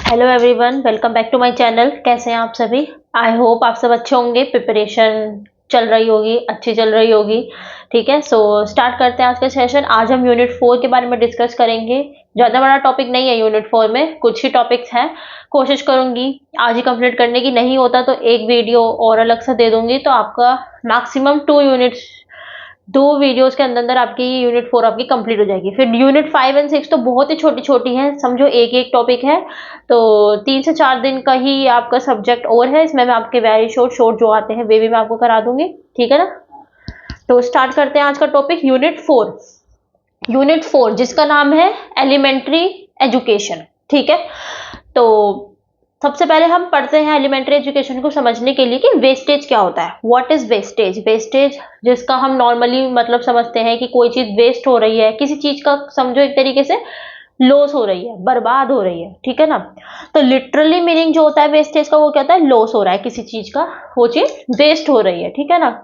Hello everyone, welcome back to my channel. कैसे हैं आप सभी? आई होप आप सब अच्छे होंगे। प्रिपरेशन चल रही होगी, अच्छी चल रही होगी। ठीक है, सो स्टार्ट करते हैं आज का सेशन। आज हम यूनिट 4 के बारे में डिस्कस करेंगे। ज़्यादा बड़ा टॉपिक नहीं है यूनिट 4 में, कुछ ही टॉपिक्स हैं। कोशिश करूंगी आज ही कंप्लीट करने की, नहीं होता तो एक वीडियो और अलग से दे दूंगी, तो आपका मैक्सिमम 2 यूनिट्स, 2 वीडियोस के अंदर अंदर आपकी यूनिट 4 आपकी कंप्लीट हो जाएगी। फिर यूनिट 5 एंड 6 तो बहुत ही छोटी छोटी हैं, समझो एक एक टॉपिक है। तो 3 से 4 दिन का ही आपका सब्जेक्ट और है। इसमें मैं आपके वेरी शॉर्ट शॉर्ट जो आते हैं वे भी मैं आपको करा दूंगी। ठीक है ना? तो स्टार्ट करते हैं आज का टॉपिक यूनिट 4। यूनिट 4 जिसका नाम है एलिमेंट्री एजुकेशन। ठीक है, तो सबसे पहले हम पढ़ते हैं एलिमेंट्री एजुकेशन को समझने के लिए कि वेस्टेज क्या होता है। What is wastage? वेस्टेज जिसका हम नॉर्मली मतलब समझते हैं कि कोई चीज वेस्ट हो रही है, किसी चीज का समझो एक तरीके से लॉस हो रही है, बर्बाद हो रही है। ठीक है ना? तो लिटरली मीनिंग जो होता है वेस्टेज का वो क्या होता है? लॉस हो रहा है किसी चीज का, वो चीज वेस्ट हो रही है। ठीक है ना?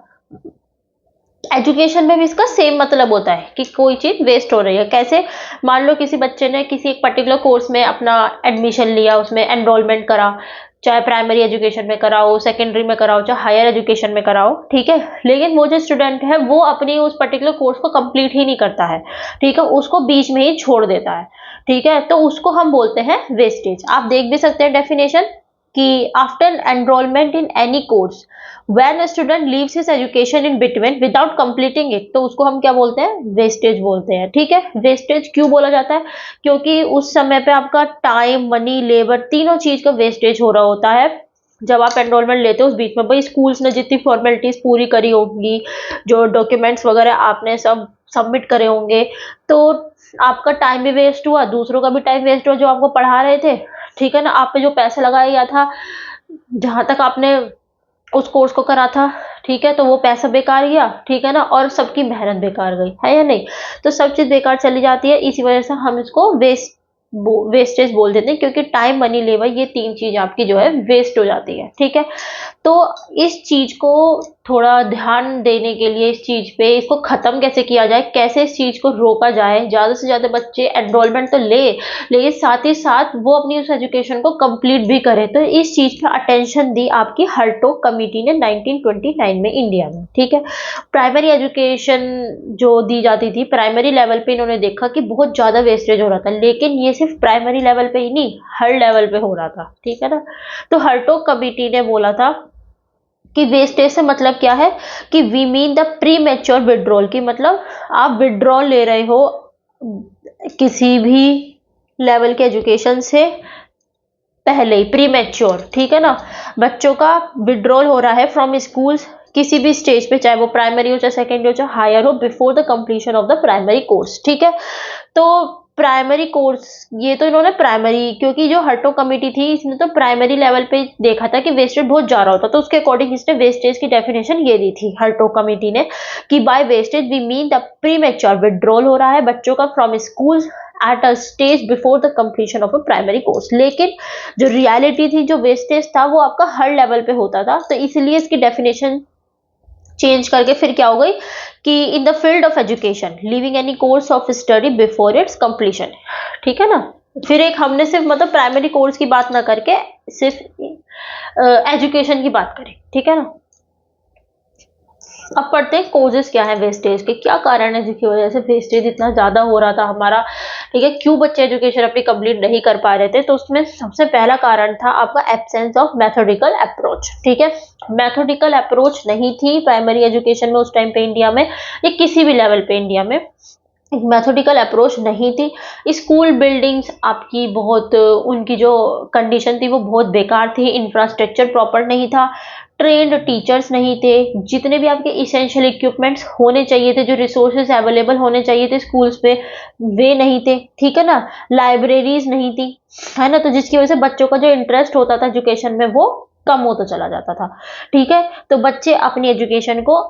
एजुकेशन में भी इसका सेम मतलब होता है कि कोई चीज वेस्ट हो रही है। कैसे? मान लो किसी बच्चे ने किसी एक पर्टिकुलर कोर्स में अपना एडमिशन लिया, उसमें एनरोलमेंट करा, चाहे प्राइमरी एजुकेशन में कराओ, सेकेंडरी में कराओ, चाहे हायर एजुकेशन में कराओ। ठीक है, लेकिन वो जो स्टूडेंट है वो अपनी उस पर्टिकुलर कोर्स को कंप्लीट ही नहीं करता है। ठीक है, उसको बीच में ही छोड़ देता है। ठीक है, तो उसको हम बोलते हैं वेस्टेज। आप देख भी सकते हैं डेफिनेशन कि after enrolment in any course when a student leaves his education in between without completing it, तो उसको हम क्या बोलते हैं? वेस्टेज बोलते हैं। ठीक है, वेस्टेज क्यों बोला जाता है? क्योंकि उस समय पे आपका टाइम, मनी, लेबर, तीनों चीज का वेस्टेज हो रहा होता है। जब आप एनरोलमेंट लेते हो उस बीच में भाई स्कूल्स ने जितनी फॉर्मेलिटीज पूरी करी होंगी, जो डॉक्यूमेंट्स वगैरह आपने सब सबमिट करे होंगे, तो आपका टाइम भी वेस्ट हुआ, दूसरों का भी टाइम वेस्ट हुआ जो आपको पढ़ा रहे थे। ठीक है ना? आप पे जो पैसा लगाया गया था, जहां तक आपने उस कोर्स को करा था, ठीक है, तो वो पैसा बेकार गया। ठीक है ना? और सबकी मेहनत बेकार गई, है या नहीं? तो सब चीज बेकार चली जाती है। इसी वजह से हम इसको वेस्टेज बोल देते हैं, क्योंकि टाइम, मनी, लेबर, ये 3 चीज आपकी जो है वेस्ट हो जाती है। ठीक है, तो इस चीज को थोड़ा ध्यान देने के लिए, इस चीज पे, इसको खत्म कैसे किया जाए, कैसे इस चीज को रोका जाए, ज्यादा से ज्यादा बच्चे एनरोलमेंट तो ले, लेकिन साथ ही साथ वो अपनी उस एजुकेशन को कंप्लीट भी करे, तो इस चीज पे अटेंशन दी आपकी हर्टोग कमेटी ने 1929 में इंडिया में। ठीक है, प्राइमरी एजुकेशन जो दी जाती थी, प्राइमरी लेवल पे इन्होंने देखा कि बहुत ज्यादा वेस्टेज हो रहा था, लेकिन ये सिर्फ प्राइमरी लेवल पे ही नहीं, हर लेवल पे हो रहा था। ठीक है ना? तो हर्टोग कमेटी ने बोला था कि वेस्टेज से मतलब क्या है, कि we mean the premature withdrawal, की मतलब आप विड्रॉल ले रहे हो किसी भी लेवल के एजुकेशन से पहले ही, प्री मेच्योर। ठीक है ना? बच्चों का विड्रॉल हो रहा है फ्रॉम स्कूल्स किसी भी स्टेज पे, चाहे वो प्राइमरी हो, चाहे सेकेंडरी हो, चाहे हायर हो, before the completion of the primary course. ठीक है, तो प्राइमरी कोर्स, ये तो इन्होंने प्राइमरी, क्योंकि जो हर्टोग कमेटी थी इसने तो प्राइमरी लेवल पे देखा था कि वेस्टेज बहुत जा रहा होता, तो उसके अकॉर्डिंग इसने वेस्टेज की डेफिनेशन ये दी थी हर्टोग कमेटी ने, कि by wastage we mean the premature withdrawal हो रहा है बच्चों का from school at a stage before the completion of a primary course. लेकिन जो रियलिटी थी, जो वेस्टेज था, वो आपका हर लेवल पे होता था, तो इसलिए इसकी डेफिनेशन चेंज करके फिर क्या हो गई कि in the field of education living any course of study before it's completion. ठीक है ना? फिर एक हमने सिर्फ मतलब प्राइमरी कोर्स की बात ना करके सिर्फ एजुकेशन की बात करें। ठीक है ना? अब पढ़ते हैं कोजेस क्या है वेस्टेज के, क्या कारण है जिसकी वजह से वेस्टेज इतना ज्यादा हो रहा था हमारा। ठीक है, क्यों बच्चे एजुकेशन अपनी कंप्लीट नहीं कर पा रहे थे? तो उसमें सबसे पहला कारण था आपका एब्सेंस ऑफ मेथोडिकल अप्रोच। ठीक है, मेथोडिकल अप्रोच नहीं थी प्राइमरी एजुकेशन में उस टाइम पे इंडिया में, या किसी भी लेवल पे इंडिया में मेथोडिकल अप्रोच नहीं थी। स्कूल बिल्डिंग्स आपकी बहुत, उनकी जो कंडीशन थी वो बहुत बेकार थी, इंफ्रास्ट्रक्चर प्रॉपर नहीं था, ट्रेंड टीचर्स नहीं थे, जितने भी आपके इसेंशियल इक्विपमेंट्स होने चाहिए थे, जो रिसोर्सेज अवेलेबल होने चाहिए थे स्कूल्स पे, वे नहीं थे। ठीक है ना? लाइब्रेरीज नहीं थी, है ना? तो जिसकी वजह से बच्चों का जो इंटरेस्ट होता था एजुकेशन में वो कम होता चला जाता था। ठीक है, तो बच्चे अपनी एजुकेशन को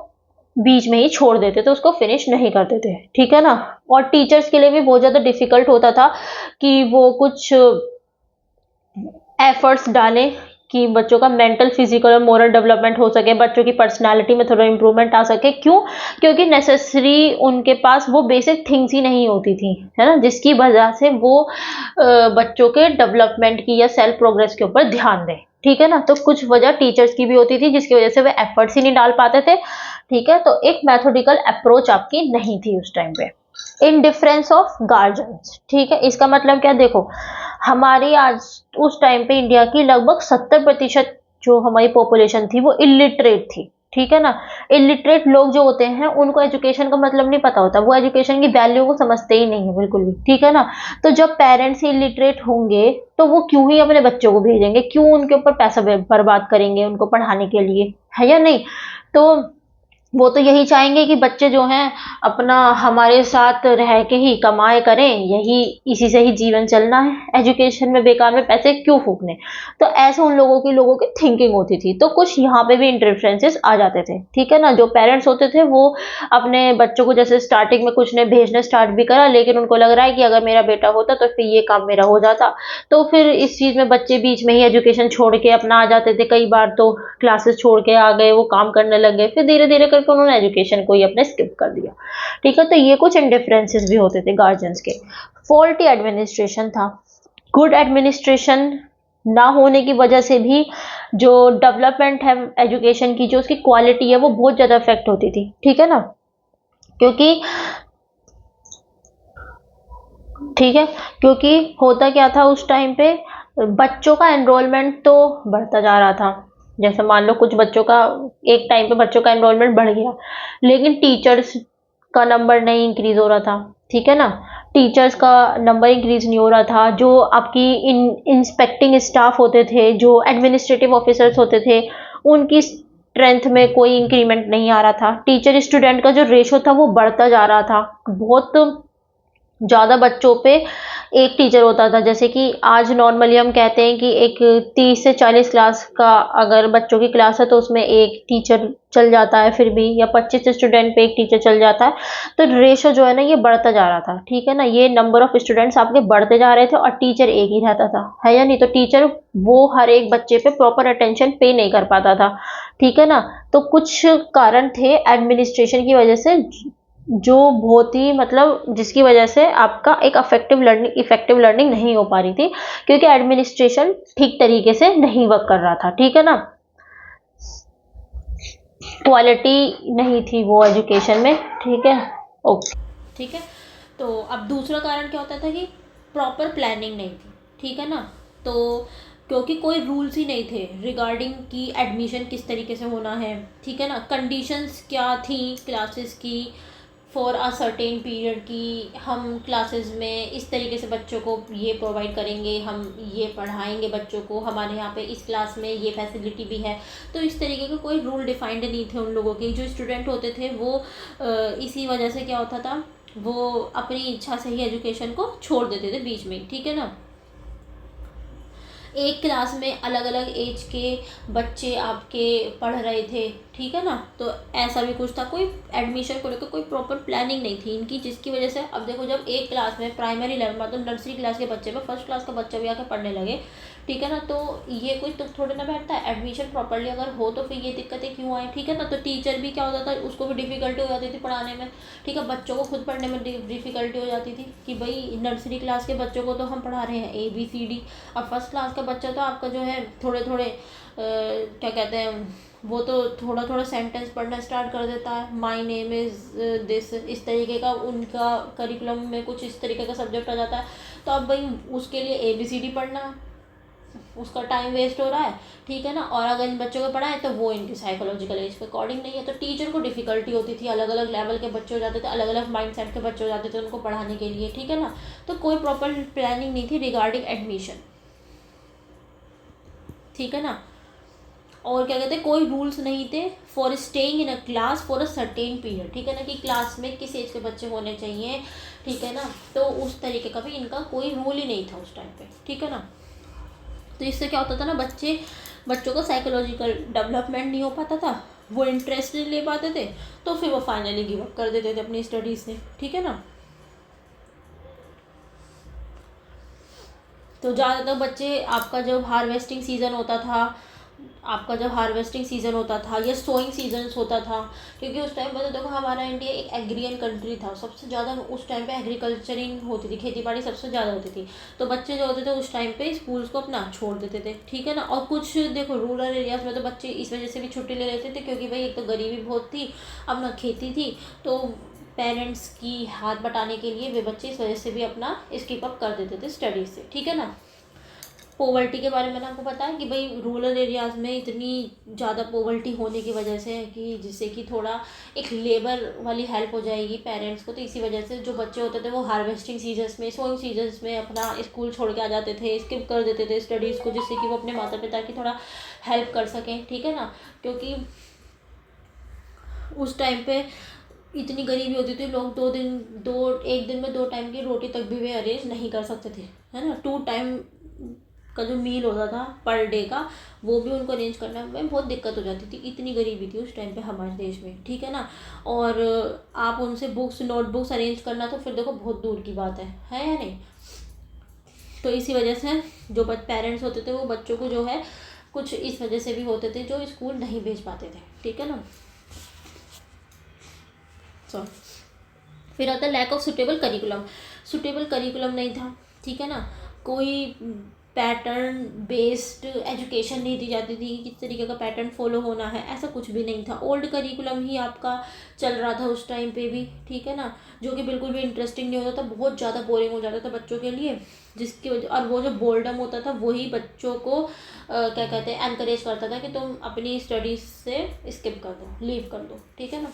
बीच में ही छोड़ देते थे, उसको फिनिश नहीं करते थे। ठीक है ना? और टीचर्स के लिए भी बहुत ज्यादा डिफिकल्ट होता था कि वो कुछ एफर्ट्स डालें कि बच्चों का मेंटल, फिजिकल और मोरल डेवलपमेंट हो सके, बच्चों की पर्सनालिटी में थोड़ा इम्प्रूवमेंट आ सके। क्यों? क्योंकि नेसेसरी उनके पास वो बेसिक थिंग्स ही नहीं होती थी, है ना, जिसकी वजह से वो बच्चों के डेवलपमेंट की या सेल्फ प्रोग्रेस के ऊपर ध्यान दें। ठीक है ना, तो कुछ वजह टीचर्स की भी होती थी जिसकी वजह से वे एफर्ट्स ही नहीं डाल पाते थे। ठीक है, तो एक मैथोडिकल अप्रोच आपकी नहीं थी उस टाइम पे। इन डिफरेंस ऑफ गार्जियंस, ठीक है, इसका मतलब क्या, देखो हमारी आज उस टाइम पे इंडिया की लगभग 70% जो हमारी पॉपुलेशन थी वो इलिटरेट थी। ठीक है ना, इलिटरेट लोग जो होते हैं उनको एजुकेशन का मतलब नहीं पता होता, वो एजुकेशन की वैल्यू को समझते ही नहीं है बिल्कुल भी। ठीक है ना, तो जब पेरेंट्स ही इलिटरेट होंगे तो वो क्यों ही अपने बच्चों को भेजेंगे, क्यों उनके ऊपर पैसा बर्बाद करेंगे उनको पढ़ाने के लिए, है या नहीं? तो वो तो यही चाहेंगे कि बच्चे जो हैं अपना हमारे साथ रह के ही कमाए करें, यही इसी से ही जीवन चलना है, एजुकेशन में बेकार में पैसे क्यों फूकने। तो ऐसे उन लोगों की थिंकिंग होती थी। तो कुछ यहाँ पे भी इंटरफेरेंसेस आ जाते थे। ठीक है ना, जो पेरेंट्स होते थे वो अपने बच्चों को जैसे स्टार्टिंग में कुछ ने भेजना स्टार्ट भी करा, लेकिन उनको लग रहा है कि अगर मेरा बेटा होता तो फिर ये काम मेरा हो जाता। तो फिर इस चीज में बच्चे बीच में ही एजुकेशन छोड़ के अपना आ जाते थे, कई बार तो क्लासेस छोड़ के आ गए, वो काम करने लग गए, फिर धीरे धीरे करके उन्होंने एजुकेशन को ही अपने स्किप कर दिया। ठीक है, तो ये कुछ इंडिफरेंसेस भी होते थे गार्जियंस के। फॉल्टी एडमिनिस्ट्रेशन था, गुड एडमिनिस्ट्रेशन ना होने की वजह से भी जो डेवलपमेंट है एजुकेशन की, जो उसकी क्वालिटी है वो बहुत ज्यादा इफेक्ट होती थी। ठीक है ना, क्योंकि ठीक है, क्योंकि होता क्या था उस टाइम पे, बच्चों का एनरोलमेंट तो बढ़ता जा रहा था। जैसे मान लो कुछ बच्चों का एक टाइम पे बच्चों का एनरोलमेंट बढ़ गया, लेकिन टीचर्स का नंबर नहीं इंक्रीज हो रहा था। ठीक है ना, टीचर्स का नंबर इंक्रीज नहीं हो रहा था। जो आपकी इंस्पेक्टिंग स्टाफ होते थे, जो एडमिनिस्ट्रेटिव ऑफिसर्स होते थे, उनकी स्ट्रेंथ में कोई इंक्रीमेंट नहीं आ रहा था। टीचर स्टूडेंट का जो रेशो था वो बढ़ता जा रहा था। बहुत ज़्यादा बच्चों पे एक टीचर होता था। जैसे कि आज नॉर्मली हम कहते हैं कि एक 30 से 40 क्लास का अगर बच्चों की क्लास है तो उसमें एक टीचर चल जाता है फिर भी, या 25 स्टूडेंट पे एक टीचर चल जाता है। तो रेशो जो है ना ये बढ़ता जा रहा था। ठीक है ना, ये नंबर ऑफ स्टूडेंट्स आपके बढ़ते जा रहे थे और टीचर एक ही रहता था, है या नहीं? तो टीचर वो हर एक बच्चे पे प्रॉपर अटेंशन पे नहीं कर पाता था। ठीक है ना, तो कुछ कारण थे एडमिनिस्ट्रेशन की वजह से, जो बहुत ही मतलब जिसकी वजह से आपका एक इफेक्टिव लर्निंग नहीं हो पा रही थी, क्योंकि एडमिनिस्ट्रेशन ठीक तरीके से नहीं वर्क कर रहा था। ठीक है ना, क्वालिटी नहीं थी वो एजुकेशन में। ठीक है, ओके, ठीक है। तो अब दूसरा कारण क्या होता था कि प्रॉपर प्लानिंग नहीं थी। ठीक है ना, तो क्योंकि कोई रूल्स ही नहीं थे रिगार्डिंग कि एडमिशन किस तरीके से होना है। ठीक है ना, कंडीशंस क्या थी क्लासेस की फॉर अ सर्टेन पीरियड की, हम क्लासेस में इस तरीके से बच्चों को ये प्रोवाइड करेंगे, हम ये पढ़ाएंगे बच्चों को, हमारे यहाँ पे इस क्लास में ये फैसिलिटी भी है। तो इस तरीके के कोई रूल डिफाइंड नहीं थे उन लोगों के। जो स्टूडेंट होते थे वो इसी वजह से क्या होता था, वो अपनी इच्छा से ही एजुकेशन को छोड़ देते थे बीच में। ठीक है ना, एक क्लास में अलग अलग एज के बच्चे आपके पढ़ रहे थे। ठीक है ना, तो ऐसा भी कुछ था, कोई एडमिशन को लेकर कोई प्रॉपर प्लानिंग नहीं थी इनकी, जिसकी वजह से अब देखो जब एक क्लास में प्राइमरी लेवल मतलब नर्सरी क्लास के बच्चे में फर्स्ट क्लास का बच्चा भी आके पढ़ने लगे। ठीक है ना, तो ये कोई तो थोड़े ना बैठता है। एडमिशन प्रॉपरली अगर हो तो फिर ये दिक्कतें क्यों आए। ठीक है ना, तो टीचर भी क्या होता था, उसको भी डिफिकल्टी हो जाती थी पढ़ाने में। ठीक है, बच्चों को खुद पढ़ने में डिफिकल्टी हो जाती थी कि भाई नर्सरी क्लास के बच्चों को तो हम पढ़ा रहे हैं ABCD, अब फर्स्ट क्लास का बच्चा तो आपका जो है थोड़े थोड़े क्या कहते हैं, वो तो थोड़ा थोड़ा सेंटेंस पढ़ना स्टार्ट कर देता है, माई नेम इज़ दिस, इस तरीके का उनका करिकुलम में कुछ इस तरीके का सब्जेक्ट आ जाता है। तो अब भाई उसके लिए ABCD पढ़ना, उसका टाइम वेस्ट हो रहा है। ठीक है ना, और अगर इन बच्चों को पढ़ाएं तो वो इनकी साइकोलॉजिकल एज के अकॉर्डिंग नहीं है, तो टीचर को डिफिकल्टी होती थी। अलग अलग लेवल के बच्चे हो जाते थे, अलग अलग माइंड सेट के बच्चे हो जाते थे उनको पढ़ाने के लिए। ठीक है ना, तो कोई प्रॉपर प्लानिंग नहीं थी रिगार्डिंग एडमिशन। ठीक है ना, और क्या कहते हैं, कोई रूल्स नहीं थे for staying in a class for a certain period. ठीक है ना, कि क्लास में किस एज के बच्चे होने चाहिए। ठीक है ना, तो उस तरीके का भी इनका कोई रूल ही नहीं था उस टाइम पे। ठीक है ना, तो इससे क्या होता था ना, बच्चों का साइकोलॉजिकल डेवलपमेंट नहीं हो पाता था, वो इंटरेस्ट नहीं ले पाते थे, तो फिर वो फाइनली गिव अप कर देते थे अपनी स्टडीज से। ठीक है ना, तो ज़्यादातर बच्चे आपका जब हार्वेस्टिंग सीज़न होता था, या सोइंग सीजन्स होता था, क्योंकि उस टाइम पर तो देखो हमारा इंडिया एक एग्रियन कंट्री था, सबसे ज़्यादा उस टाइम पे एग्रीकल्चरिंग होती थी, खेती बाड़ी सबसे ज़्यादा होती थी। तो बच्चे जो होते थे उस टाइम पे स्कूल्स को अपना छोड़ देते थे, ठीक है ना। और कुछ देखो रूरल एरियाज़ में तो बच्चे इस वजह से भी छुट्टी ले लेते थे, क्योंकि भाई एक तो गरीबी बहुत थी, अपना खेती थी, तो पेरेंट्स की हाथ बटाने के लिए वे बच्चे इस वजह से भी अपना स्किप अप कर देते थे स्टडीज से, ठीक है ना। पोवर्टी के बारे में मैंने आपको बताया कि भाई रूरल एरियाज़ में इतनी ज़्यादा पोवर्टी होने की वजह से कि जिससे कि थोड़ा एक लेबर वाली हेल्प हो जाएगी पेरेंट्स को, तो इसी वजह से जो बच्चे होते थे वो हार्वेस्टिंग सीजन्स में, सोइंग सीजन्स में अपना स्कूल छोड़ के आ जाते थे, स्किप कर देते थे स्टडीज़ को, जिससे कि वो अपने माता पिता की थोड़ा हेल्प कर सकें, ठीक है ना। क्योंकि उस टाइम पे इतनी गरीबी होती थी, लोग एक दिन में 2 टाइम की रोटी तक भी वे अरेंज नहीं कर सकते थे, है ना। 2 टाइम का जो मील होता था पर डे का, वो भी उनको अरेंज करने में बहुत दिक्कत हो जाती थी, इतनी गरीबी थी उस टाइम पे हमारे देश में, ठीक है ना। और आप उनसे बुक्स नोटबुक्स अरेंज करना तो फिर देखो बहुत दूर की बात है या नहीं। तो इसी वजह से जो पेरेंट्स होते थे वो बच्चों को जो है कुछ इस वजह से भी होते थे जो स्कूल नहीं भेज पाते थे, ठीक है ना। सॉरी। फिर आता है लैक ऑफ सुटेबल करिकुलम नहीं था, ठीक है ना। कोई पैटर्न बेस्ड एजुकेशन नहीं दी जाती थी, किस तरीके का पैटर्न फॉलो होना है, ऐसा कुछ भी नहीं था। ओल्ड करिकुलम ही आपका चल रहा था उस टाइम पे भी, ठीक है ना, जो कि बिल्कुल भी इंटरेस्टिंग नहीं होता था, बहुत ज़्यादा बोरिंग हो जाता था बच्चों के लिए, जिसकी वजह, और वो जो बोर्डम होता था वही बच्चों को क्या कहते हैं, एनकरेज करता था कि तुम अपनी स्टडीज से स्किप कर दो, लीव कर दो, ठीक है ना।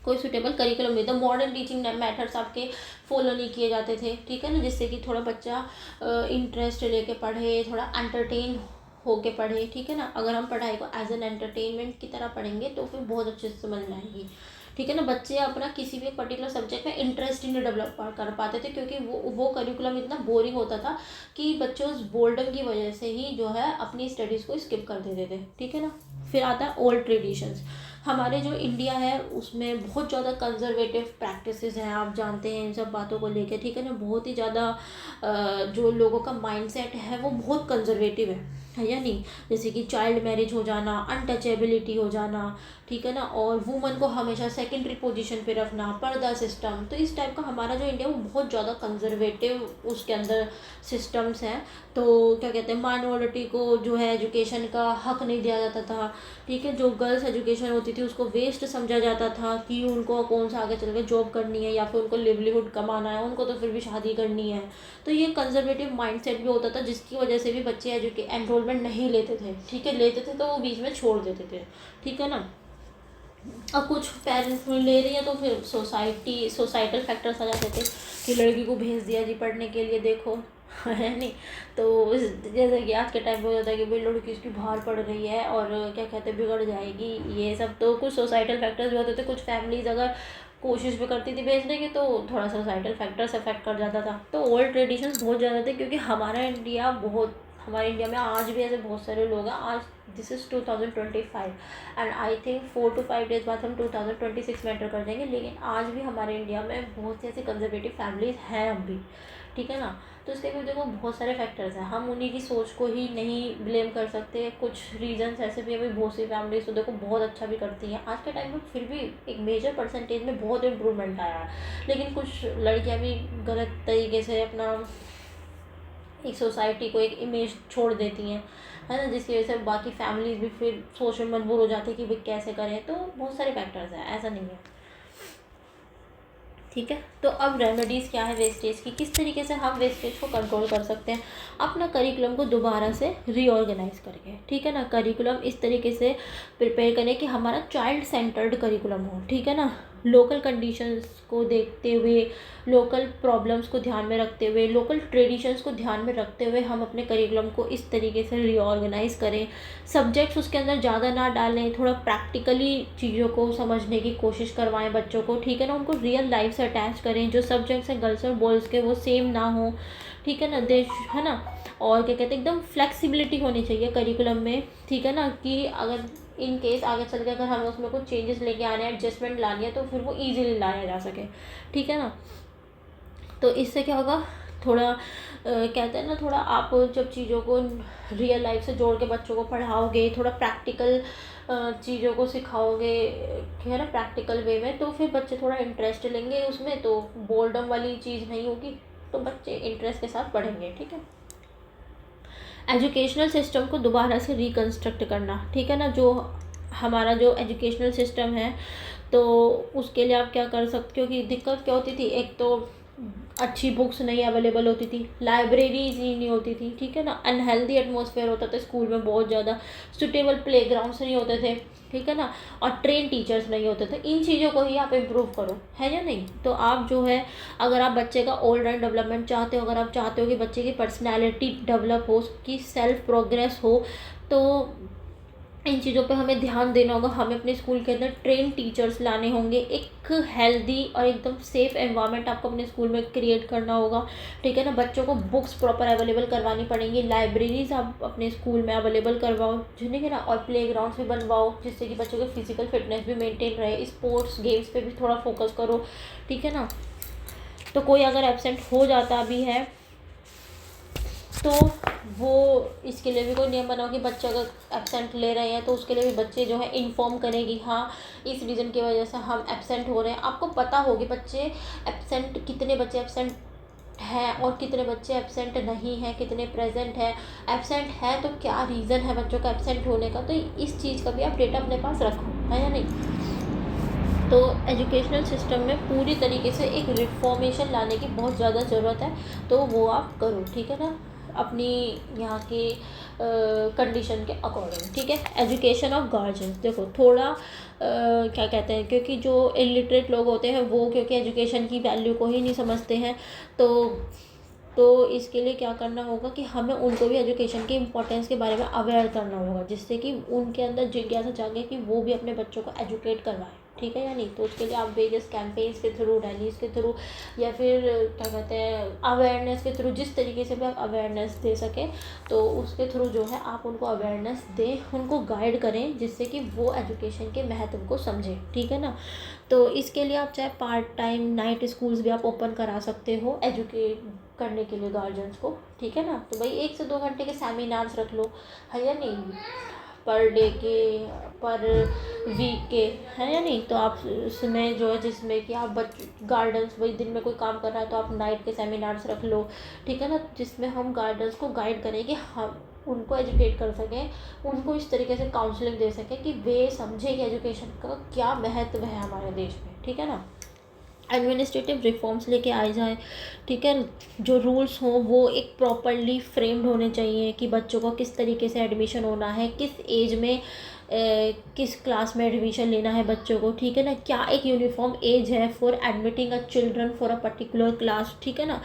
कोई सुटेबल करिकुलम नहीं था, मॉडर्न टीचिंग मेथड्स आपके फॉलो नहीं किए जाते थे, ठीक है ना, जिससे कि थोड़ा बच्चा इंटरेस्ट लेके पढ़े, थोड़ा एंटरटेन होके पढ़े, ठीक है ना। अगर हम पढ़ाई को एज एन एंटरटेनमेंट की तरह पढ़ेंगे तो फिर बहुत अच्छे से समझ में आएगी, ठीक है ना। बच्चे अपना किसी भी पर्टिकुलर सब्जेक्ट में इंटरेस्ट ही नहीं डेवलप कर पाते थे, क्योंकि वो करिकुलम इतना बोरिंग होता था कि बच्चे उस बोर्डम की वजह से ही जो है अपनी स्टडीज़ को स्किप कर देते थे, ठीक है ना। फिर आता है ओल्ड ट्रेडिशंस। हमारे जो इंडिया है उसमें बहुत ज़्यादा कंजर्वेटिव प्रैक्टिसेस हैं, आप जानते हैं इन सब बातों को लेकर, ठीक है ना। बहुत ही ज़्यादा जो लोगों का माइंडसेट है वो बहुत कंजर्वेटिव है या नहीं। जैसे कि चाइल्ड मैरिज हो जाना, अनटचेबिलिटी हो जाना, ठीक है ना, और वुमन को हमेशा सेकेंडरी पोजीशन पे रखना, पर्दा सिस्टम, तो इस टाइप का हमारा जो इंडिया वो बहुत ज़्यादा कंजर्वेटिव उसके अंदर सिस्टम्स हैं। तो क्या कहते हैं, माइनॉरिटी को जो है एजुकेशन का हक नहीं दिया जाता था, ठीक है। जो गर्ल्स एजुकेशन होती थी उसको वेस्ट समझा जाता था कि उनको कौन सा आगे चल के जॉब करनी है या फिर उनको लिवलीहुड कमाना है, उनको तो फिर भी शादी करनी है। तो ये कंजर्वेटिव माइंडसेट भी होता था, जिसकी वजह से भी बच्चे एनरोलमेंट नहीं लेते थे, ठीक है, लेते थे तो वो बीच में छोड़ देते थे, ठीक है ना। और कुछ पेरेंट्स ले रही है तो फिर सोसाइटल फैक्टर्स आ जाते थे कि लड़की को भेज दिया जी पढ़ने के लिए, देखो है नहीं। तो जैसे कि आज के टाइम पे हो जाता है कि भाई लड़की इसकी बाहर पढ़ रही है और क्या कहते हैं बिगड़ जाएगी, ये सब तो कुछ सोसाइटल फैक्टर्स भी होते थे। कुछ फैमिलीज अगर कोशिश भी करती थी भेजने की तो थोड़ा सोसाइटल फैक्टर्स अफेक्ट कर जाता था। तो ओल्ड ट्रेडिशंस बहुत ज़्यादा थे, क्योंकि हमारे इंडिया में आज भी ऐसे बहुत सारे लोग हैं। आज this is 2025 and I think 4 to 5 days बाद हम 2026 में एंटर कर जाएंगे, लेकिन आज भी हमारे इंडिया में बहुत सी ऐसी कंजर्वेटिव फैमिलीज हैं अब भी, ठीक है ना। तो इसके भी देखो बहुत सारे फैक्टर्स हैं, हम उन्हीं की सोच को ही नहीं ब्लेम कर सकते। कुछ रीजंस ऐसे भी अभी बहुत सी फैमिलीज तो देखो बहुत अच्छा भी करती हैं आज के टाइम में, फिर भी एक मेजर परसेंटेज में बहुत इम्प्रूवमेंट आया है। लेकिन कुछ लड़कियां भी गलत तरीके से अपना एक सोसाइटी को एक इमेज छोड़ देती हैं, है ना, जिसकी वजह से बाकी फैमिलीज भी फिर सोच में मजबूर हो जाती है कि भाई कैसे करें। तो बहुत सारे फैक्टर्स हैं, ऐसा नहीं है, ठीक है। तो अब रेमेडीज़ क्या है वेस्टेज की, किस तरीके से हम वेस्टेज को कंट्रोल कर सकते हैं, अपना करिकुलम को दोबारा से रीऑर्गेनाइज करके, ठीक है ना। करिकुलम इस तरीके से प्रिपेयर करें कि हमारा चाइल्ड सेंटर्ड करिकुलम हो, ठीक है ना। लोकल कंडीशंस को देखते हुए, लोकल प्रॉब्लम्स को ध्यान में रखते हुए, लोकल ट्रेडिशंस को ध्यान में रखते हुए हम अपने करिकुलम को इस तरीके से रीऑर्गेनाइज करें। सब्जेक्ट्स उसके अंदर ज़्यादा ना डालें, थोड़ा प्रैक्टिकली चीज़ों को समझने की कोशिश करवाएं बच्चों को, ठीक है ना। उनको रियल लाइफ से अटैच करें, जो सब्जेक्ट्स हैं गर्ल्स और बॉयज़ के वो सेम ना हो, ठीक है ना, देश है ना। और क्या कहते हैं एकदम फ्लेक्सिबिलिटी होनी चाहिए करिकुलम में, ठीक है ना, कि अगर इन केस आगे चल के अगर हमें उसमें कुछ चेंजेस लेके आने हैं, एडजस्टमेंट लानी है, तो फिर वो ईजिली लाया जा सके, ठीक है ना। तो इससे क्या होगा, थोड़ा कहते हैं ना, थोड़ा आप जब चीज़ों को रियल लाइफ से जोड़ के बच्चों को पढ़ाओगे, थोड़ा प्रैक्टिकल चीज़ों को सिखाओगे, है ना, प्रैक्टिकल वे में, तो फिर बच्चे थोड़ा इंटरेस्ट लेंगे उसमें, तो बोर्डम वाली चीज़ नहीं होगी, तो बच्चे इंटरेस्ट के साथ पढ़ेंगे। ठीक है। एजुकेशनल सिस्टम को दोबारा से रिकन्स्ट्रक्ट करना, ठीक है ना, जो हमारा जो एजुकेशनल सिस्टम है, तो उसके लिए आप क्या कर सकते हो कि दिक्कत क्या होती थी, एक तो अच्छी बुक्स नहीं अवेलेबल होती थी, लाइब्रेरीज ही नहीं होती थी, ठीक है ना, अनहेल्दी एटमॉस्फेयर होता था स्कूल में बहुत ज़्यादा, सुटेबल प्लेग्राउंड्स नहीं होते थे, ठीक है ना, और ट्रेन टीचर्स नहीं होते थे। इन चीज़ों को ही आप इम्प्रूव करो, है या नहीं। तो आप जो है, अगर आप बच्चे का ऑल राउंड डेवलपमेंट चाहते हो, अगर आप चाहते हो कि बच्चे की पर्सनैलिटी डेवलप हो, उसकी सेल्फ प्रोग्रेस हो, तो इन चीज़ों पे हमें ध्यान देना होगा। हमें अपने स्कूल के अंदर ट्रेन टीचर्स लाने होंगे, एक हेल्दी और एकदम सेफ़ एनवायरनमेंट आपको अपने स्कूल में क्रिएट करना होगा, ठीक है ना। बच्चों को बुक्स प्रॉपर अवेलेबल करवानी पड़ेंगी, लाइब्रेरीज आप अपने स्कूल में अवेलेबल करवाओ, ठीक है ना, और प्लेग्राउंड्स भी बनवाओ, जिससे कि बच्चों की फिजिकल फिटनेस भी मेंटेन रहे। स्पोर्ट्स गेम्स पे भी थोड़ा फोकस करो, ठीक है ना। तो कोई अगर एब्सेंट हो जाता भी है तो वो, इसके लिए भी कोई नियम बनाओ कि बच्चे अगर एब्सेंट ले रहे हैं तो उसके लिए भी बच्चे जो है इन्फॉर्म करें हाँ इस रीज़न की वजह से हम एब्सेंट हो रहे हैं। आपको पता होगी बच्चे एब्सेंट, कितने बच्चे एब्सेंट हैं और कितने बच्चे एब्सेंट नहीं हैं, कितने प्रेजेंट हैं, एब्सेंट है तो क्या रीज़न है बच्चों का एब्सेंट होने का। तो इस चीज़ का भी आप डेटा अपने पास रखो, है या नहीं। तो एजुकेशनल सिस्टम में पूरी तरीके से एक रिफॉर्मेशन लाने की बहुत ज़्यादा ज़रूरत है, तो वो आप करो, ठीक है ना, अपनी यहाँ के कंडीशन के अकॉर्डिंग, ठीक है। एजुकेशन ऑफ गार्जियंस, देखो थोड़ा क्या कहते हैं, क्योंकि जो इलिटरेट लोग होते हैं वो क्योंकि एजुकेशन की वैल्यू को ही नहीं समझते हैं, तो इसके लिए क्या करना होगा कि हमें उनको भी एजुकेशन के इम्पोर्टेंस के बारे में अवेयर करना होगा, जिससे कि उनके अंदर जिज्ञासा जागे कि वो भी अपने बच्चों को एजुकेट करवाएं, ठीक है या नहीं। तो उसके लिए आप वेरियस कैंपेन्स के थ्रू, रैलीज़ के थ्रू, या फिर क्या कहते हैं अवेयरनेस के थ्रू, जिस तरीके से भी आप अवेयरनेस दे सकें तो उसके थ्रू जो है आप उनको अवेयरनेस दें, उनको गाइड करें, जिससे कि वो एजुकेशन के महत्व को समझें, ठीक है ना। तो इसके लिए आप चाहे पार्ट टाइम नाइट स्कूल्स भी आप ओपन करा सकते हो एजुकेट करने के लिए गार्जियंस को, ठीक है ना। तो भाई 1 से 2 घंटे के सेमिनार्स रख लो, है या नहीं, पर डे के, पर वीक के, है या नहीं। तो आप उसमें जो है, जिसमें कि आप गार्डन्स, भाई दिन में कोई काम कर रहा है तो आप नाइट के सेमिनार्स रख लो, ठीक है ना, जिसमें हम गार्डन्स को गाइड करें कि हम उनको एजुकेट कर सकें, उनको इस तरीके से काउंसलिंग दे सकें कि वे समझें कि एजुकेशन का क्या महत्व है हमारे देश में, ठीक है ना। एडमिनिस्ट्रेटिव रिफॉर्म्स लेके आए जाएँ, ठीक है। जो रूल्स हों वो एक प्रॉपरली फ्रेम्ड होने चाहिए कि बच्चों को किस तरीके से एडमिशन होना है, किस एज में किस क्लास में एडमिशन लेना है बच्चों को, ठीक है ना। क्या एक यूनिफॉर्म एज है for admitting a children for a particular class, ठीक है ना।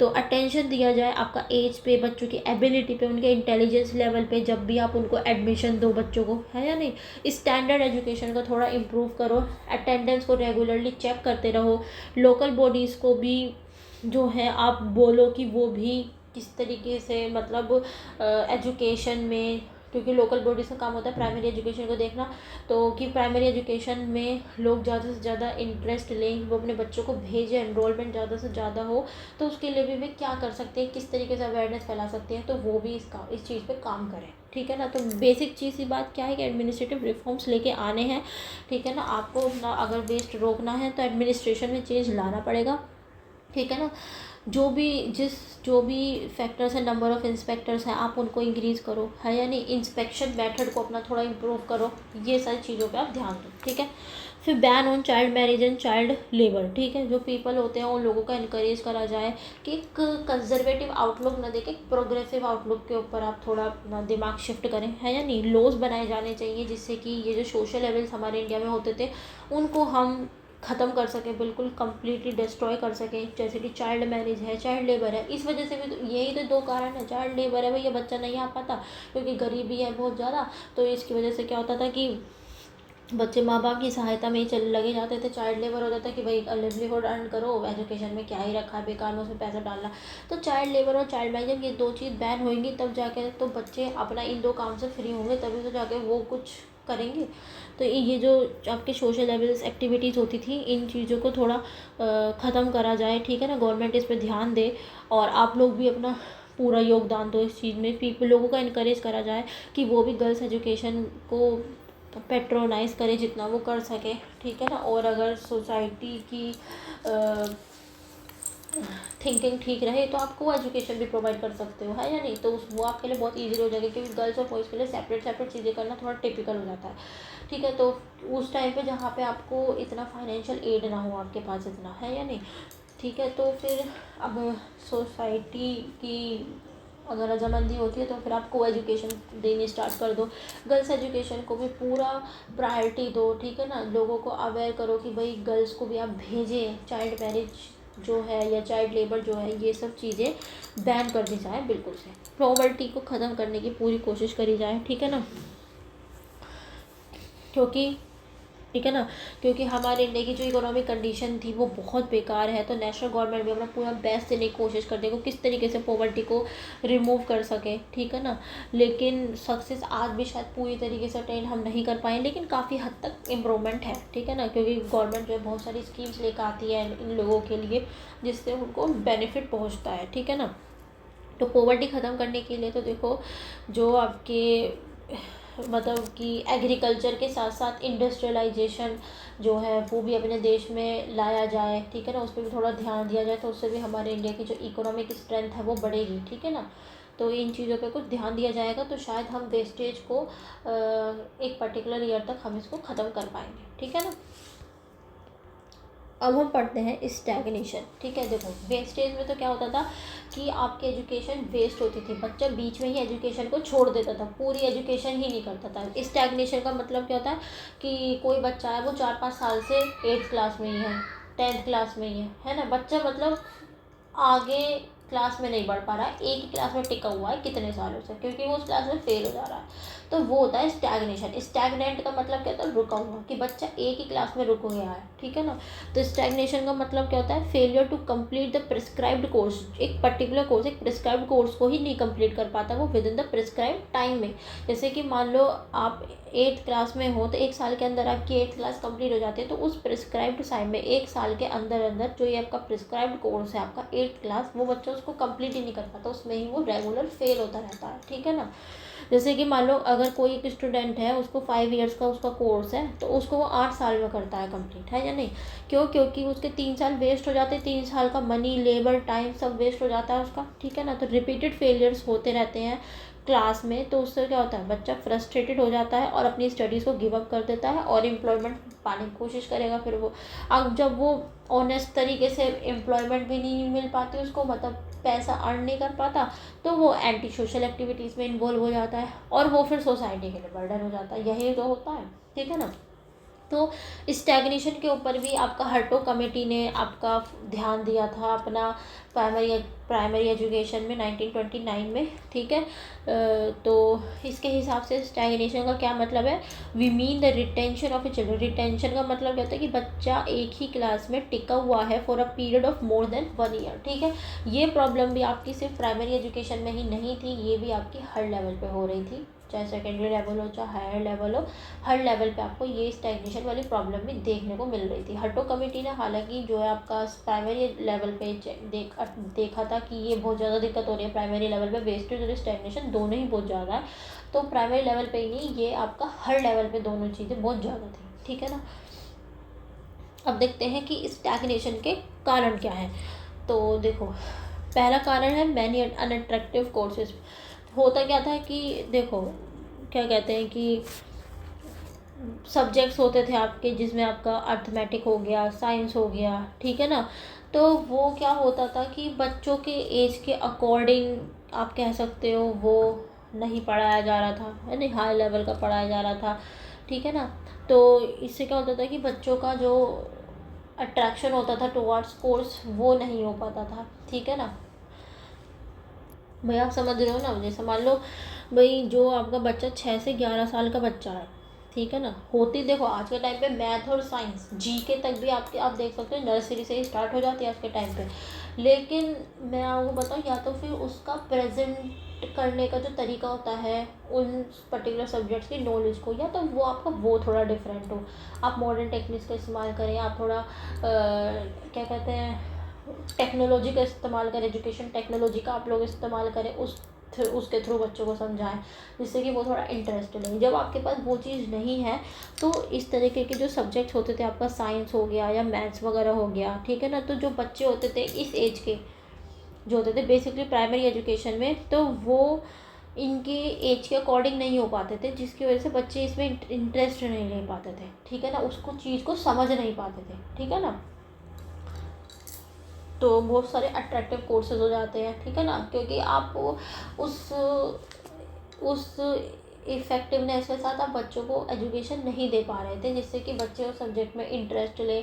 तो अटेंशन दिया जाए आपका एज पे, बच्चों की एबिलिटी पे, उनके इंटेलिजेंस लेवल पे, जब भी आप उनको एडमिशन दो बच्चों को, है या नहीं। स्टैंडर्ड एजुकेशन को थोड़ा इम्प्रूव करो, अटेंडेंस को रेगुलरली चेक करते रहो, लोकल बॉडीज़ को भी जो है आप बोलो कि वो भी किस तरीके से, मतलब एजुकेशन में, क्योंकि लोकल बॉडीज़ का काम होता है प्राइमरी एजुकेशन को देखना, तो कि प्राइमरी एजुकेशन में लोग ज़्यादा से ज़्यादा इंटरेस्ट लें, वो अपने बच्चों को भेजें, एनरोलमेंट ज़्यादा से ज़्यादा हो। तो उसके लिए भी वे क्या कर सकते हैं, किस तरीके से अवेयरनेस फैला सकते हैं, तो वो भी इस चीज़ पे काम करें, ठीक है ना। तो बेसिक चीज़ की बात क्या है कि एडमिनिस्ट्रेटिव रिफॉर्म्स लेके आने हैं, ठीक है ना। आपको अपना अगर वेस्ट रोकना है तो एडमिनिस्ट्रेशन में चेंज लाना पड़ेगा, ठीक है ना। जो भी फैक्टर्स हैं, नंबर ऑफ़ इंस्पेक्टर्स हैं, आप उनको इंक्रीज़ करो, है या नहीं। इंस्पेक्शन मेथड को अपना थोड़ा इम्प्रूव करो, ये सारी चीज़ों पे आप ध्यान दो, ठीक है। फिर ban on child marriage and child labour, ठीक है। जो पीपल होते हैं उन लोगों का इनकरेज करा जाए कि एक कंजर्वेटिव आउटलुक ना देके एक प्रोग्रेसिव आउटलुक के ऊपर आप थोड़ा अपना दिमाग शिफ्ट करें, है या नहीं। लॉज बनाए जाने चाहिए जिससे कि ये जो सोशल लेवल्स हमारे इंडिया में होते थे उनको हम ख़त्म कर सकें, बिल्कुल कम्प्लीटली डिस्ट्रॉय कर सकें। जैसे कि चाइल्ड मैरिज है, चाइल्ड लेबर है, इस वजह से भी तो, यही तो 2 कारण है। चाइल्ड लेबर है, भैया बच्चा नहीं आ पाता क्योंकि गरीबी है बहुत ज़्यादा, तो इसकी वजह से क्या होता था कि बच्चे माँ बाप की सहायता में ही चल लगे जाते थे। चाइल्ड लेबर हो जाता है कि भाई लिवलीहुड अर्न करो, एजुकेशन में क्या ही रखा है, बेकार में उसमें पैसा डालना। तो चाइल्ड लेबर और चाइल्ड मैरिज, ये 2 चीज़ बैन होंगी तब जाके तो बच्चे अपना इन 2 काम से फ्री होंगे, तभी तो जाके वो कुछ करेंगे। तो ये जो आपके सोशल लेवल्स एक्टिविटीज़ होती थी, इन चीज़ों को थोड़ा ख़त्म करा जाए, ठीक है ना। गवर्नमेंट इस पे ध्यान दे और आप लोग भी अपना पूरा योगदान दो इस चीज़ में। पीपल लोगों का इनकरेज करा जाए कि वो भी गर्ल्स एजुकेशन को पेट्रोनाइज करें जितना वो कर सके, ठीक है ना। और अगर सोसाइटी की थिंकिंग ठीक रहे तो आप को एजुकेशन भी प्रोवाइड कर सकते हो, है या नहीं। तो वो आपके लिए बहुत ईजी हो जाएगा, क्योंकि गर्ल्स और बॉयज़ के लिए सेपरेट चीज़ें करना थोड़ा टिपिकल हो जाता है, ठीक है। तो उस टाइम पे जहाँ पे आपको इतना फाइनेंशियल एड ना हो आपके पास इतना, है या नहीं, ठीक है। तो फिर अब सोसाइटी की अगर रजामंदी होती है तो फिर आप को एजुकेशन देनी स्टार्ट कर दो। गर्ल्स एजुकेशन को भी पूरा प्रायोरिटी दो, ठीक है ना। लोगों को अवेयर करो कि भाई गर्ल्स को भी आप भेजें। चाइल्ड मैरिज जो है या चाइल्ड लेबर जो है, ये सब चीज़ें बैन कर दी जाए बिल्कुल से। पॉवर्टी को ख़त्म करने की पूरी कोशिश करी जाए, ठीक है ना। क्योंकि ठीक है ना, क्योंकि हमारे इंडिया की जो इकोनॉमिक कंडीशन थी वो बहुत बेकार है। तो नेशनल गवर्नमेंट भी अपना पूरा बेस्ट देने की कोशिश करते हैं कि किस तरीके से पॉवर्टी को रिमूव कर सके, ठीक है ना। लेकिन सक्सेस आज भी शायद पूरी तरीके से अटेन हम नहीं कर पाए, लेकिन काफ़ी हद तक इम्प्रूवमेंट है, ठीक है ना। क्योंकि गवर्नमेंट जो है बहुत सारी स्कीम्स लेकर आती है इन लोगों के लिए, जिससे उनको बेनिफिट पहुँचता है, ठीक है ना। तो पॉवर्टी ख़त्म करने के लिए तो देखो, जो आपके मतलब कि एग्रीकल्चर के साथ साथ इंडस्ट्रियलाइजेशन जो है वो भी अपने देश में लाया जाए, ठीक है ना। उस पर भी थोड़ा ध्यान दिया जाए तो उससे भी हमारे इंडिया की जो इकोनॉमिक स्ट्रेंथ है वो बढ़ेगी, ठीक है ना। तो इन चीज़ों पे कुछ ध्यान दिया जाएगा तो शायद हम वेस्टेज को एक पर्टिकुलर ईयर तक हम इसको ख़त्म कर पाएंगे, ठीक है ना। अब हम पढ़ते हैं स्टैग्नेशन, ठीक है। देखो वेस्टेज में तो क्या होता था कि आपकी एजुकेशन वेस्ट होती थी, बच्चा बीच में ही एजुकेशन को छोड़ देता था, पूरी एजुकेशन ही नहीं करता था। स्टैग्नेशन का मतलब क्या होता है कि कोई बच्चा है वो 4-5 साल से 8th क्लास में ही है, 10th क्लास में ही है ना। बच्चा मतलब आगे क्लास में नहीं बढ़ पा रहा है, एक ही क्लास में टिका हुआ है कितने सालों से, क्योंकि वो उस क्लास में फेल हो जा रहा है। तो वो होता है स्टैग्नेशन। स्टैग्नेंट का मतलब क्या होता है, रुका हुआ, कि बच्चा एक ही क्लास में रुक गया है, ठीक है ना। तो स्टैग्नेशन का मतलब क्या होता है, failure to complete the prescribed course. एक पर्टिकुलर कोर्स, एक प्रिस्क्राइब्ड कोर्स को ही नहीं कंप्लीट कर पाता वो within the prescribed time में। जैसे कि मान लो आप 8th क्लास में हो तो 1 साल के अंदर आपकी 8th क्लास कंप्लीट हो जाती है। तो उस प्रिस्क्राइब्ड टाइम में 1 साल के अंदर अंदर जो ये आपका प्रिस्क्राइब्ड कोर्स है आपका 8th क्लास, वो बच्चा उसको कंप्लीट ही नहीं कर पाता, उसमें ही वो रेगुलर फेल होता रहता है, ठीक है ना। जैसे कि मान लो अगर कोई एक स्टूडेंट है, उसको 5 इयर्स का उसका कोर्स है, तो उसको वो 8 साल में करता है कंप्लीट, है या नहीं। क्यों, क्योंकि उसके 3 साल वेस्ट हो जाते हैं, 3 साल का मनी लेबर टाइम सब वेस्ट हो जाता है उसका, ठीक है ना। तो रिपीटेड फेलियर्स होते रहते हैं क्लास में, तो उससे क्या होता है, बच्चा फ्रस्ट्रेटेड हो जाता है और अपनी स्टडीज़ को गिव अप कर देता है और एम्प्लॉयमेंट पाने की कोशिश करेगा। फिर वो अब जब वो ऑनेस्ट तरीके से एम्प्लॉयमेंट भी नहीं मिल पाती उसको, मतलब पैसा अर्न नहीं कर पाता, तो वो एंटी सोशल एक्टिविटीज़ में इन्वॉल्व हो जाता है और वो फिर सोसाइटी के लिए बर्डन हो जाता है। यही तो होता है, ठीक है ना। तो स्टैग्नेशन के ऊपर भी आपका हर्टो कमेटी ने आपका ध्यान दिया था अपना प्राइमरी एजुकेशन में 1929 में, ठीक है। तो इसके हिसाब से स्टैग्नेशन का क्या मतलब है, we mean the retention of a children. Retention का मतलब क्या होता है कि बच्चा एक ही क्लास में टिका हुआ है for a period of more than 1 year, ठीक है। ये प्रॉब्लम भी आपकी सिर्फ प्राइमरी एजुकेशन में ही नहीं थी, ये भी आपकी हर लेवल पे हो रही थी, चाहे सेकेंडरी लेवल हो चाहे हायर लेवल हो, हर लेवल पे आपको ये स्टैग्नेशन वाली प्रॉब्लम भी देखने को मिल रही थी। हर्टो कमेटी ने हालांकि जो है आपका प्राइमरी लेवल पे देखा था कि ये बहुत ज़्यादा दिक्कत हो रही है प्राइमरी लेवल पे, वेस्टेज और स्टैग्नेशन दोनों ही बहुत ज़्यादा है। तो प्राइमरी लेवल पे ही नहीं, ये आपका हर लेवल पे दोनों चीज़ें बहुत ज़्यादा थी, ठीक है ना। अब देखते हैं कि स्टैग्नेशन के कारण क्या है। तो देखो पहला कारण है मैनी अनअट्रैक्टिव कोर्सेज। होता क्या था कि देखो क्या कहते हैं कि सब्जेक्ट्स होते थे आपके जिसमें आपका अर्थमेटिक हो गया, साइंस हो गया, ठीक है ना। तो वो क्या होता था कि बच्चों के एज के अकॉर्डिंग आप कह सकते हो वो नहीं पढ़ाया जा रहा था, है नहीं, हाई लेवल का पढ़ाया जा रहा था, ठीक है ना। तो इससे क्या होता था कि बच्चों का जो अट्रैक्शन होता था टुवर्ड्स कोर्स वो नहीं हो पाता था, ठीक है ना। भाई आप समझ रहे हो ना, जैसे मान लो भाई जो आपका बच्चा 6 से 11 साल का बच्चा है, ठीक है ना। होती देखो आज के टाइम पे मैथ और साइंस जीके तक भी आप देख सकते हो नर्सरी से ही स्टार्ट हो जाती है आज के टाइम पे। लेकिन मैं आपको बताऊँ, या तो फिर उसका प्रेजेंट करने का जो तरीका होता है उन पर्टिकुलर सब्जेक्ट्स की नॉलेज को, या तो वो आपका वो थोड़ा डिफरेंट हो। आप मॉडर्न टेक्निक्स का इस्तेमाल करें, आप थोड़ा क्या कहते हैं टेक्नोलॉजी का इस्तेमाल करें, एजुकेशन टेक्नोलॉजी का आप लोग इस्तेमाल करें, उसके थ्रू बच्चों को समझाएं, जिससे कि वो थोड़ा इंटरेस्ट लें। जब आपके पास वो चीज़ नहीं है तो इस तरीके के जो सब्जेक्ट्स होते थे, आपका साइंस हो गया या मैथ्स वगैरह हो गया, ठीक है ना, तो जो बच्चे होते थे इस एज के जो होते थे बेसिकली प्राइमरी एजुकेशन में, तो वो इनकी एज के अकॉर्डिंग नहीं हो पाते थे, जिसकी वजह से बच्चे इसमें इंटरेस्ट नहीं ले पाते थे, ठीक है ना, उसको चीज़ को समझ नहीं पाते थे, ठीक है ना। तो बहुत सारे अट्रैक्टिव कोर्सेज हो जाते हैं, ठीक है ना, क्योंकि आप उस इफ़ेक्टिवनेस के साथ आप बच्चों को एजुकेशन नहीं दे पा रहे थे, जिससे कि बच्चे उस सब्जेक्ट में इंटरेस्ट ले,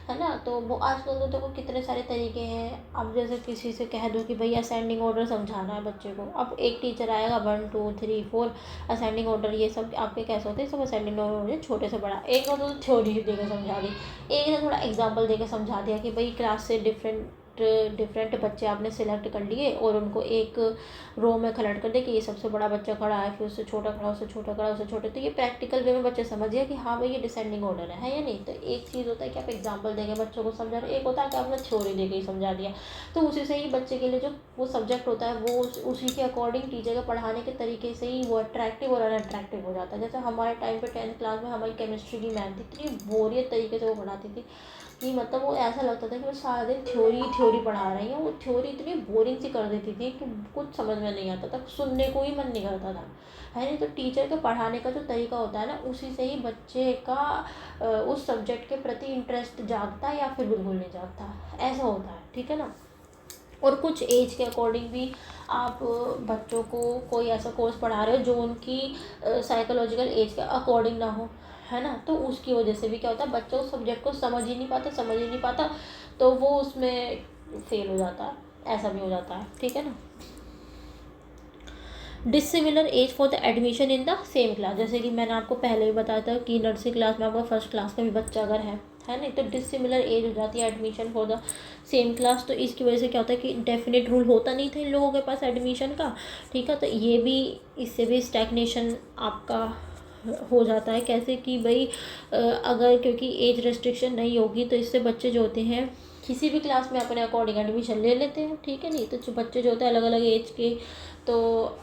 है ना। तो वो आजकल तो देखो कितने सारे तरीके हैं। अब जैसे किसी से कह दो कि भाई असेंडिंग ऑर्डर समझाना है बच्चे को, अब एक टीचर आएगा 1 2 3 4 असेंडिंग ऑर्डर, ये सब आपके कैसे होते हैं, सब असेंडिंग ऑर्डर छोटे से बड़ा। एक ने तो थ्योरी देकर समझा दी, एक ने थोड़ा एग्जाम्पल देकर समझा दिया कि भाई क्लास से डिफरेंट बच्चे आपने सिलेक्ट कर लिए और उनको एक रो में खड़ा कर दे कि ये सबसे बड़ा बच्चा खड़ा है, फिर उससे छोटा खड़ा, उससे छोटा खड़ा, उससे छोटे। तो ये प्रैक्टिकल वे में बच्चे समझ गए कि हाँ भाई ये डिसेंडिंग ऑर्डर है या नहीं। तो एक चीज़ होता है कि आप एग्जाम्पल देंगे बच्चों को समझा रहे, एक होता है कि आपने थ्योरी देके ही समझा दिया। तो उसी से ही बच्चे के लिए जो वो सब्जेक्ट होता है वो उसी के अकॉर्डिंग टीचर के पढ़ाने के तरीके से ही वो अट्रैक्टिव और अनअट्रैक्टिव हो जाता है। जैसे हमारे टाइम पे 10th क्लास में हमारी केमिस्ट्री की मैम थी, इतनी बोरियत तरीके से वो पढ़ाती थी कि मतलब वो ऐसा लगता था कि वो सारा दिन थ्योरी पढ़ा रही हैं। वो थ्योरी इतनी बोरिंग सी कर देती थी कि कुछ समझ में नहीं आता था, सुनने को ही मन नहीं करता था, है नहीं। तो टीचर के पढ़ाने का जो तरीका होता है ना, उसी से ही बच्चे का उस सब्जेक्ट के प्रति इंटरेस्ट जागता है या फिर बिल्कुल नहीं जागता, ऐसा होता है, ठीक है ना। और कुछ एज के अकॉर्डिंग भी आप बच्चों को कोई ऐसा कोर्स पढ़ा रहे हो जो उनकी साइकोलॉजिकल एज के अकॉर्डिंग ना हो, है ना। तो उसकी वजह से भी क्या होता है, बच्चा उस सब्जेक्ट को समझ ही नहीं पाता, तो वो उसमें फेल हो जाता है, ऐसा भी हो जाता है, ठीक है ना। Dissimilar as for the admission in the same class, जैसे कि मैंने आपको पहले भी बताया था कि नर्सरी क्लास में आपका फर्स्ट क्लास का भी बच्चा अगर है नहीं, तो डिसिमिलर एज हो जाती है admission for the same class. तो इसकी वजह से क्या होता है कि डेफिनेट रूल होता नहीं था इन लोगों के पास एडमिशन का, ठीक है। तो ये भी इससे भी स्टैग्नेशन आपका हो जाता है। कैसे कि भाई अगर क्योंकि एज रेस्ट्रिक्शन नहीं होगी तो इससे बच्चे जो होते हैं किसी भी क्लास में अपने अकॉर्डिंग एडमिशन ले लेते हैं, ठीक है नहीं। तो जो बच्चे जो होते हैं अलग अलग एज के, तो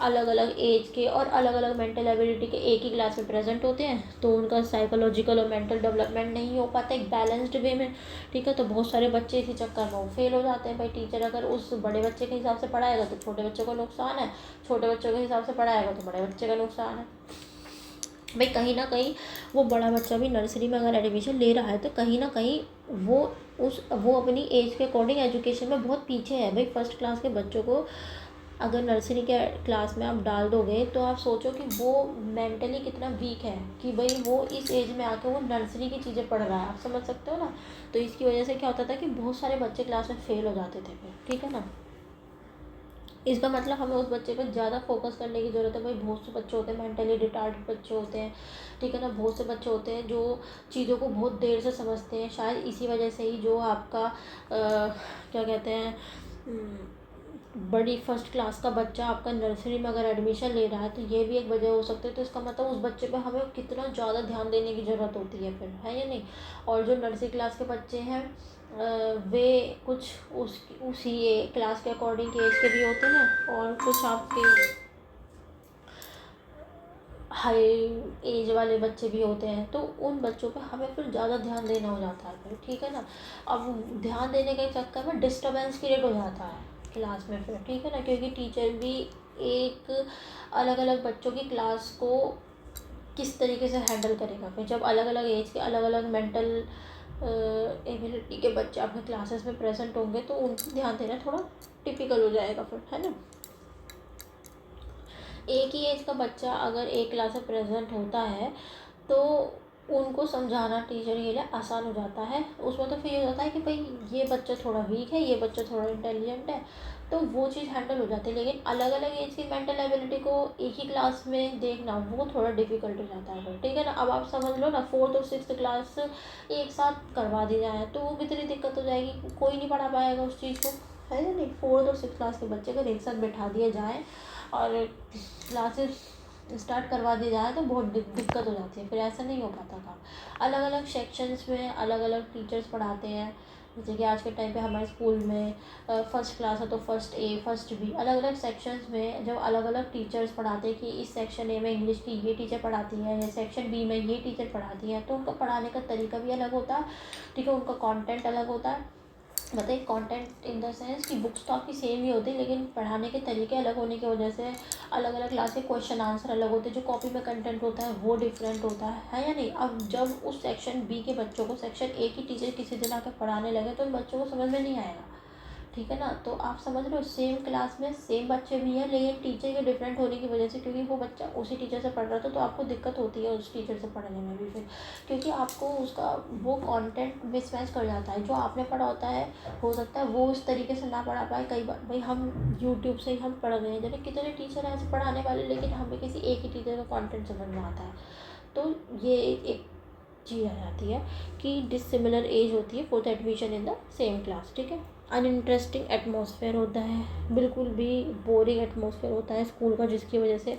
अलग अलग एज के और अलग अलग मेंटल एबिलिटी के एक ही क्लास में प्रेजेंट होते हैं, तो उनका साइकोलॉजिकल और मेंटल डेवलपमेंट नहीं हो पाता एक बैलेंस्ड वे में, ठीक है। तो बहुत सारे बच्चे इसी चक्कर में वो फेल हो जाते हैं। भाई टीचर अगर उस बड़े बच्चे के हिसाब से पढ़ाएगा तो छोटे बच्चों को नुकसान है, छोटे बच्चों के हिसाब से पढ़ाएगा तो बड़े बच्चे का नुकसान है। भाई कहीं ना कहीं वो बड़ा बच्चा भी नर्सरी में अगर एडमिशन ले रहा है तो कहीं ना कहीं वो अपनी एज के अकॉर्डिंग एजुकेशन में बहुत पीछे है। भाई फर्स्ट क्लास के बच्चों को अगर नर्सरी के क्लास में आप डाल दोगे तो आप सोचो कि वो मेंटली कितना वीक है कि भाई वो इस एज में आके वो नर्सरी की चीज़ें पढ़ रहा है, आप समझ सकते हो ना। तो इसकी वजह से क्या होता था कि बहुत सारे बच्चे क्लास में फेल हो जाते थे फिर, ठीक है ना। इसका मतलब हमें उस बच्चे पर ज़्यादा फोकस करने की ज़रूरत है। भाई बहुत से बच्चे होते हैं मेंटली रिटार्डेड बच्चे होते हैं, ठीक है ना। बहुत से बच्चे होते हैं जो चीज़ों को बहुत देर से समझते हैं, शायद इसी वजह से ही जो आपका क्या कहते हैं बड़ी फर्स्ट क्लास का बच्चा आपका नर्सरी में अगर एडमिशन ले रहा है, तो ये भी एक वजह हो सकती है। तो इसका मतलब उस बच्चे पे हमें कितना ज़्यादा ध्यान देने की ज़रूरत होती है फिर, है या नहीं। और जो नर्सरी क्लास के बच्चे हैं वे कुछ उसी क्लास के अकॉर्डिंग के एज के भी होते हैं और कुछ आपके हाई एज वाले बच्चे भी होते हैं। तो उन बच्चों पे हमें फिर ज़्यादा ध्यान देना हो जाता है फिर, ठीक है ना। अब ध्यान देने के चक्कर में डिस्टर्बेंस क्रिएट हो जाता है क्लास में फिर, ठीक है ना, क्योंकि टीचर भी एक अलग अलग बच्चों की क्लास को किस तरीके से हैंडल करेगा। फिर जब अलग अलग एज के अलग अलग मेंटल एबिलिटी के बच्चे आपके क्लासेस में प्रेजेंट होंगे तो उन पर ध्यान देना थोड़ा टिपिकल हो जाएगा फिर, है ना। एक ही एज का बच्चा अगर एक क्लास में प्रेजेंट होता है तो उनको समझाना टीचर के लिए आसान हो जाता है। उसमें तो फिर ये होता है कि भाई ये बच्चा थोड़ा वीक है, ये बच्चा थोड़ा इंटेलिजेंट है, तो वो चीज़ हैंडल हो जाती है। लेकिन अलग अलग एज की मेंटल एबिलिटी को एक ही क्लास में देखना वो थोड़ा डिफिकल्ट हो जाता है फिर, ठीक है ना। अब आप समझ लो ना 4th और 6th क्लास एक साथ करवा दी जाए तो वो कितनी दिक्कत हो जाएगी, कोई नहीं पढ़ा पाएगा उस चीज़ को, है ना नहीं। 4th और 6th क्लास के बच्चे अगर एक साथ बैठा दिए जाए और क्लासेस स्टार्ट करवा दी जाए तो बहुत दिक्कत हो जाती है, फिर ऐसा नहीं हो पाता काम। अलग अलग सेक्शंस में अलग अलग टीचर्स पढ़ाते हैं। जैसे कि आज के टाइम पे हमारे स्कूल में फर्स्ट क्लास है तो फर्स्ट ए फर्स्ट बी, अलग अलग सेक्शंस में जब अलग अलग टीचर्स पढ़ाते हैं कि इस सेक्शन ए में इंग्लिश की ये टीचर पढ़ाती है या सेक्शन बी में ये टीचर पढ़ाती है, तो उनका पढ़ाने का तरीका भी अलग होता है, ठीक है, उनका कंटेंट अलग होता है। मतलब कंटेंट इन द सेंस कि बुक्स तो आपकी सेम ही होती है, लेकिन पढ़ाने के तरीके अलग होने की वजह से अलग अलग क्लास के क्वेश्चन आंसर अलग होते हैं, जो कॉपी में कंटेंट होता है वो डिफरेंट होता है या नहीं। अब जब उस सेक्शन बी के बच्चों को सेक्शन ए की टीचर किसी दिन आकर पढ़ाने लगे तो उन बच्चों को समझ में नहीं आएगा, ठीक है ना। तो आप समझ रहे हो, सेम क्लास में सेम बच्चे भी हैं, लेकिन टीचर के डिफरेंट होने की वजह से, क्योंकि वो बच्चा उसी टीचर से पढ़ रहा था तो आपको दिक्कत होती है उस टीचर से पढ़ने में भी, फिर क्योंकि आपको उसका वो कंटेंट मिसमैच कर जाता है। जो आपने पढ़ा होता है हो सकता है वो उस तरीके से ना पढ़ा पाए। कई बार भाई हम यूट्यूब से ही हम पढ़ रहे हैं, जैसे कितने टीचर हैं ऐसे पढ़ाने वाले, लेकिन हमें किसी एक ही टीचर का कॉन्टेंट समझ में आता है। तो ये एक चीज़ आ जाती है कि डिसिमिलर एज होती है for the admission in the same class, ठीक है। अनइंटरेस्टिंग एटमॉस्फेयर होता है, बिल्कुल भी बोरिंग एटमॉस्फेयर होता है स्कूल का, जिसकी वजह से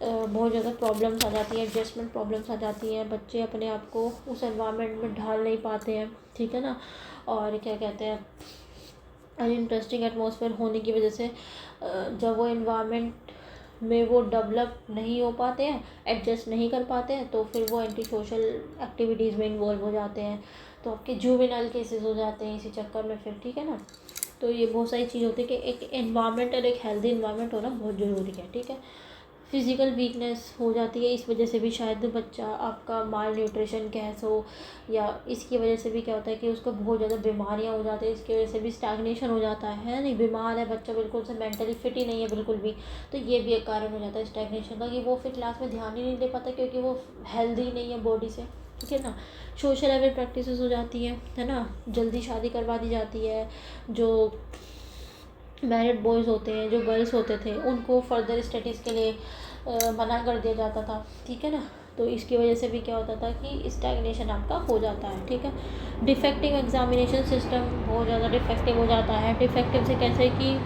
बहुत ज़्यादा प्रॉब्लम्स आ जाती हैं, एडजस्टमेंट प्रॉब्लम्स आ जाती हैं, बच्चे अपने आप को उस एनवायरनमेंट में ढाल नहीं पाते हैं, ठीक है ना। और क्या कहते हैं, अनइंटरेस्टिंग एटमॉस्फेयर होने की वजह से जब वो एनवायरनमेंट में वो डेवलप नहीं हो पाते हैं, एडजस्ट नहीं कर पाते हैं, तो फिर वो एंटी सोशल एक्टिविटीज़ में इन्वॉल्व हो जाते हैं, तो आपके जुवेनाइल केसेस हो जाते हैं इसी चक्कर में फिर, ठीक है ना। तो ये बहुत सारी चीज़ होती है कि एक एनवायरनमेंट और एक हेल्दी एनवायरनमेंट होना बहुत ज़रूरी है, ठीक है। फिज़िकल वीकनेस हो जाती है, इस वजह से भी शायद बच्चा आपका माल न्यूट्रिशन कैस हो, या इसकी वजह से भी क्या होता है कि उसको बहुत ज़्यादा बीमारियां हो जाती है, इसकी वजह से भी स्टैग्नेशन हो जाता है नहीं, बीमार है बच्चा, बिल्कुल से मेंटली फिट ही नहीं है बिल्कुल भी, तो ये भी एक कारण हो जाता है स्टैग्नेशन का, कि वो फिर क्लास में ध्यान ही नहीं दे पाता क्योंकि वो हेल्दी नहीं है बॉडी से, ठीक है ना। सोशल लेवल प्रैक्टिसेस हो जाती हैं, है ना, जल्दी शादी करवा दी जाती है। जो मैरिड बॉयज़ होते हैं, जो गर्ल्स होते थे, उनको फर्दर स्टडीज़ के लिए मना कर दिया जाता था, ठीक है ना। तो इसकी वजह से भी क्या होता था कि स्टैग्नेशन आपका हो जाता है, ठीक है। डिफेक्टिव एग्जामिनेशन सिस्टम बहुत ज़्यादा डिफेक्टिव हो जाता है। डिफेक्टिव से कैसे कि,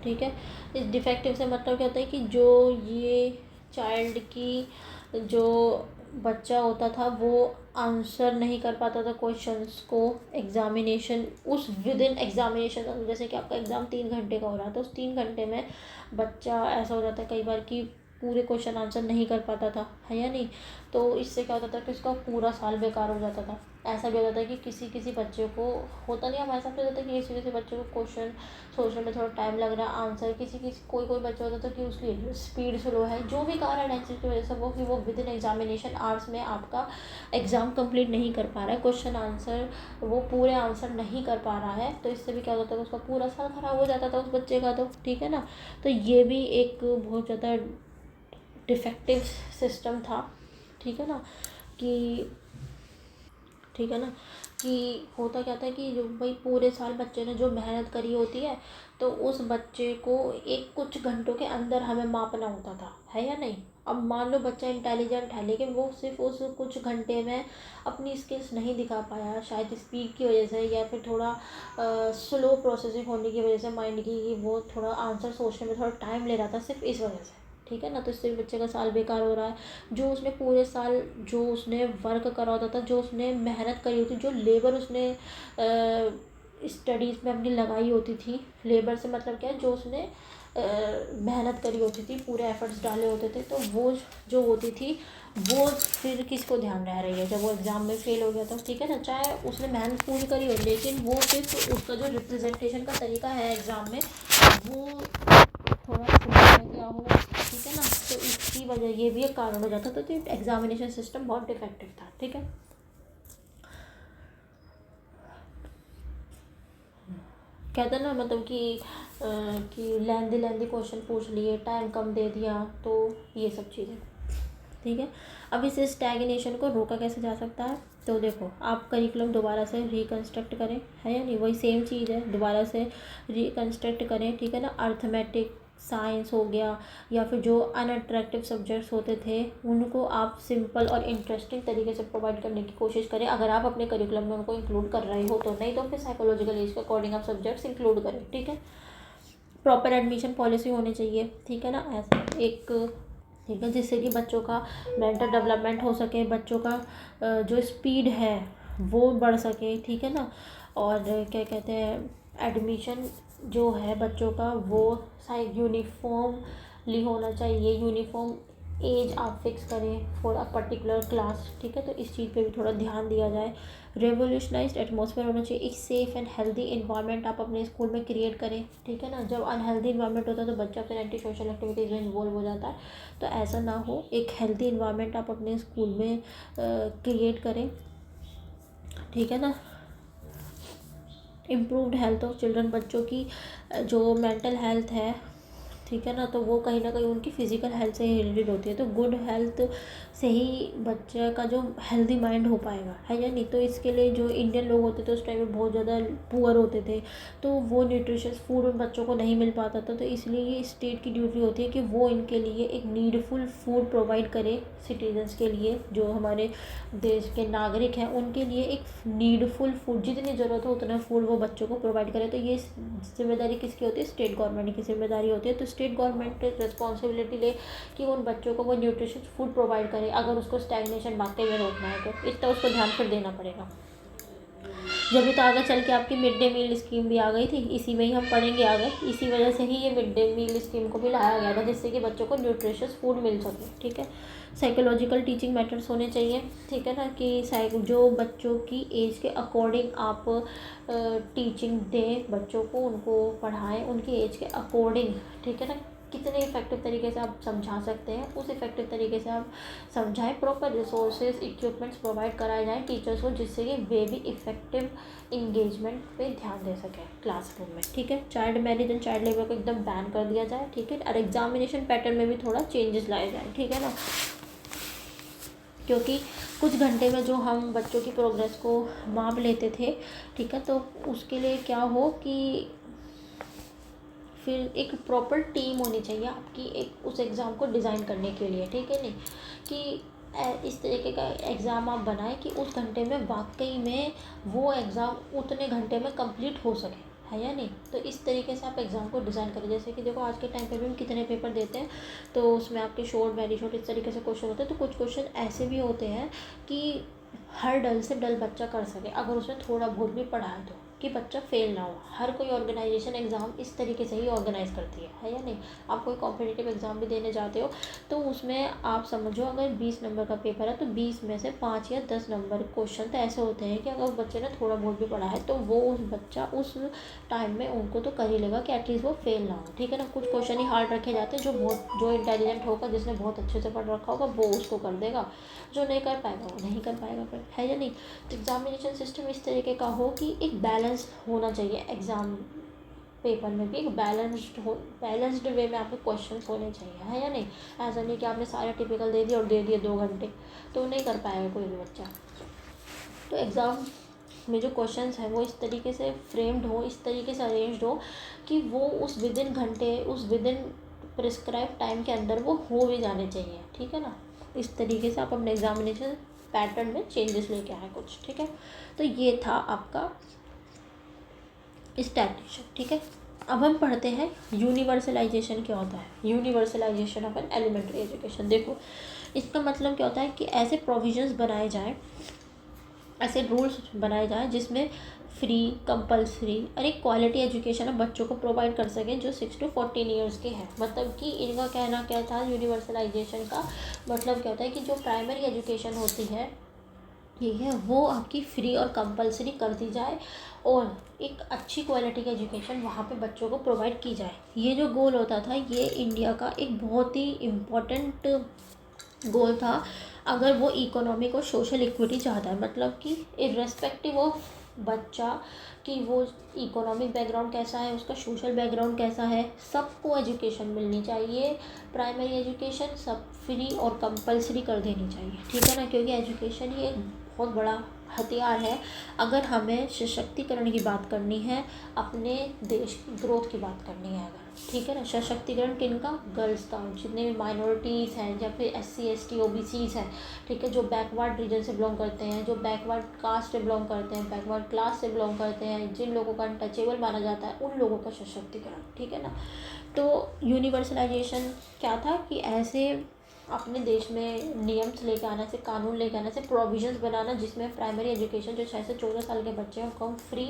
ठीक है, इस डिफेक्टिव से मतलब क्या होता है कि जो ये चाइल्ड की जो बच्चा होता था वो आंसर नहीं कर पाता था क्वेश्चंस को एग्जामिनेशन उस विद इन एग्जामिनेशन, जैसे कि आपका एग्ज़ाम 3 घंटे का हो रहा था, उस 3 घंटे में बच्चा ऐसा हो जाता है कई बार कि पूरे क्वेश्चन आंसर नहीं कर पाता था, है या नहीं। तो इससे क्या होता था कि उसका पूरा साल बेकार हो जाता था। ऐसा भी होता था कि किसी किसी बच्चे को, होता नहीं हमारे साथ तो होता था कि किसी किसी बच्चे को क्वेश्चन सोचने में थोड़ा टाइम लग रहा है, आंसर किसी किसी कोई कोई बच्चा होता था कि उसकी स्पीड स्लो है, जो भी कारण है जिसकी वजह से वो कि वो विद इन एग्जामिनेशन आवर्स में आपका एग्ज़ाम कंप्लीट नहीं कर पा रहा है, क्वेश्चन आंसर वो पूरे आंसर नहीं कर पा रहा है, तो इससे भी क्या होता था उसका पूरा साल ख़राब हो जाता था उस बच्चे का, तो ठीक है ना। तो ये भी एक बहुत ज़्यादा डिफेक्टिव सिस्टम था, ठीक है ना, कि ठीक है ना, कि होता क्या था कि जो भाई पूरे साल बच्चे ने जो मेहनत करी होती है तो उस बच्चे को एक कुछ घंटों के अंदर हमें मापना होता था, है या नहीं। अब मान लो बच्चा इंटेलिजेंट है लेकिन वो सिर्फ उस कुछ घंटे में अपनी स्किल्स नहीं दिखा पाया, शायद स्पीड की वजह से या फिर थोड़ा स्लो प्रोसेसिंग होने की वजह से माइंड की, कि वो थोड़ा आंसर सोचने में थोड़ा टाइम ले रहा था सिर्फ इस वजह से, ठीक है ना। तो इससे बच्चे का साल बेकार हो रहा है। जो उसने पूरे साल जो उसने वर्क करा होता था, जो उसने मेहनत करी होती, जो लेबर उसने स्टडीज़ में अपनी लगाई होती थी, लेबर से मतलब क्या है, जो उसने मेहनत करी होती थी, पूरे एफर्ट्स डाले होते थे, तो वो जो होती थी वो फिर किसको ध्यान रह रही है जब वो एग्ज़ाम में फेल हो गया था, ठीक है ना। चाहे उसने मेहनत पूरी करी हो लेकिन वो सिर्फ उसका जो रिप्रेजेंटेशन का तरीका है एग्ज़ाम में वो थोड़ा सुधार गया हो, ठीक है ना। तो इसकी वजह ये भी एक कारण हो जाता था, तो एग्जामिनेशन सिस्टम बहुत डिफेक्टिव था, ठीक है। कहते हैं ना मतलब कि लेंदी लेंदी क्वेश्चन पूछ लिए, टाइम कम दे दिया, तो ये सब चीज़ें, ठीक है। अब इस स्टैग्नेशन को रोका कैसे जा सकता है, तो देखो आप करिकुलम दोबारा से रिकन्स्ट्रक्ट करें, है या नहीं, वही सेम चीज़ है, दोबारा से रिकन्स्ट्रक्ट करें, ठीक है ना। अर्थमेटिक साइंस हो गया या फिर जो अनअट्रैक्टिव सब्जेक्ट्स होते थे उनको आप सिंपल और इंटरेस्टिंग तरीके से प्रोवाइड करने की कोशिश करें, अगर आप अपने करिकुलम में उनको इंक्लूड कर रहे हो तो, नहीं तो फिर साइकोलॉजिकल एज के अकॉर्डिंग आप सब्जेक्ट्स इंक्लूड करें, ठीक है। प्रॉपर एडमिशन पॉलिसी होनी चाहिए, ठीक है ना, ऐसा एक, ठीक है, जिससे कि बच्चों का मेंटल डेवलपमेंट हो सके, बच्चों का जो स्पीड है वो बढ़ सके, ठीक है ना। और क्या कहते हैं, एडमिशन जो है बच्चों का वो यूनिफॉर्मली होना चाहिए, यूनिफॉर्म एज आप फिक्स करें फॉर अ पर्टिकुलर क्लास, ठीक है, तो इस चीज़ पे भी थोड़ा ध्यान दिया जाए। रेवोल्यूशनाइज्ड एटमॉस्फेयर होना चाहिए, एक सेफ़ एंड हेल्दी इन्वायरमेंट आप अपने स्कूल में क्रिएट करें, ठीक है ना। जब अनहेल्दी इन्वायरमेंट होता है तो बच्चा फिर एंटी सोशल एक्टिविटीज़ में इन्वॉल्व हो जाता है, तो ऐसा ना हो, एक हेल्दी इन्वायरमेंट आप अपने स्कूल में क्रिएट करें, ठीक है ना। इम्प्रूव्ड हेल्थ ऑफ चिल्ड्रन, बच्चों की जो मेंटल हेल्थ है, ठीक है ना, तो वो कहीं ना कहीं उनकी फ़िज़िकल हेल्थ से ही रिलेटेड होती है, तो गुड हेल्थ से ही बच्चे का जो हेल्दी माइंड हो पाएगा, है या नहीं। तो इसके लिए जो इंडियन लोग होते थे उस टाइम में बहुत ज़्यादा पुअर होते थे, तो वो न्यूट्रिशियस फूड उन बच्चों को नहीं मिल पाता था, तो इसलिए ये स्टेट की ड्यूटी होती है कि वो इनके लिए एक नीडफुल फूड प्रोवाइड करे, सिटीजन्स के लिए, जो हमारे देश के नागरिक हैं उनके लिए एक नीडफुल फूड, जितनी ज़रूरत हो उतना फूड वो बच्चों को प्रोवाइड करे। तो ये जिम्मेदारी किसकी होती है, स्टेट गवर्नमेंट की जिम्मेदारी होती है। तो स्टेट गवर्नमेंट रिस्पॉन्सिबिलिटी ले कि उन बच्चों को वो न्यूट्रिशियस फूड प्रोवाइड करे, अगर उसको स्टैग्नेशन वाकई में रोकना है तो इतना उसको ध्यान फिर देना पड़ेगा। जब तो आगे चल के आपकी मिड डे मील स्कीम भी आ गई थी, इसी में ही हम पढ़ेंगे आगे, इसी वजह से ही ये मिड डे मील स्कीम को भी लाया गया था, जिससे कि बच्चों को न्यूट्रिशियस फूड मिल सके, ठीक है। साइकोलॉजिकल टीचिंग मेथड्स होने चाहिए, ठीक है ना, कि जो बच्चों की एज के अकॉर्डिंग आप टीचिंग दें बच्चों को, उनको पढ़ाएं उनकी एज के अकॉर्डिंग, ठीक है ना। कितने इफेक्टिव तरीके से आप समझा सकते हैं उस इफेक्टिव तरीके से आप समझाएं। प्रॉपर रिसोर्सेज इक्विपमेंट्स प्रोवाइड कराए जाएँ टीचर्स को, जिससे कि वे भी इफेक्टिव इंगेजमेंट पे ध्यान दे सकें क्लासरूम में, ठीक है। Child marriage and child labour को एकदम बैन कर दिया जाए, ठीक है। और एग्जामिनेशन पैटर्न में भी थोड़ा चेंजेस लाए जाए, ठीक है ना, क्योंकि कुछ घंटे में जो हम बच्चों की प्रोग्रेस को माप लेते थे, ठीक है, तो उसके लिए क्या हो कि फिर एक प्रॉपर टीम होनी चाहिए आपकी एक उस एग्ज़ाम को डिज़ाइन करने के लिए, ठीक है, नहीं कि इस तरीके का एग्ज़ाम आप बनाएं कि उस घंटे में वाकई में वो एग्ज़ाम उतने घंटे में कंप्लीट हो सके, है या नहीं। तो इस तरीके से आप एग्ज़ाम को डिज़ाइन करें। जैसे कि देखो आज के टाइम पे भी हम कितने पेपर देते हैं, तो उसमें आपके शॉर्ट वेरी शॉर्ट इस तरीके से क्वेश्चन होते हैं, तो कुछ क्वेश्चन ऐसे भी होते हैं कि हर डल से डल बच्चा कर सके, अगर उसने थोड़ा बहुत भी पढ़ा है तो, कि बच्चा फेल ना हो। हर कोई ऑर्गेनाइजेशन एग्ज़ाम इस तरीके से ही ऑर्गेनाइज़ करती है या नहीं। आप कोई कॉम्पिटिटिव एग्ज़ाम भी देने जाते हो तो उसमें आप समझो अगर 20 नंबर का पेपर है तो 20 में से 5 या 10 नंबर क्वेश्चन तो ऐसे होते हैं कि अगर बच्चे ने थोड़ा बहुत भी पढ़ा है तो वो उस बच्चा उस टाइम में उनको तो कर ही लेगा कि एटलीस्ट वो फेल ना हो, ठीक है ना। कुछ क्वेश्चन ही हार्ड रखे जाते हैं, जो इंटेलिजेंट होगा, जिसने बहुत अच्छे से पढ़ रखा होगा वो उसको कर देगा, जो नहीं कर पाएगा वो नहीं कर पाएगा फिर, है या नहीं। तो एग्जामिनेशन सिस्टम इस तरीके का हो कि एक बैलेंस होना चाहिए एग्ज़ाम पेपर में भी, एक बैलेंस्ड वे में आपके क्वेश्चंस होने चाहिए, है या नहीं। ऐसा नहीं कि आपने सारे टिपिकल दे दिए और दे दिए 2 घंटे, तो नहीं कर पाएगा कोई भी बच्चा। तो एग्ज़ाम में जो क्वेश्चंस हैं वो इस तरीके से फ्रेम्ड हो, इस तरीके से अरेंज्ड हो कि वो उस विदिन घंटे, उस विदिन प्रिस्क्राइब टाइम के अंदर वो हो भी जाने चाहिए, ठीक है ना। इस तरीके से आप अपने एग्जामिनेशन पैटर्न में चेंजेस लेके आए कुछ, ठीक है। तो ये था आपका स्टैटिस्टिक्स, ठीक है। अब हम पढ़ते हैं यूनिवर्सलाइजेशन क्या होता है। Universalisation of an elementary education. देखो इसका मतलब क्या होता है कि ऐसे प्रोविजंस बनाए जाएं, ऐसे रूल्स बनाए जाएं जिसमें फ्री, कंपलसरी और एक क्वालिटी एजुकेशन हम बच्चों को प्रोवाइड कर सकें जो 6 to 14 ईयर्स के हैं। मतलब कि इनका कहना क्या था, यूनिवर्सलाइजेशन का मतलब क्या होता है कि जो प्राइमरी एजुकेशन होती है ठीक है वो आपकी फ्री और कंपलसरी कर दी जाए और एक अच्छी क्वालिटी की एजुकेशन वहाँ पे बच्चों को प्रोवाइड की जाए। ये जो गोल होता था ये इंडिया का एक बहुत ही इम्पोर्टेंट गोल था अगर वो इकोनॉमिक और सोशल इक्विटी चाहता है। मतलब कि इर्रेस्पेक्टिव ऑफ बच्चा कि वो इकोनॉमिक बैकग्राउंड कैसा है, उसका सोशल बैकग्राउंड कैसा है, सबको एजुकेशन मिलनी चाहिए। प्राइमरी एजुकेशन सब फ्री और कंपलसरी कर देनी चाहिए, ठीक है ना, क्योंकि एजुकेशन ही एक बहुत बड़ा हथियार है अगर हमें सशक्तिकरण की बात करनी है, अपने देश की ग्रोथ की बात करनी है अगर, ठीक है ना। सशक्तिकरण किनका? गर्ल्स का। जितने भी माइनॉरिटीज़ हैं या फिर SC ST OBCs हैं, ठीक है, जो बैकवर्ड रीजन से बिलोंग करते हैं, जो बैकवर्ड कास्ट से बिलोंग करते हैं, बैकवर्ड क्लास से बिलोंग करते हैं, जिन लोगों का अनटचेबल माना जाता है, उन लोगों का सशक्तिकरण, ठीक है ना। तो यूनिवर्सलाइजेशन क्या था कि ऐसे अपने देश में नियम्स लेके आना से, कानून लेके आना से, प्रोविजंस बनाना जिसमें प्राइमरी एजुकेशन जो 6 से 14 साल के बच्चे हैं उनको हम फ्री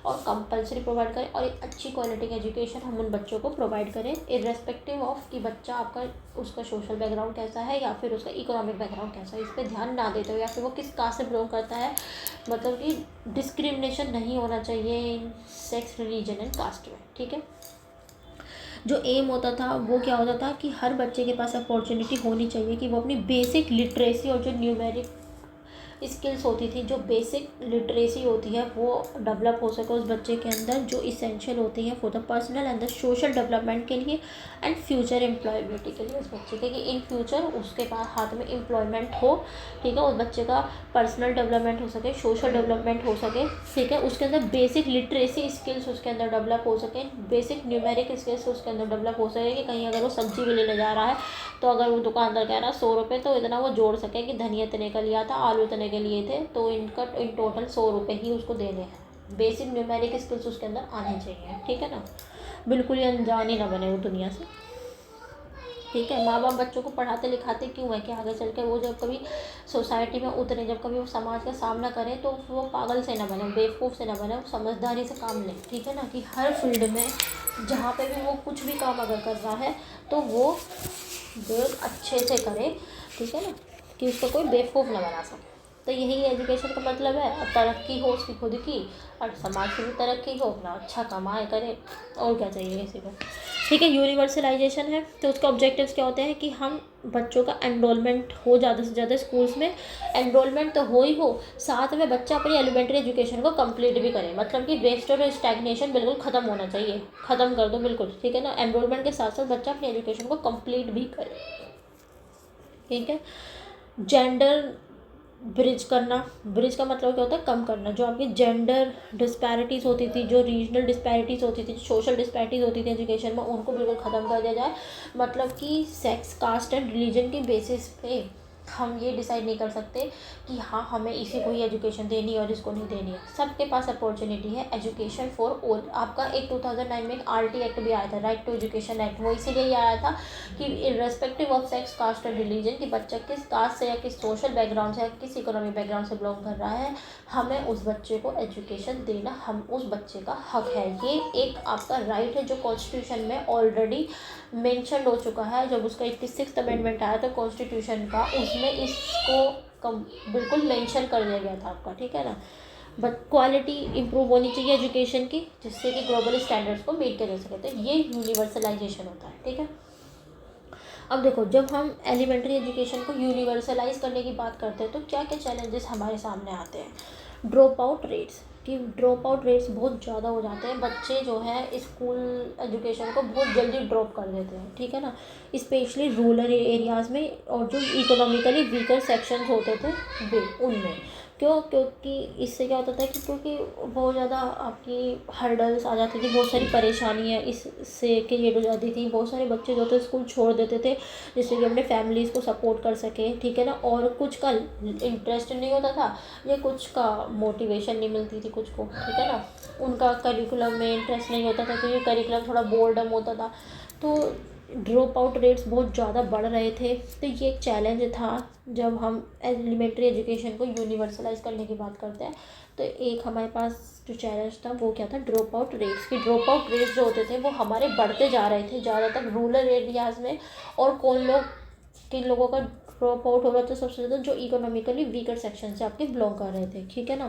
और कंपलसरी प्रोवाइड करें, और एक अच्छी क्वालिटी का एजुकेशन हम उन बच्चों को प्रोवाइड करें, इर्रेस्पेक्टिव ऑफ कि बच्चा आपका उसका सोशल बैकग्राउंड कैसा है या फिर उसका इकोनॉमिक बैकग्राउंड कैसा है, इस पर ध्यान ना देते हो, या फिर वो किस कास्ट से बिलोंग करता है। मतलब कि डिस्क्रिमिनेशन नहीं होना चाहिए in sex, religion and caste में, ठीक है। जो एम होता था वो क्या होता था कि हर बच्चे के पास अपॉर्चुनिटी होनी चाहिए कि वो अपनी बेसिक लिटरेसी और जो न्यूमेरिक स्किल्स होती थी, जो बेसिक लिटरेसी होती है, वो डेवलप हो सके उस बच्चे के अंदर, जो इसेंशियल होती है for the personal and the social development के लिए एंड फ्यूचर एम्प्लॉयबिलिटी के लिए उस बच्चे के, कि इन फ्यूचर उसके पास हाथ में एम्प्लॉयमेंट हो, ठीक है, उस बच्चे का पर्सनल डेवलपमेंट हो सके, सोशल डेवलपमेंट हो सके, ठीक है, उसके अंदर बेसिक लिटरेसी स्किल्स उसके अंदर डेवलप हो सके, बेसिक न्यूमेरिक स्किल्स उसके अंदर डेवलप हो सके, कि कहीं अगर वो सब्जी भी लेने जा रहा है तो अगर वो दुकानदार कह रहा है 100 रुपये, तो इतना वो जोड़ सके कि धनिया इतने का लिया था, आलू इतने के लिए थे, तो इनका इन टोटल 100 रुपये ही उसको देने हैं। बेसिक न्यूमेरिक स्किल्स उसके अंदर आने चाहिए, ठीक है ना। बिल्कुल ही अनजान ही ना बने वो दुनिया से, ठीक है। माँ बाप बच्चों को पढ़ाते लिखाते क्यों है कि आगे चल कर वो जब कभी सोसाइटी में उतरे, जब कभी वो समाज का सामना करें, तो वो पागल से ना बने, बेवकूफ़ से ना बने, वो समझदारी से काम लें, ठीक है ना। कि हर फील्ड में जहाँ पे भी वो कुछ भी काम अगर कर रहा है तो वो अच्छे से करे, ठीक है ना, कि उसको कोई बेवकूफ़ ना बना सके। तो यही एजुकेशन का मतलब है। अब तरक्की हो उसकी खुद की, और समाज की भी तरक्की हो, अपना अच्छा कमाए करे, और क्या चाहिए किसी को, ठीक है। यूनिवर्सलाइजेशन है तो उसका ऑब्जेक्टिव्स क्या होते हैं कि हम बच्चों का एनरोलमेंट हो ज़्यादा से ज़्यादा स्कूल्स में, एनरोलमेंट तो हो ही हो, साथ में बच्चा अपनी एलिमेंट्री एजुकेशन को कंप्लीट भी करे, मतलब कि वेस्ट और स्टैग्नेशन बिल्कुल ख़त्म होना चाहिए, ख़त्म कर दो बिल्कुल, ठीक है ना। एनरोलमेंट के साथ साथ बच्चा अपनी एजुकेशन को कंप्लीट भी करे, ठीक है। जेंडर ब्रिज करना, ब्रिज का मतलब क्या होता है? कम करना। जो आपकी जेंडर डिस्पैरिटीज़ होती थी, जो रीजनल डिस्पैरिटीज़ होती थी, सोशल डिस्पैरिटीज़ होती थी एजुकेशन में, उनको बिल्कुल ख़त्म कर दिया जाए। मतलब कि सेक्स, कास्ट एंड रिलीजन के बेसिस पे हम ये डिसाइड नहीं कर सकते कि हाँ हमें इसी को ही एजुकेशन देनी है और इसको नहीं देनी है। सबके पास अपॉर्चुनिटी है, एजुकेशन फॉर ऑल। आपका एक 2009 में एक RT एक्ट भी आया था, राइट टू एजुकेशन एक्ट। वो इसीलिए ये आया था कि irrespective of sex, caste and religion, कि बच्चा किस कास्ट से या किस सोशल बैकग्राउंड से या किस इकोनॉमिक बैकग्राउंड से बिलोंग कर रहा है, हमें उस बच्चे को एजुकेशन देना हम उस बच्चे का हक है। ये एक आपका राइट है जो कॉन्स्टिट्यूशन में ऑलरेडी मेंशन हो चुका है। जब उसका 86th अमेंडमेंट आया था कॉन्स्टिट्यूशन का, उसमें इसको बिल्कुल मेंशन कर दिया गया था आपका, ठीक है ना। बट क्वालिटी इंप्रूव होनी चाहिए एजुकेशन की, जिससे कि ग्लोबल स्टैंडर्ड्स को मीट किया जा सके। तो ये यूनिवर्सलाइजेशन होता है, ठीक है। अब देखो, जब हम एलिमेंट्री एजुकेशन को यूनिवर्सलाइज करने की बात करते हैं तो क्या क्या चैलेंजेस हमारे सामने आते हैं। ड्रॉप आउट रेट्स, कि ड्रॉप आउट रेट्स बहुत ज़्यादा हो जाते हैं। बच्चे जो है स्कूल एजुकेशन को बहुत जल्दी ड्रॉप कर देते हैं, ठीक है ना, स्पेशली रूरल एरियाज़ में, और जो इकोनॉमिकली वीकर सेक्शंस होते थे वे उनमें। क्यों? क्योंकि इससे क्या होता था कि क्योंकि बहुत ज़्यादा आपकी हर्डल्स आ जाती थी, बहुत सारी परेशानियाँ इससे क्रिएट हो जाती थी। बहुत सारे बच्चे जो थे स्कूल छोड़ देते थे जिससे कि अपने फैमिलीज़ को सपोर्ट कर सके, ठीक है ना। और कुछ का इंटरेस्ट नहीं होता था, या कुछ का मोटिवेशन नहीं मिलती थी कुछ को, ठीक है ना। उनका करिकुलम में इंटरेस्ट नहीं होता था क्योंकि करिकुलम थोड़ा बोर्डम होता था, तो ड्रॉप आउट रेट्स बहुत ज़्यादा बढ़ रहे थे। तो ये एक चैलेंज था जब हम एलिमेंट्री एजुकेशन को यूनिवर्सलाइज करने की बात करते हैं। तो एक हमारे पास जो चैलेंज था वो क्या था, ड्रॉप आउट रेट्स की। ड्रॉप आउट रेट्स जो होते थे वो हमारे बढ़ते जा रहे थे ज़्यादातर रूरल एरियाज़ में। और कौन लोग, किन लोगों का ड्रॉप आउट हो रहा था सबसे ज़्यादा? जो इकोनॉमिकली वीकर सेक्शन से आपके बिलोंग कर रहे थे, ठीक है ना।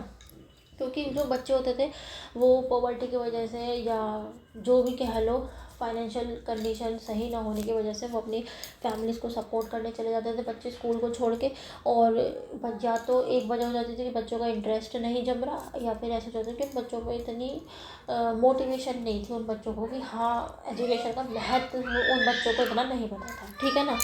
क्योंकि जो बच्चे होते थे वो पॉवर्टी की वजह से, या जो भी कह लो, फाइनेंशियल कंडीशन सही ना होने की वजह से वो अपनी फैमिलीज़ को सपोर्ट करने चले जाते थे बच्चे स्कूल को छोड़ के। और या तो एक वजह हो जाती थी कि बच्चों का इंटरेस्ट नहीं जम रहा, या फिर ऐसे होता कि बच्चों को इतनी मोटिवेशन नहीं थी उन बच्चों को कि हाँ एजुकेशन का महत्व उन बच्चों को इतना नहीं पता था, ठीक है ना।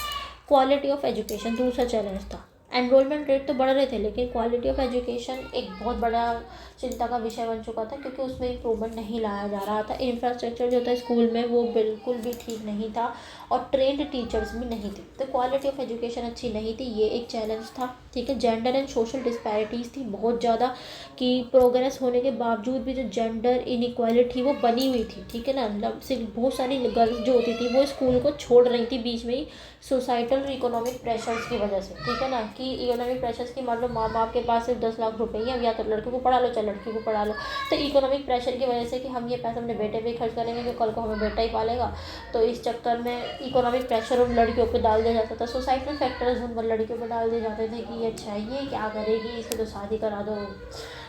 क्वालिटी ऑफ एजुकेशन दूसरा चैलेंज था। एनरोलमेंट रेट तो बढ़ रहे थे, लेकिन क्वालिटी ऑफ एजुकेशन एक बहुत बड़ा चिंता का विषय बन चुका था, क्योंकि उसमें इम्प्रूवमेंट नहीं लाया जा रहा था। इंफ्रास्ट्रक्चर जो था स्कूल में वो बिल्कुल भी ठीक नहीं था, और ट्रेंड टीचर्स भी नहीं थे, तो क्वालिटी ऑफ एजुकेशन अच्छी नहीं थी, ये एक चैलेंज था। ठीक है, जेंडर एंड सोशल डिस्पैरिटीज़ थी बहुत ज़्यादा, कि प्रोग्रेस होने के बावजूद भी जो जेंडर इनइक्वालिटी वो बनी हुई थी। ठीक है ना, सिर्फ बहुत सारी गर्ल्स जो होती थी वो स्कूल को छोड़ रही थी बीच में ही, सोसाइटल इकोनॉमिक प्रेशर्स की वजह से। ठीक है ना, कि इकोनॉमिक प्रेशर्स की, मान लो माँ बाप के पास सिर्फ 10 लाख रुपए ही है, या तो लड़के को पढ़ा लो चाहे लड़की को पढ़ा लो, तो इकोनॉमिक प्रेशर की वजह से कि हम ये पैसा अपने बेटे पे खर्च करेंगे कि कल को हमें बेटा ही पालेगा, तो इस चक्कर में इकोनॉमिक प्रेशर उन लड़कियों पर डाल दिया जाता था, सोसाइटल फैक्टर्स उन लड़कियों पर डाल दिए जाते थे कि अच्छा ये क्या करेगी, इसको तो शादी करा दो।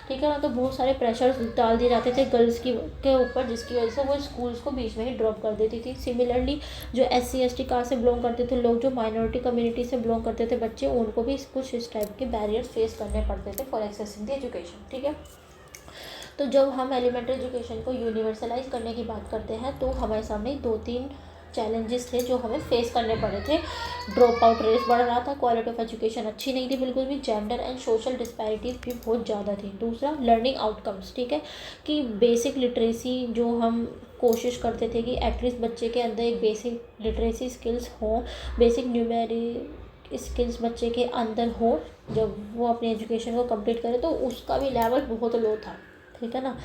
ठीक है ना, तो बहुत सारे प्रेशर्स डाल दिए जाते थे गर्ल्स के ऊपर, जिसकी वजह से वो स्कूल्स को बीच में ही ड्रॉप कर देती थी। सिमिलरली जो SC ST कास्ट से बिलोंग करते थे लोग, जो माइनॉरिटी कम्युनिटी से बिलोंग करते थे बच्चे, उनको भी कुछ इस टाइप के बैरियर्स फेस करने पड़ते थे फॉर एक्सेसिंग द एजुकेशन। ठीक है, तो जब हम एलिमेंट्री एजुकेशन को यूनिवर्सलाइज करने की बात करते हैं, तो हमारे सामने 2-3 चैलेंजेस थे जो हमें फेस करने पड़े थे। ड्रॉप आउट रेट बढ़ रहा था, क्वालिटी ऑफ एजुकेशन अच्छी नहीं थी बिल्कुल भी, जेंडर एंड सोशल डिस्पैरिटीज़ भी बहुत ज़्यादा थी। दूसरा, लर्निंग आउटकम्स। ठीक है, कि बेसिक लिटरेसी जो हम कोशिश करते थे कि एटलीस्ट बच्चे के अंदर एक बेसिक लिटरेसी स्किल्स हों, बेसिक न्यूमेरिक स्किल्स बच्चे के अंदर हो, जब वो अपनी एजुकेशन को कंप्लीट करे, तो उसका भी लेवल बहुत लो था। ठीक है ना,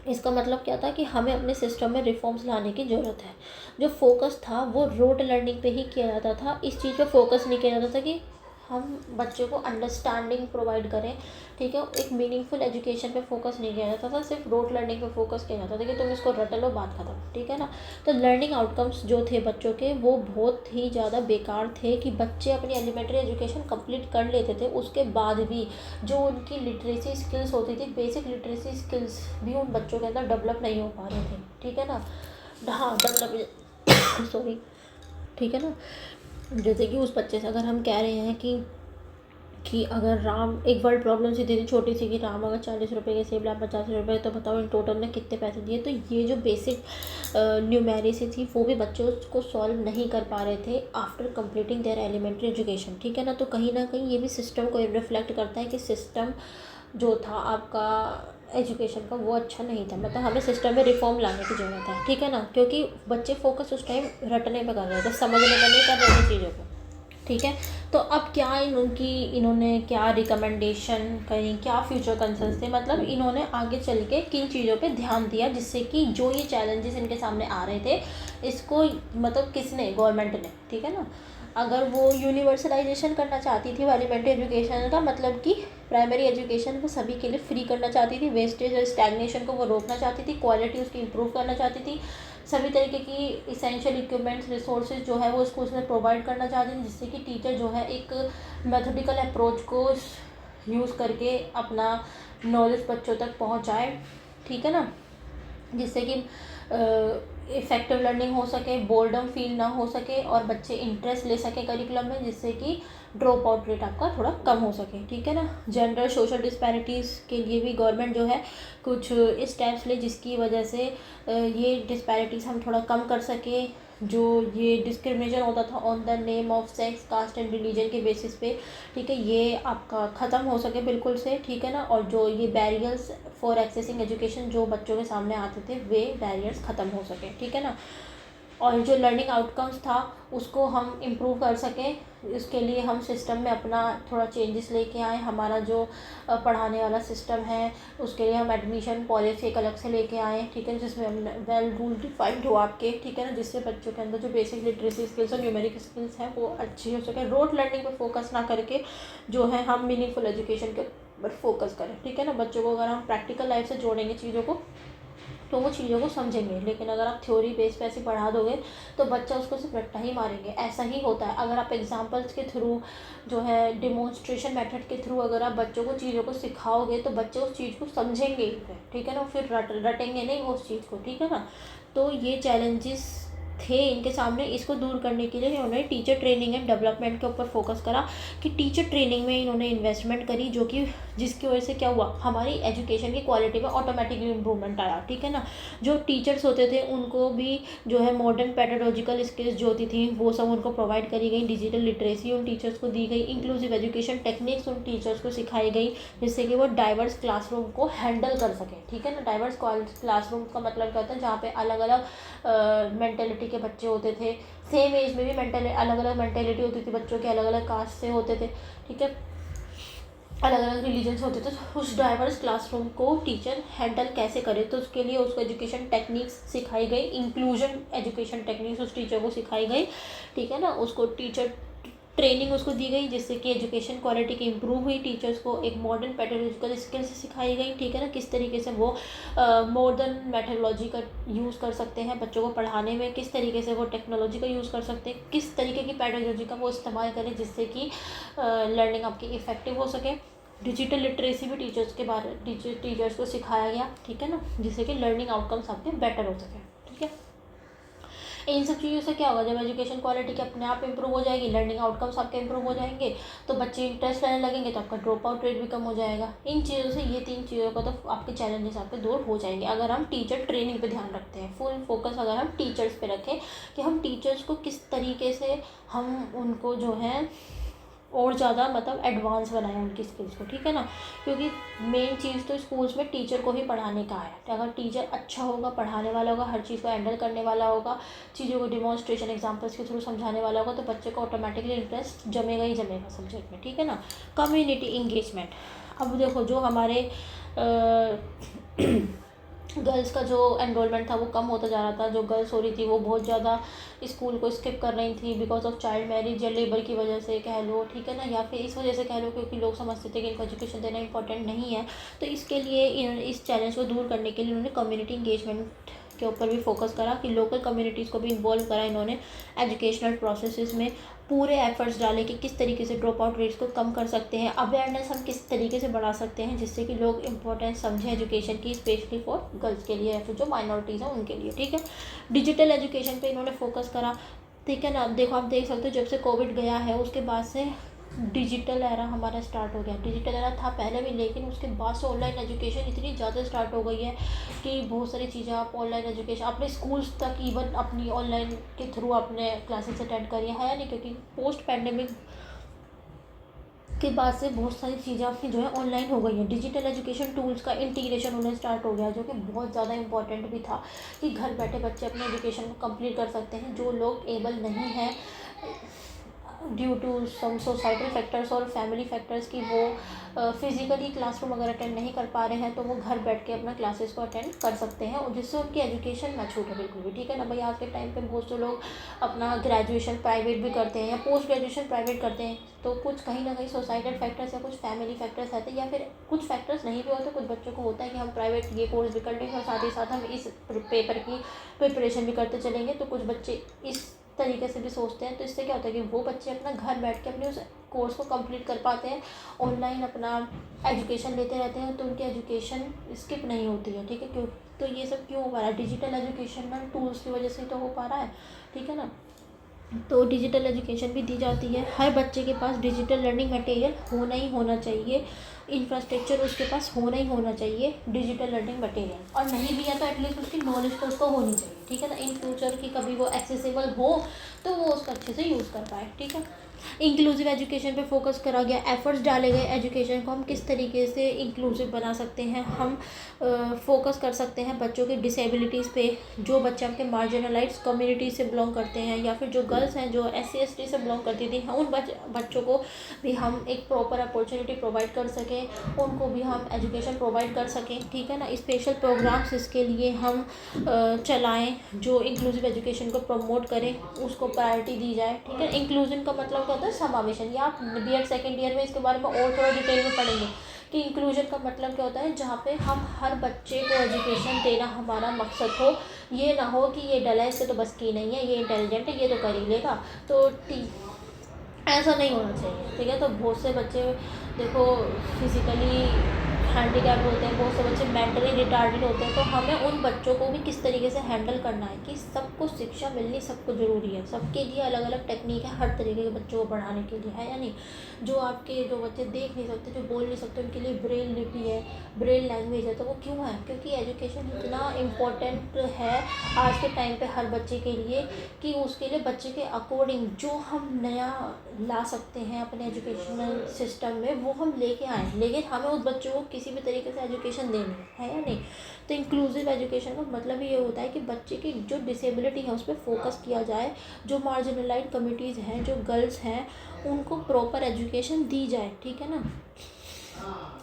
इसका मतलब क्या था कि हमें अपने सिस्टम में रिफॉर्म्स लाने की ज़रूरत है। जो फोकस था वो रोड लर्निंग पे ही किया जाता था, इस चीज़ पे फोकस नहीं किया जाता था कि हम बच्चों को अंडरस्टैंडिंग प्रोवाइड करें। ठीक है, एक मीनिंगफुल एजुकेशन पे फोकस नहीं किया जाता था, सिर्फ रोड लर्निंग पे फोकस किया जाता था कि तुम इसको रट लो, बात खत्म। ठीक है ना, तो लर्निंग आउटकम्स जो थे बच्चों के वो बहुत ही ज़्यादा बेकार थे, कि बच्चे अपनी एलिमेंट्री एजुकेशन कंप्लीट कर लेते थे, उसके बाद भी जो उनकी लिटरेसी स्किल्स होती थी, बेसिक लिटरेसी स्किल्स भी उन बच्चों के अंदर डेवलप नहीं हो पा रहे थे। ठीक है ना, हाँ डेवलप सॉरी ठीक है ना, जैसे कि उस बच्चे से अगर हम कह रहे हैं कि अगर राम, एक वर्ड प्रॉब्लम सी थी छोटी सी, कि राम अगर 40 रुपये के सेब लाए 50 रुपये, तो बताओ इन टोटल ने कितने पैसे दिए। तो ये जो बेसिक न्यूमेरिसी थी वो भी बच्चों को सॉल्व नहीं कर पा रहे थे after completing their elementary education. ठीक है ना, तो कहीं ना कहीं ये भी सिस्टम को रिफ्लेक्ट करता है कि सिस्टम जो था आपका एजुकेशन का वो अच्छा नहीं था, मतलब हमें सिस्टम में रिफॉर्म लाने की ज़रूरत है। ठीक है ना, क्योंकि बच्चे फोकस उस टाइम रटने पे कर रहे थे, समझने पे नहीं कर रहे थे चीज़ों को। ठीक है, तो अब क्या इन्होंने क्या रिकमेंडेशन करी, क्या फ्यूचर कंसर्न्स थे, मतलब इन्होंने आगे चल के किन चीज़ों पे ध्यान दिया, जिससे कि जो ये चैलेंजेस इनके सामने आ रहे थे इसको, मतलब किसने, गवर्नमेंट ने। ठीक है ना, अगर वो यूनिवर्सलाइजेशन करना चाहती थी वो एलिमेंट्री एजुकेशन का, मतलब कि प्राइमरी एजुकेशन वो सभी के लिए फ्री करना चाहती थी, वेस्टेज और स्टैग्नेशन को वो रोकना चाहती थी, क्वालिटी उसकी इंप्रूव करना चाहती थी, सभी तरीके की इसेंशियल इक्विपमेंट्स रिसोर्सेज जो है वो स्कूल्स में प्रोवाइड करना चाहते हैं, जिससे कि टीचर जो है एक मेथोडिकल अप्रोच को यूज़ करके अपना नॉलेज बच्चों तक पहुंचाए। ठीक है ना, जिससे कि इफ़ेक्टिव लर्निंग हो सके, बोर्डम फील ना हो सके, और बच्चे इंटरेस्ट ले सके करिकुलम में, जिससे कि ड्रॉप आउट रेट आपका थोड़ा कम हो सके। ठीक है ना, जेंडर सोशल डिस्पैरिटीज़ के लिए भी गवर्नमेंट जो है कुछ स्टेप्स ले, जिसकी वजह से ये डिस्पैरिटीज़ हम थोड़ा कम कर सके। जो ये डिस्क्रिमिनेशन होता था on the name of sex, caste and religion के बेसिस पे, ठीक है, ये आपका ख़त्म हो सके बिल्कुल से। ठीक है ना, और जो ये बैरियर्स फॉर एक्सेसिंग एजुकेशन जो बच्चों के सामने आते थे, वे बैरियर्स ख़त्म हो सके। ठीक है ना, और जो लर्निंग आउटकम्स था उसको हम इम्प्रूव कर सकें, इसके लिए हम सिस्टम में अपना थोड़ा चेंजेस लेके आए। हमारा जो पढ़ाने वाला सिस्टम है उसके लिए हम एडमिशन पॉलिसी एक अलग से लेके आए। ठीक है, जिसमें वेल रूल डिफाइंड हो आपके। ठीक है ना, जिससे बच्चों के अंदर जो बेसिक लिटरेसी स्किल्स और न्यूमेरिक स्किल्स हैं वो अच्छी हो सके। रोड लर्निंग पर फोकस ना करके जो है हम मीनिंगफुल एजुकेशन के ऊपर फोकस करें। ठीक है ना, बच्चों को अगर हम प्रैक्टिकल लाइफ से जोड़ेंगे चीज़ों को तो वो चीज़ों को समझेंगे, लेकिन अगर आप थ्योरी बेस पे ऐसे पढ़ा दोगे तो बच्चा उसको सिर्फ रट्टा ही मारेंगे। ऐसा ही होता है, अगर आप एग्जांपल्स के थ्रू जो है डिमॉन्स्ट्रेशन मेथड के थ्रू अगर आप बच्चों को चीज़ों को सिखाओगे तो बच्चे उस चीज़ को समझेंगे ही फिर। ठीक है ना, फिर रटेंगे नहीं वो उस चीज़ को। ठीक है ना, तो ये चैलेंजेस थे इनके सामने, इसको दूर करने के लिए इन्होंने टीचर ट्रेनिंग एंड डेवलपमेंट के ऊपर फोकस करा, कि टीचर ट्रेनिंग में इन्होंने इन्वेस्टमेंट करी, जो कि जिसकी वजह से क्या हुआ, हमारी एजुकेशन की क्वालिटी में ऑटोमेटिकली इम्प्रूवमेंट आया, ठीक है ना। जो टीचर्स होते थे उनको भी जो है मॉडर्न पेडागोजिकल स्किल्स जो होती थी वो सब उनको प्रोवाइड करी गई, डिजिटल लिटरेसी उन टीचर्स को दी गई, इंक्लूसिव एजुकेशन टेक्निक्स उन टीचर्स को सिखाई गई, जिससे कि वो डाइवर्स क्लासरूम को हैंडल कर सकें, ठीक है ना। डाइवर्स क्लासरूम का मतलब क्या होता है, जहाँ पे अलग अलग मेंटेलिटी के बच्चे होते थे, सेम एज में भी अलग अलग मेंटेलिटी होती थी बच्चों के, अलग अलग कास्ट से होते थे, ठीक है, अलग अलग रिलीजन्स होते थे। उस डाइवर्स क्लासरूम को टीचर हैंडल कैसे करे, तो उसके लिए उसको एजुकेशन टेक्निक्स सिखाई गई, इंक्लूजन एजुकेशन टेक्निक्स उस टीचर को सिखाई गई, ठीक है ना। उसको टीचर ट्रेनिंग उसको दी गई, जिससे कि एजुकेशन क्वालिटी की इम्प्रूव हुई। टीचर्स को एक मॉडर्न पेडागोजिकल स्किल्स सिखाई गई, ठीक है ना, किस तरीके से वो मॉडर्न मेथोडोलॉजी का यूज़ कर सकते हैं बच्चों को पढ़ाने में, किस तरीके से वो टेक्नोलॉजी का यूज़ कर सकते हैं, किस तरीके की पेडागोजी का वो इस्तेमाल करें जिससे कि लर्निंग आपकी इफ़ेक्टिव हो सके। डिजिटल लिटरेसी भी टीचर्स को सिखाया गया, ठीक है ना, जिससे कि लर्निंग आउटकम्स आपके बेटर हो सके, ठीक है। इन सब चीज़ों से क्या होगा, जब एजुकेशन क्वालिटी की अपने आप इंप्रूव हो जाएगी, लर्निंग आउटकम्स आपके इंप्रूव हो जाएंगे, तो बच्चे इंटरेस्ट लेने लगेंगे, तो आपका ड्रॉप आउट रेट भी कम हो जाएगा। इन चीज़ों से, ये 3 चीज़ों का तो आपके चैलेंजेस आपके दूर हो जाएंगे अगर हम टीचर ट्रेनिंग पे ध्यान रखते हैं। फुल फोकस अगर हम टीचर्स पे रखें कि हम टीचर्स को किस तरीके से हम उनको जो है और ज़्यादा मतलब एडवांस बनाएं उनकी स्किल्स को, ठीक है ना। क्योंकि मेन चीज़ तो स्कूल्स में टीचर को ही पढ़ाने का है, तो अगर टीचर अच्छा होगा, पढ़ाने वाला होगा, हर चीज़ को हैंडल करने वाला होगा, चीज़ों को डिमॉन्स्ट्रेशन एग्जांपल्स के थ्रू समझाने वाला होगा, तो बच्चे को ऑटोमेटिकली इंटरेस्ट जमेगा ही जमेगा सब्जेक्ट में, ठीक है ना। कम्युनिटी इंगेजमेंट, अब देखो जो हमारे गर्ल्स का जो एनरोलमेंट था वो कम होता जा रहा था, जो गर्ल्स हो रही थी वो बहुत ज़्यादा स्कूल को स्किप कर रही थी बिकॉज ऑफ चाइल्ड मैरिज या लेबर की वजह से कह लो, ठीक है ना, या फिर इस वजह से कह लो क्योंकि लोग समझते थे कि इनको एजुकेशन देना इंपॉर्टेंट नहीं है। तो इसके लिए इस चैलेंज को दूर करने के लिए उन्होंने कम्युनिटी इंगेजमेंट के ऊपर भी फोकस करा कि लोकल कम्युनिटीज़ को भी इन्वॉल्व करा इन्होंने एजुकेशनल प्रोसेसेस में, पूरे एफर्ट्स डाले कि किस तरीके से ड्रॉप आउट रेट्स को कम कर सकते हैं, अवेयरनेस हम किस तरीके से बढ़ा सकते हैं जिससे कि लोग इंपॉर्टेंस समझें एजुकेशन की, स्पेशली फॉर गर्ल्स के लिए या फिर जो माइनॉरिटीज़ हैं उनके लिए, ठीक है। डिजिटल एजुकेशन पे इन्होंने फोकस करा, ठीक है ना। अब देखो, आप देख सकते हो जब से कोविड गया है उसके बाद से डिजिटल एरा हमारा स्टार्ट हो गया। डिजिटल एरा था पहले भी, लेकिन उसके बाद से ऑनलाइन एजुकेशन इतनी ज़्यादा स्टार्ट हो गई है कि बहुत सारी चीज़ें आप ऑनलाइन एजुकेशन अपने स्कूल्स तक इवन अपनी ऑनलाइन के थ्रू अपने क्लासेस अटेंड करिए, है या नहीं, क्योंकि पोस्ट पैंडेमिक के बाद से बहुत सारी चीज़ें आपकी जो है ऑनलाइन हो गई है। डिजिटल एजुकेशन टूल्स का इंटीग्रेशन होना स्टार्ट हो गया, जो कि बहुत ज़्यादा इंपॉर्टेंट भी था कि घर बैठे बच्चे अपने एजुकेशन को कंप्लीट कर सकते हैं। जो लोग एबल नहीं हैं due to some societal factors और फैमिली फैक्टर्स की वो फिज़िकली क्लासरूम अगर अटेंड नहीं कर पा रहे हैं, तो वो घर बैठ के अपना क्लासेस को अटेंड कर सकते हैं और जिससे उनकी एजुकेशन ना छूटे बिल्कुल भी, ठीक है ना भाई। आज के टाइम पे बहुत से लोग अपना ग्रेजुएशन प्राइवेट भी करते हैं या पोस्ट ग्रेजुएशन प्राइवेट करते हैं, तो कुछ कहीं ना कहीं सोसाइटल फैक्टर्स या कुछ फैमिली फैक्टर्स रहते हैं, या फिर कुछ फैक्टर्स नहीं भी होते। कुछ बच्चों को होता है कि हम प्राइवेट ये कोर्स भी कर लेंगे और साथ ही साथ हम इस पेपर की प्रिपरेशन भी करते चलेंगे, तो कुछ बच्चे इस तरीके से भी सोचते हैं। तो इससे क्या होता है कि वो बच्चे अपना घर बैठ के अपने उस कोर्स को कंप्लीट कर पाते हैं, ऑनलाइन अपना एजुकेशन लेते रहते हैं, तो उनकी एजुकेशन स्किप नहीं होती है, ठीक है। क्यों, तो ये सब क्यों हो पा रहा है, डिजिटल एजुकेशनल टूल्स की वजह से तो हो पा रहा है, ठीक है ना। तो डिजिटल एजुकेशन भी दी जाती है, हर बच्चे के पास डिजिटल लर्निंग मटेरियल होना ही होना चाहिए, इंफ्रास्ट्रक्चर उसके पास होना ही होना चाहिए डिजिटल लर्निंग मटेरियल, और नहीं भी है तो एटलीस्ट उसकी नॉलेज तो उसको होनी चाहिए, ठीक है ना। इन फ्यूचर की कभी वो एक्सेसिबल हो तो वो उसका अच्छे से यूज़ कर पाए, ठीक है। इंक्लूसिव एजुकेशन पे फोकस करा गया, एफर्ट्स डाले गए एजुकेशन को हम किस तरीके से इंक्लूसिव बना सकते हैं। हम फोकस कर सकते हैं बच्चों की डिसेबिलिटीज़ पे, जो बच्चे आपके मार्जिनलाइज्ड कम्युनिटी से बिलोंग करते हैं या फिर जो गर्ल्स हैं जो SC ST से बिलोंग करती थी, उन बच्चों को भी हम एक प्रॉपर अपॉर्चुनिटी प्रोवाइड कर सकें, उनको भी हम एजुकेशन प्रोवाइड कर सकें, ठीक है ना। स्पेशल प्रोग्राम्स इसके लिए हम चलाएँ जो इंक्लूसिव एजुकेशन को प्रमोट करें, उसको प्रायोरिटी दी जाए, ठीक है। इंक्लूजन का मतलब होता है समावेशन, या आप BEd सेकेंड ईयर में इसके बारे में और थोड़ा डिटेल में पढ़ेंगे कि इंक्लूजन का मतलब क्या होता है, जहाँ पे हम हर बच्चे को एजुकेशन देना हमारा मकसद हो। ये ना हो कि ये डला है, इससे तो बस की नहीं है, ये इंटेलिजेंट है, ये तो कर ही लेगा, तो ऐसा नहीं होना चाहिए, ठीक है। तो बहुत से बच्चे देखो फिज़िकली हैंडीकैप्ड होते हैं, बहुत से बच्चे मेंटली रिटार्डेड होते हैं। तो हमें उन बच्चों को भी किस तरीके से हैंडल करना है कि सबको शिक्षा मिलनी सबको ज़रूरी है। सबके लिए अलग अलग टेक्निक है हर तरीके के बच्चों को पढ़ाने के लिए, है या नहीं। जो बच्चे देख नहीं सकते, जो बोल नहीं सकते, उनके लिए ब्रेल लिपि है, ब्रेल लैंग्वेज है। तो वो क्यों है? क्योंकि एजुकेशन इतना इम्पोर्टेंट है आज के टाइम पे हर बच्चे के लिए कि उसके लिए बच्चे के अकॉर्डिंग जो हम नया ला सकते हैं अपने एजुकेशनल सिस्टम में वो हम लेके आएँ। लेकिन हमें उस बच्चों को किसी भी तरीके से एजुकेशन देनी है या नहीं। तो इंक्लूसिव एजुकेशन का मतलब ये होता है कि बच्चे की जो डिसेबिलिटी है उस पर फोकस किया जाए। जो मार्जिनलाइज्ड कम्युनिटीज़ हैं, जो गर्ल्स हैं, उनको प्रॉपर एजुकेशन दी जाए, ठीक है ना।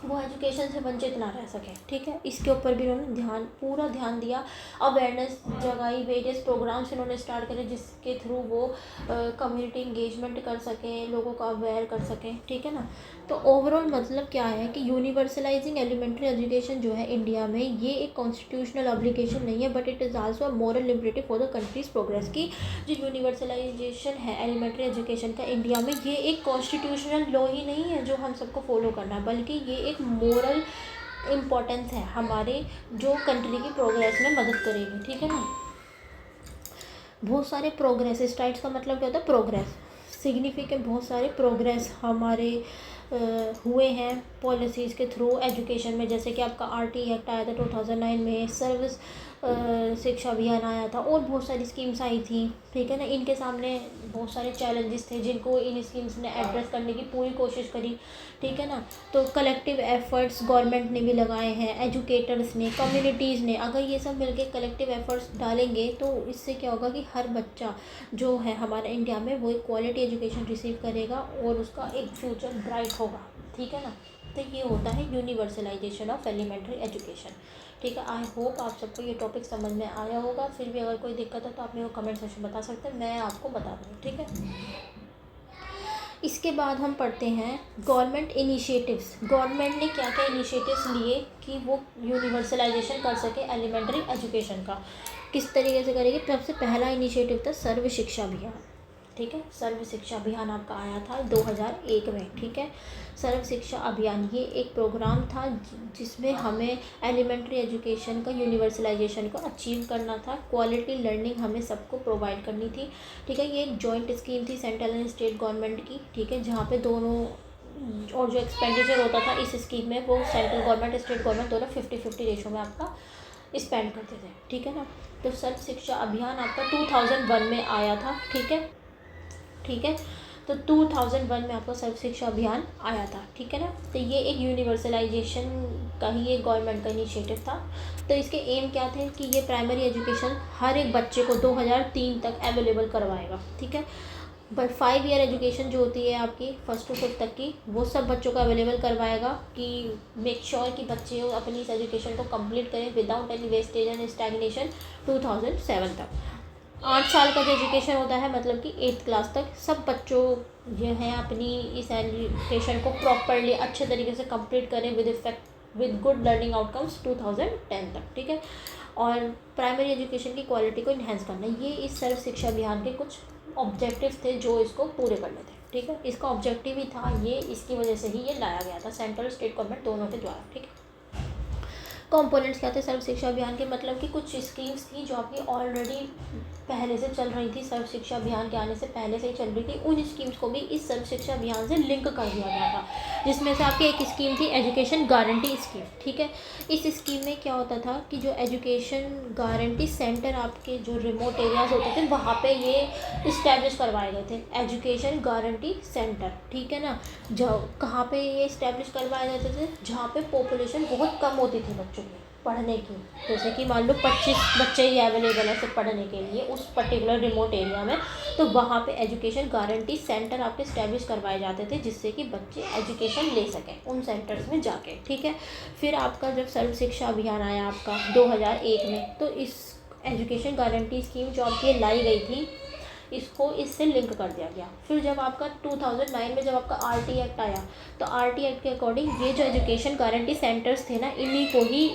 वो एजुकेशन से वंचित ना रह सके, ठीक है। इसके ऊपर भी उन्होंने पूरा ध्यान दिया। अवेयरनेस जगाई, वेरियस प्रोग्राम्स इन्होंने स्टार्ट करे जिसके थ्रू वो कम्युनिटी इंगेजमेंट कर सकें, लोगों को अवेयर कर सकें, ठीक है ना। तो ओवरऑल मतलब क्या है कि यूनिवर्सलाइजिंग एलिमेंट्री एजुकेशन जो है इंडिया में, ये एक कॉन्स्टिट्यूशनल ऑब्लिगेशन नहीं है, but it is also a moral liberative for the country's progress. की जो यूनिवर्सलाइजेशन है एलिमेंट्री एजुकेशन का इंडिया में, ये एक कॉन्स्टिट्यूशनल लॉ ही नहीं है जो हम सबको फॉलो करना है, बल्कि ये एक मोरल इम्पोर्टेंस है हमारे जो कंट्री की प्रोग्रेस में मदद करेगी, ठीक है ना। बहुत सारे प्रोग्रेस स्ट्राइड्स का मतलब क्या होता है? प्रोग्रेस सिग्निफिकेंट, बहुत सारे प्रोग्रेस हमारे हुए हैं पॉलिसीज़ के थ्रू एजुकेशन में। जैसे कि आपका RT एक्ट आया था 2009 में, सर्विस शिक्षा अभियान आया था, और बहुत सारी स्कीम्स आई थी, ठीक है ना। इनके सामने बहुत सारे चैलेंजेस थे जिनको इन स्कीम्स ने एड्रेस करने की पूरी कोशिश करी, ठीक है ना। तो कलेक्टिव एफर्ट्स गवर्नमेंट ने भी लगाए हैं, एजुकेटर्स ने, कम्युनिटीज़ ने। अगर ये सब मिलके कलेक्टिव एफर्ट्स डालेंगे तो इससे क्या होगा कि हर बच्चा जो है हमारे इंडिया में वो एक क्वालिटी एजुकेशन रिसीव करेगा और उसका एक फ्यूचर ब्राइट होगा, ठीक है ना। तो ये होता है यूनिवर्सलाइजेशन ऑफ एलिमेंट्री एजुकेशन, ठीक है। आई होप आप सबको ये टॉपिक समझ में आया होगा। फिर भी अगर कोई दिक्कत है तो आप मेरे को कमेंट सेक्शन बता सकते हैं, मैं आपको बता दूँगी, ठीक है। इसके बाद हम पढ़ते हैं गवर्नमेंट इनिशिएटिव्स। गवर्नमेंट ने क्या क्या इनिशिएटिव्स लिए कि वो यूनिवर्सलाइजेशन कर सके एलिमेंट्री एजुकेशन का। किस तरीके से करेगी? सबसे पहला इनिशिएटिव था सर्व शिक्षा अभियान, ठीक है। सर्व शिक्षा अभियान आपका आया था 2001 में, ठीक है। सर्व शिक्षा अभियान ये एक प्रोग्राम था जिसमें हमें एलिमेंट्री एजुकेशन का यूनिवर्सलाइजेशन को अचीव करना था। क्वालिटी लर्निंग हमें सबको प्रोवाइड करनी थी, ठीक है। ये एक जॉइंट स्कीम थी सेंट्रल एंड स्टेट गवर्नमेंट की, ठीक है, जहाँ पे दोनों, और जो एक्सपेंडिचर होता था इस स्कीम में वो सेंट्रल गवर्नमेंट स्टेट गवर्नमेंट दोनों 50-50 रेशो में आपका स्पेंड करते थे, ठीक है ना। तो सर्व शिक्षा अभियान आपका 2001 में आया था, ठीक है, ठीक है। तो 2001 में आपका सर्व शिक्षा अभियान आया था, ठीक है ना। तो ये एक यूनिवर्सलाइजेशन का ही एक गवर्नमेंट का इनिशिएटिव था। तो इसके एम क्या थे कि ये प्राइमरी एजुकेशन हर एक बच्चे को 2003 तक अवेलेबल करवाएगा, ठीक है। बट 5 ईयर एजुकेशन जो होती है आपकी 1st to 5th तक की, वो सब बच्चों को अवेलेबल करवाएगा कि मेक श्योर कि बच्चे अपनी इस एजुकेशन को कंप्लीट करें without any wastage and stagnation 2007 तक। 8 साल का जो एजुकेशन होता है, मतलब कि 8th क्लास तक सब बच्चों जो हैं अपनी इस एजुकेशन को प्रॉपरली अच्छे तरीके से कंप्लीट करें विद गुड लर्निंग आउटकम्स 2010 तक, ठीक है। और प्राइमरी एजुकेशन की क्वालिटी को इन्हेंस करना, ये इस सर्व शिक्षा अभियान के कुछ ऑब्जेक्टिव थे जो इसको पूरे करने थे, ठीक है। इसका ऑब्जेक्टिव ही था ये, इसकी वजह से ही ये लाया गया था सेंट्रल स्टेट गवर्नमेंट दोनों के द्वारा, ठीक है। कंपोनेंट्स क्या थे सर्व शिक्षा अभियान के? मतलब कि कुछ स्कीम्स थी जो आपकी ऑलरेडी पहले से चल रही थी, सर्व शिक्षा अभियान के आने से पहले से ही चल रही थी। उन स्कीम्स को भी इस सर्व शिक्षा अभियान से लिंक कर दिया गया था, जिसमें से आपकी एक स्कीम थी एजुकेशन गारंटी स्कीम, ठीक है। इस स्कीम में क्या होता था कि जो एजुकेशन गारंटी सेंटर आपके जो रिमोट एरियाज़ होते थे वहाँ पे ये इस्टेब्लिश करवाए गए थे, एजुकेशन गारंटी सेंटर, ठीक है ना। जो कहाँ पे ये इस्टेब्लिश करवाए जाते थे? जहाँ पे पॉपुलेशन बहुत कम होती थी बच्चों की पढ़ने की, जैसे कि मान लो 25 बच्चे ही अवेलेबल है सिर्फ पढ़ने के लिए उस पर्टिकुलर रिमोट एरिया में, तो वहाँ पे एजुकेशन गारंटी सेंटर आपके इस्टेब्लिश करवाए जाते थे जिससे कि बच्चे एजुकेशन ले सकें उन सेंटर्स में जाके, ठीक है। फिर आपका जब सर्व शिक्षा अभियान आया आपका 2001 में, तो इस एजुकेशन गारंटी स्कीम जो आपकी लाई गई थी इसको इससे लिंक कर दिया गया। फिर जब आपका 2009 में जब आपका RT एक्ट आया, तो RT एक्ट के अकॉर्डिंग ये जो एजुकेशन गारंटी सेंटर्स थे ना, इन्हीं को ही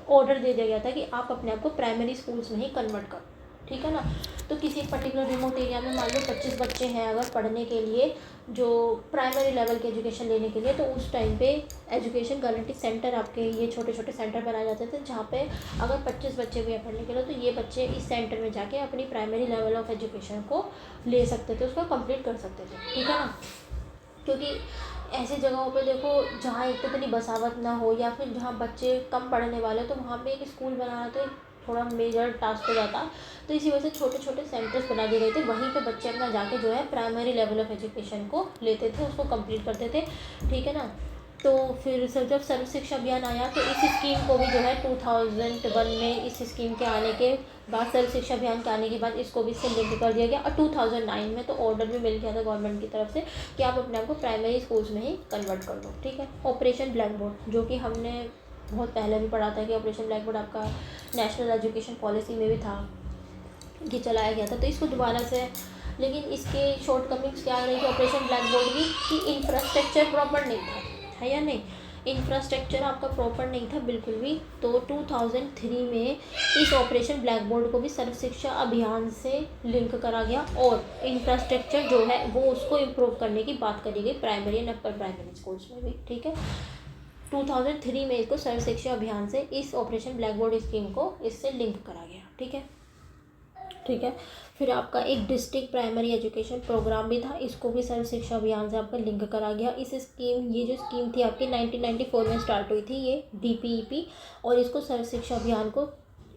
ऑर्डर दे दिया गया था कि आप अपने आप को प्राइमरी स्कूल्स में ही कन्वर्ट करो, ठीक है ना। तो किसी एक पर्टिकुलर रिमोट एरिया में मान लो 25 बच्चे हैं अगर पढ़ने के लिए, जो प्राइमरी लेवल की एजुकेशन लेने के लिए, तो उस टाइम पे एजुकेशन गारंटी सेंटर आपके ये छोटे छोटे सेंटर बनाए जाते थे, जहाँ पे अगर 25 बच्चे भी हैं पढ़ने के लिए तो ये बच्चे इस सेंटर में जाके अपनी प्राइमरी लेवल ऑफ एजुकेशन को ले सकते थे, उसको कंप्लीट कर सकते थे, ठीक है ना। क्योंकि ऐसी जगहों पे देखो जहाँ एक तो इतनी बसावट ना हो, या फिर जहाँ बच्चे कम पढ़ने वाले, तो वहाँ पे एक स्कूल बनाना तो थोड़ा मेजर टास्क हो जाता। तो इसी वजह से छोटे छोटे सेंटर्स बना दिए गए थे, वहीं पे बच्चे अपना जाके जो है प्राइमरी लेवल ऑफ एजुकेशन को लेते थे, उसको कंप्लीट करते थे, ठीक है ना। तो फिर सर जब सर्व शिक्षा अभियान आया तो इस स्कीम को भी जो है 2001 में इस स्कीम के आने के बाद, सर्व शिक्षा अभियान के आने के बाद इसको भी इससे लिंक कर दिया गया, और 2009 में तो ऑर्डर भी मिल गया था गवर्नमेंट की तरफ से कि आप अपने आप को प्राइमरी स्कूल्स में ही कन्वर्ट कर दो, ठीक है। ऑपरेशन ब्लैक बोर्ड, जो कि हमने बहुत पहले भी पढ़ा था कि ऑपरेशन ब्लैक बोर्ड आपका नेशनल एजुकेशन पॉलिसी में भी था कि चलाया गया था, तो इसको दोबारा से, लेकिन इसके शॉर्टकमिंग्स क्या आ रही थी ऑपरेशन ब्लैक बोर्ड की, कि इंफ्रास्ट्रक्चर प्रॉपर नहीं था, है या नहीं, इंफ्रास्ट्रक्चर आपका प्रॉपर नहीं था बिल्कुल भी। तो 2003 में इस ऑपरेशन ब्लैक बोर्ड को भी सर्व शिक्षा अभियान से लिंक करा गया, और इंफ्रास्ट्रक्चर जो है वो उसको इम्प्रूव करने की बात करी गई primary and upper primary schools में भी, ठीक है। 2003 में इसको सर्व शिक्षा अभियान से इस ऑपरेशन ब्लैक बोर्ड स्कीम को इससे लिंक करा गया, ठीक है, ठीक है। फिर आपका एक डिस्ट्रिक्ट प्राइमरी एजुकेशन प्रोग्राम भी था, इसको भी सर्व शिक्षा अभियान से आपका लिंक करा गया। इस स्कीम, ये जो स्कीम थी आपकी 1994 में स्टार्ट हुई थी, ये DPEP, और इसको सर्व शिक्षा अभियान को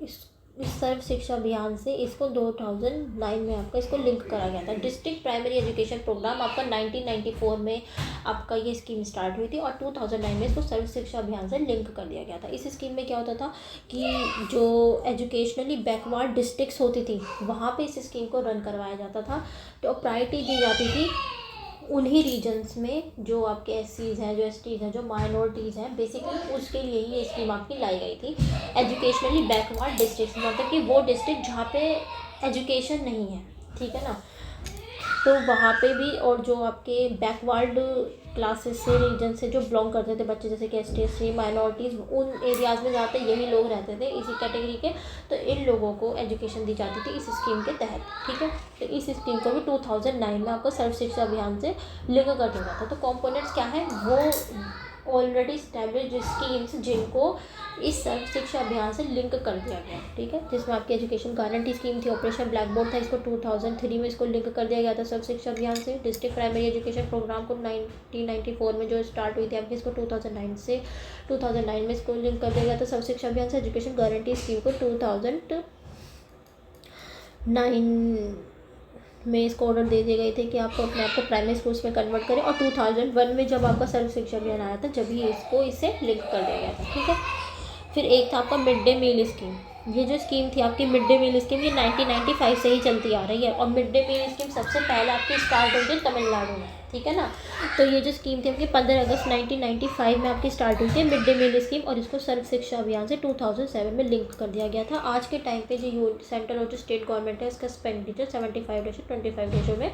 इस सर्व शिक्षा अभियान से इसको 2009 में आपका इसको लिंक करा गया था। डिस्ट्रिक्ट प्राइमरी एजुकेशन प्रोग्राम आपका 1994 में आपका ये स्कीम स्टार्ट हुई थी, और 2009 में इसको सर्व शिक्षा अभियान से लिंक कर दिया गया था। इस स्कीम में क्या होता था कि जो एजुकेशनली बैकवर्ड डिस्ट्रिक्ट्स होती थी वहाँ पे इस स्कीम को रन करवाया जाता था, तो प्रायोरिटी दी जाती थी उन्हीं रीजन्स में जो आपके SCs हैं, जो STs हैं, जो माइनॉरिटीज़ हैं, बेसिकली उसके लिए ही ये स्कीम आपकी लाई गई थी। एजुकेशनली बैकवर्ड डिस्ट्रिक्ट मतलब कि वो डिस्ट्रिक्ट जहाँ पे एजुकेशन नहीं है, ठीक है ना, तो वहाँ पे भी, और जो आपके बैकवर्ड क्लासेस से, रीजन से जो बिलोंग करते थे बच्चे, जैसे कि ST माइनॉरिटीज़, उन एरियाज़ में जाते यही लोग रहते थे इसी कैटेगरी के, तो इन लोगों को एजुकेशन दी जाती थी इस स्कीम के तहत, ठीक है। तो इस स्कीम को भी 2009 में आपको सर्व शिक्षा अभियान से लिंक कर दिया जाता। तो कॉम्पोनेंट्स क्या है, वो ऑलरेडी स्टैब्लिश्ड स्कीम्स जिनको इस सर्व शिक्षा अभियान से लिंक कर दिया गया, ठीक है, जिसमें आपकी एजुकेशन गारंटी स्कीम थी, ऑपरेशन ब्लैक बोर्ड था, इसको 2003 में इसको लिंक कर दिया गया था सर्व शिक्षा अभियान से। डिस्ट्रिक्ट प्राइमरी एजुकेशन प्रोग्राम को 1994 में जो स्टार्ट हुई थी आपकी, इसको 2009 में इसको लिंक कर दिया गया था सर्व शिक्षा अभियान से। एजुकेशन गारंटी स्कीम को 2009 में इसको ऑर्डर दे दिए गए थे कि आपको अपने आप को प्राइमरी स्कूल्स में कन्वर्ट करें, और 2001 में जब आपका सर्व शिक्षा अभियान आया था जब ही इसको इससे लिंक कर दिया गया था, ठीक है। फिर एक था आपका मिड डे मील स्कीम। ये जो स्कीम थी आपकी मिड डे मील स्कीम, ये 1995 से ही चलती आ रही है, और मिड डे मील स्कीम सबसे पहले आपकी स्टार्ट हुई थी तमिलनाडु में, ठीक है ना। तो ये जो स्कीम थी आपकी 15 अगस्त 1995 में आपकी स्टार्ट हुई थी मिड डे मील स्कीम, और इसको सर्व शिक्षा अभियान से 2007 में लिंक कर दिया गया था। आज के टाइम पे जो सेंट्रल और जो स्टेट गवर्नमेंट है, इसका एक्सपेंडिचर 75 रेशो में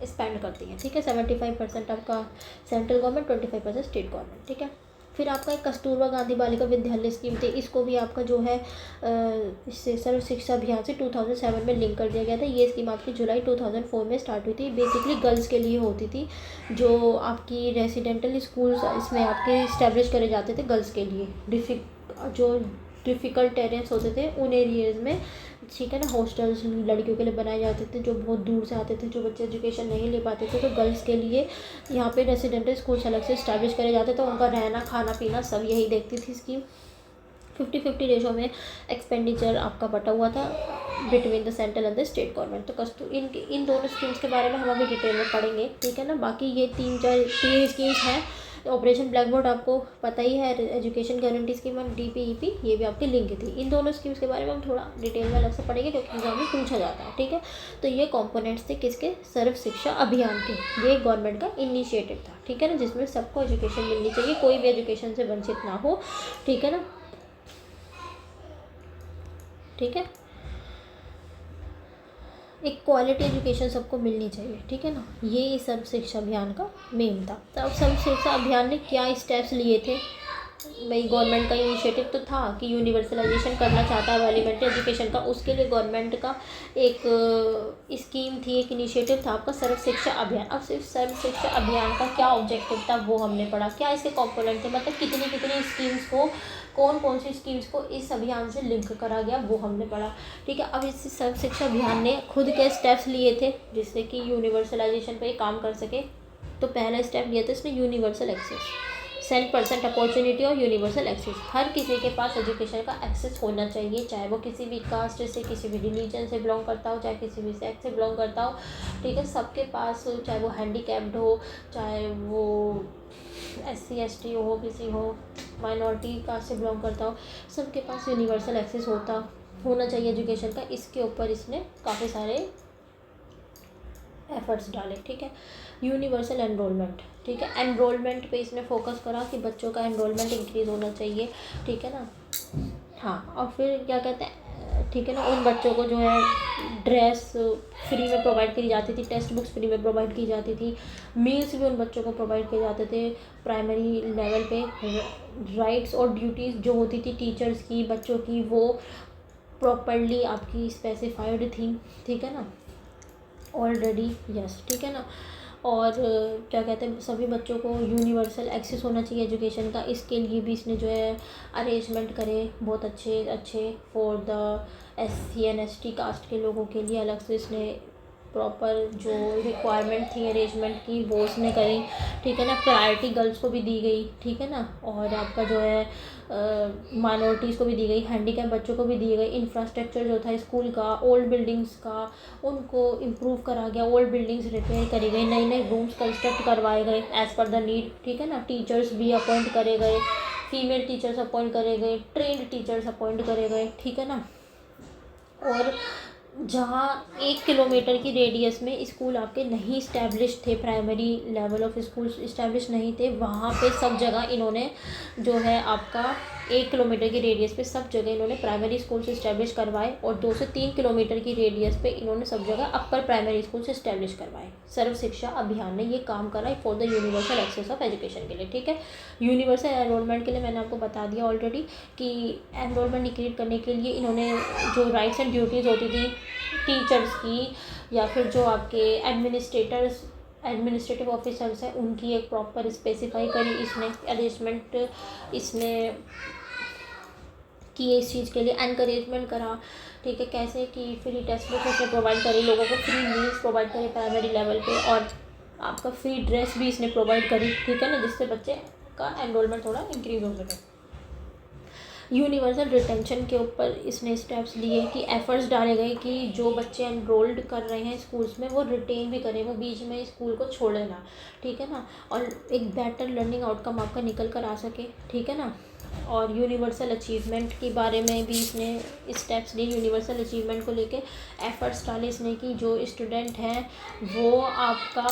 स्पेंड करती है, ठीक है। 75% आपका सेंट्रल गवर्नमेंट, 25% स्टेट गवर्नमेंट, ठीक है। फिर आपका एक कस्तूरबा गांधी बालिका विद्यालय स्कीम थी, इसको भी आपका जो है इससे सर्व शिक्षा अभियान से 2007 में लिंक कर दिया गया था। ये स्कीम आपकी जुलाई 2004 में स्टार्ट हुई थी, बेसिकली गर्ल्स के लिए होती थी, जो आपकी रेसिडेंटल स्कूल्स इसमें आपके इस्टेब्लिश करे जाते थे गर्ल्स के लिए, जो डिफ़िकल्ट एरियाज होते थे उन एरियाज़ में, ठीक है ना, हॉस्टल्स लड़कियों के लिए बनाए जाते थे जो बहुत दूर से आते थे, जो बच्चे एजुकेशन नहीं ले पाते थे, तो गर्ल्स के लिए यहाँ पे रेसिडेंटल स्कूल्स अलग से इस्टेब्लिश करे जाते थे, उनका रहना खाना पीना सब यही देखती थी स्कीम। 50-50 रेशो में एक्सपेंडिचर आपका बटा हुआ था between the central and the state government. तो इन दोनों स्कीम्स के बारे में हम अभी डिटेल में पढ़ेंगे, ठीक है ना। बाकी ये तीन स्कीम्स हैं। ऑपरेशन ब्लैक बोर्ड आपको पता ही है, एजुकेशन गारंटी स्कीम और DPEP, ये भी आपकी लिंक थी। इन दोनों स्कीम्स के बारे में हम थोड़ा डिटेल में अलग से पढ़ेंगे क्योंकि एग्जाम में पूछा जाता है, ठीक है। तो ये कंपोनेंट्स थे किसके, सर्व शिक्षा अभियान के। ये गवर्नमेंट का इनिशिएटिव था, ठीक है ना, जिसमें सबको एजुकेशन मिलनी चाहिए, कोई भी एजुकेशन से वंचित ना हो, ठीक है ना, ठीक है। एक क्वालिटी एजुकेशन सबको मिलनी चाहिए, ठीक है ना, ये सर्व शिक्षा अभियान का मेन था। तो अब सर्व शिक्षा अभियान ने क्या स्टेप्स लिए थे, भाई गवर्नमेंट का इनिशिएटिव तो था कि यूनिवर्सलाइजेशन करना चाहता है एलिमेंट्री एजुकेशन का, उसके लिए गवर्नमेंट का एक स्कीम थी, एक इनिशिएटिव था आपका सर्व शिक्षा अभियान। अब सिर्फ सर्व शिक्षा अभियान का क्या ऑब्जेक्टिव था वो हमने पढ़ा, क्या इसके कंपोनेंट थे, मतलब कितनी कितनी स्कीम्स को, कौन कौन सी स्कीम्स को इस अभियान से लिंक करा गया वो हमने पढ़ा। ठीक है, अब इस सर्व शिक्षा अभियान ने खुद के स्टेप्स लिए थे जिससे कि यूनिवर्सलाइजेशन पे काम कर सके। तो पहला स्टेप लिया था इसने यूनिवर्सल एक्सेस, 100% अपॉर्चुनिटी और यूनिवर्सल एक्सेस। हर किसी के पास एजुकेशन का एक्सेस होना चाहिए, चाहे वो किसी भी कास्ट से, किसी भी रिलीजन से बिलोंग करता हो, चाहे किसी भी सेक्स से बिलोंग करता हो। ठीक है, सबके पास, चाहे वो हैंडीकैप्ड हो, चाहे वो SC ST हो, किसी हो माइनॉरिटी कास्ट से बिलोंग करता हो, सबके पास यूनिवर्सल एक्सेस होना चाहिए एजुकेशन का। इसके ऊपर इसने काफ़ी सारे एफर्ट्स डाले। ठीक है, यूनिवर्सल एनरोलमेंट, ठीक है, एनरोलमेंट पे इसने फोकस करा कि बच्चों का एनरोलमेंट इंक्रीज़ होना चाहिए। ठीक है ना, हाँ, और फिर क्या कहते हैं, ठीक है ना, उन बच्चों को जो है ड्रेस फ्री में प्रोवाइड करी जाती थी, टेक्स्ट बुक्स फ्री में प्रोवाइड की जाती थी, मील्स भी उन बच्चों को प्रोवाइड किए जाते थे प्राइमरी लेवल पे। राइट्स और ड्यूटीज़ जो होती थी टीचर्स की, बच्चों की, वो प्रॉपरली आपकी स्पेसिफाइड थी। ठीक है ना, ऑलरेडी, यस, ठीक है ना। और क्या कहते हैं, सभी बच्चों को यूनिवर्सल एक्सेस होना चाहिए एजुकेशन का। इसके लिए भी इसने जो है अरेंजमेंट करे बहुत अच्छे अच्छे for the SC and ST caste के लोगों के लिए। अलग से इसने प्रॉपर जो रिक्वायरमेंट थी अरेंजमेंट की वो उसने करी। ठीक है ना, प्रायोरिटी गर्ल्स को भी दी गई। ठीक है ना, और आपका जो है माइनॉरिटीज़ को भी दी गई, हैंडीकैप बच्चों को भी दी गई। इंफ्रास्ट्रक्चर जो था स्कूल का, ओल्ड बिल्डिंग्स का, उनको इम्प्रूव करा गया, ओल्ड बिल्डिंग्स रिपेयर करी गई, नए नए रूम्स कंस्ट्रक्ट करवाए गए एज़ पर द नीड। ठीक है ना, टीचर्स भी अपॉइंट करे गए, फीमेल टीचर्स अपॉइंट करे गए, ट्रेंड टीचर्स अपॉइंट करे गए। ठीक है ना, और जहाँ 1 किलोमीटर की रेडियस में स्कूल आपके नहीं इस्टेब्लिश थे, primary level of school establish नहीं थे, वहाँ पे सब जगह इन्होंने जो है आपका 1 किलोमीटर की रेडियस पे सब जगह इन्होंने प्राइमरी स्कूल से इस्टेब्लिश करवाए, और 2 से 3 किलोमीटर की रेडियस पे इन्होंने सब जगह अपर प्राइमरी स्कूल से इस्टेब्लिश करवाए। सर्व शिक्षा अभियान ने ये काम करा for the universal access of education के लिए। ठीक है, यूनिवर्सल एनरोलमेंट के लिए मैंने आपको बता दिया ऑलरेडी कि एनरोलमेंट इंक्रीज करने के लिए इन्होंने जो राइट्स एंड ड्यूटीज़ होती थी टीचर्स की, या फिर जो आपके एडमिनिस्ट्रेटिव ऑफिसर्स हैं, उनकी एक प्रॉपर स्पेसिफाई करी इसने, अरेंजमेंट इसने किए इस चीज़ के लिए, एनकरेजमेंट करा। ठीक है, कैसे कि फ्री टेक्स्ट बुक इसने प्रोवाइड करी, लोगों को फ्री मील्स प्रोवाइड करे प्राइमरी लेवल पे, और आपका फ्री ड्रेस भी इसने प्रोवाइड करी। ठीक है ना, जिससे बच्चे का एनरोलमेंट थोड़ा इंक्रीज हो सके। यूनिवर्सल रिटेंशन के ऊपर इसने स्टेप्स लिए कि एफर्ट्स डाले गए कि जो बच्चे एनरोल्ड कर रहे हैं स्कूल्स में वो रिटेन भी करें, वो बीच में स्कूल को छोड़े ना। ठीक है ना, और एक बेटर लर्निंग आउटकम आपका निकल कर आ सके। ठीक है ना, और यूनिवर्सल अचीवमेंट के बारे में भी इसने स्टेप्स लिए, यूनिवर्सल अचीवमेंट को लेके एफर्ट्स डाले इसने कि जो स्टूडेंट हैं वो आपका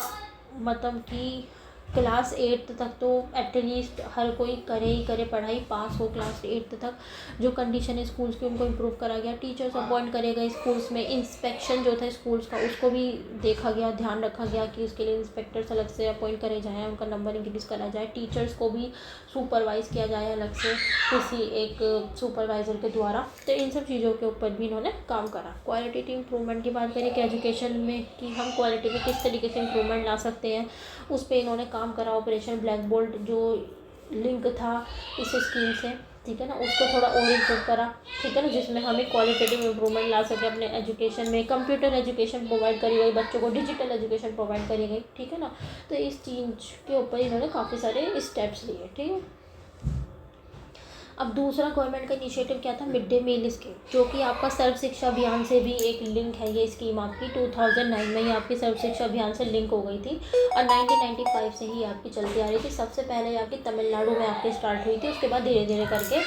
मतलब कि क्लास 8 तक तो एटलीस्ट हर कोई करे ही करे पढ़ाई, पास हो क्लास 8 तक। जो कंडीशन है स्कूल्स की उनको इम्प्रूव करा गया, टीचर्स अपॉइंट करे गए स्कूल्स में, इंस्पेक्शन जो था स्कूल्स का उसको भी देखा गया, ध्यान रखा गया कि उसके लिए इंस्पेक्टर्स अलग से अपॉइंट करे जाएँ, उनका नंबर इंक्रीज़ करा जाए, टीचर्स को भी सुपरवाइज़ किया जाए अलग से किसी एक सुपरवाइज़र के द्वारा। तो इन सब चीज़ों के ऊपर भी इन्होंने काम करा। क्वालिटेटिव इंप्रूवमेंट की बात करें कि एजुकेशन में कि हम क्वालिटी में किस तरीके से इंप्रूवमेंट ला सकते हैं, उस पर इन्होंने काम करा। ऑपरेशन ब्लैक बोर्ड जो लिंक था इस स्कीम से, ठीक है ना, उसको थोड़ा और इम्प्रूव करा। ठीक है ना, जिसमें हमें क्वालिटेटिव इंप्रूवमेंट ला सके अपने एजुकेशन में। कंप्यूटर एजुकेशन प्रोवाइड करी गई बच्चों को, डिजिटल एजुकेशन प्रोवाइड करी गई। ठीक है ना, तो इस चीज़ के ऊपर इन्होंने काफ़ी सारे स्टेप्स लिए। ठीक है, अब दूसरा गवर्नमेंट का इनिशिएटिव क्या था, मिड डे मील स्कीम, जो कि आपका सर्व शिक्षा अभियान से भी एक लिंक है। ये स्कीम आपकी 2009 में ही आपकी सर्व शिक्षा अभियान से लिंक हो गई थी, और 1995 से ही आपकी चलती आ रही थी। सबसे पहले आपकी तमिलनाडु में आपकी स्टार्ट हुई थी, उसके बाद धीरे धीरे करके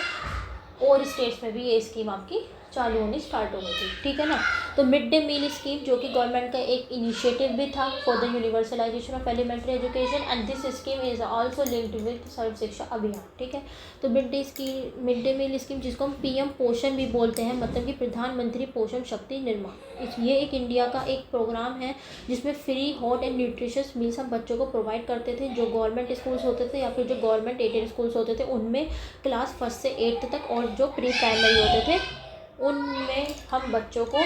और स्टेट्स में भी ये स्कीम आपकी चालू होनी स्टार्ट हो गई थी। ठीक है ना, तो मिड डे मील स्कीम जो कि गवर्नमेंट का एक इनिशिएटिव भी था for the universalization of elementary education, and this scheme is also linked with Sarva Shiksha Abhiyan, ठीक है। तो मिड डे मील स्कीम जिसको हम पीएम पोषण भी बोलते हैं, मतलब कि प्रधानमंत्री पोषण शक्ति निर्माण, ये एक इंडिया का एक प्रोग्राम है जिसमें free hot and nutritious meals हम बच्चों को प्रोवाइड करते थे, जो गवर्नमेंट स्कूल्स होते थे या फिर जो गवर्नमेंट एडेड स्कूल्स होते थे उनमें क्लास 1 से 8 तक, और जो प्री प्राइमरी होते थे उनमें हम बच्चों को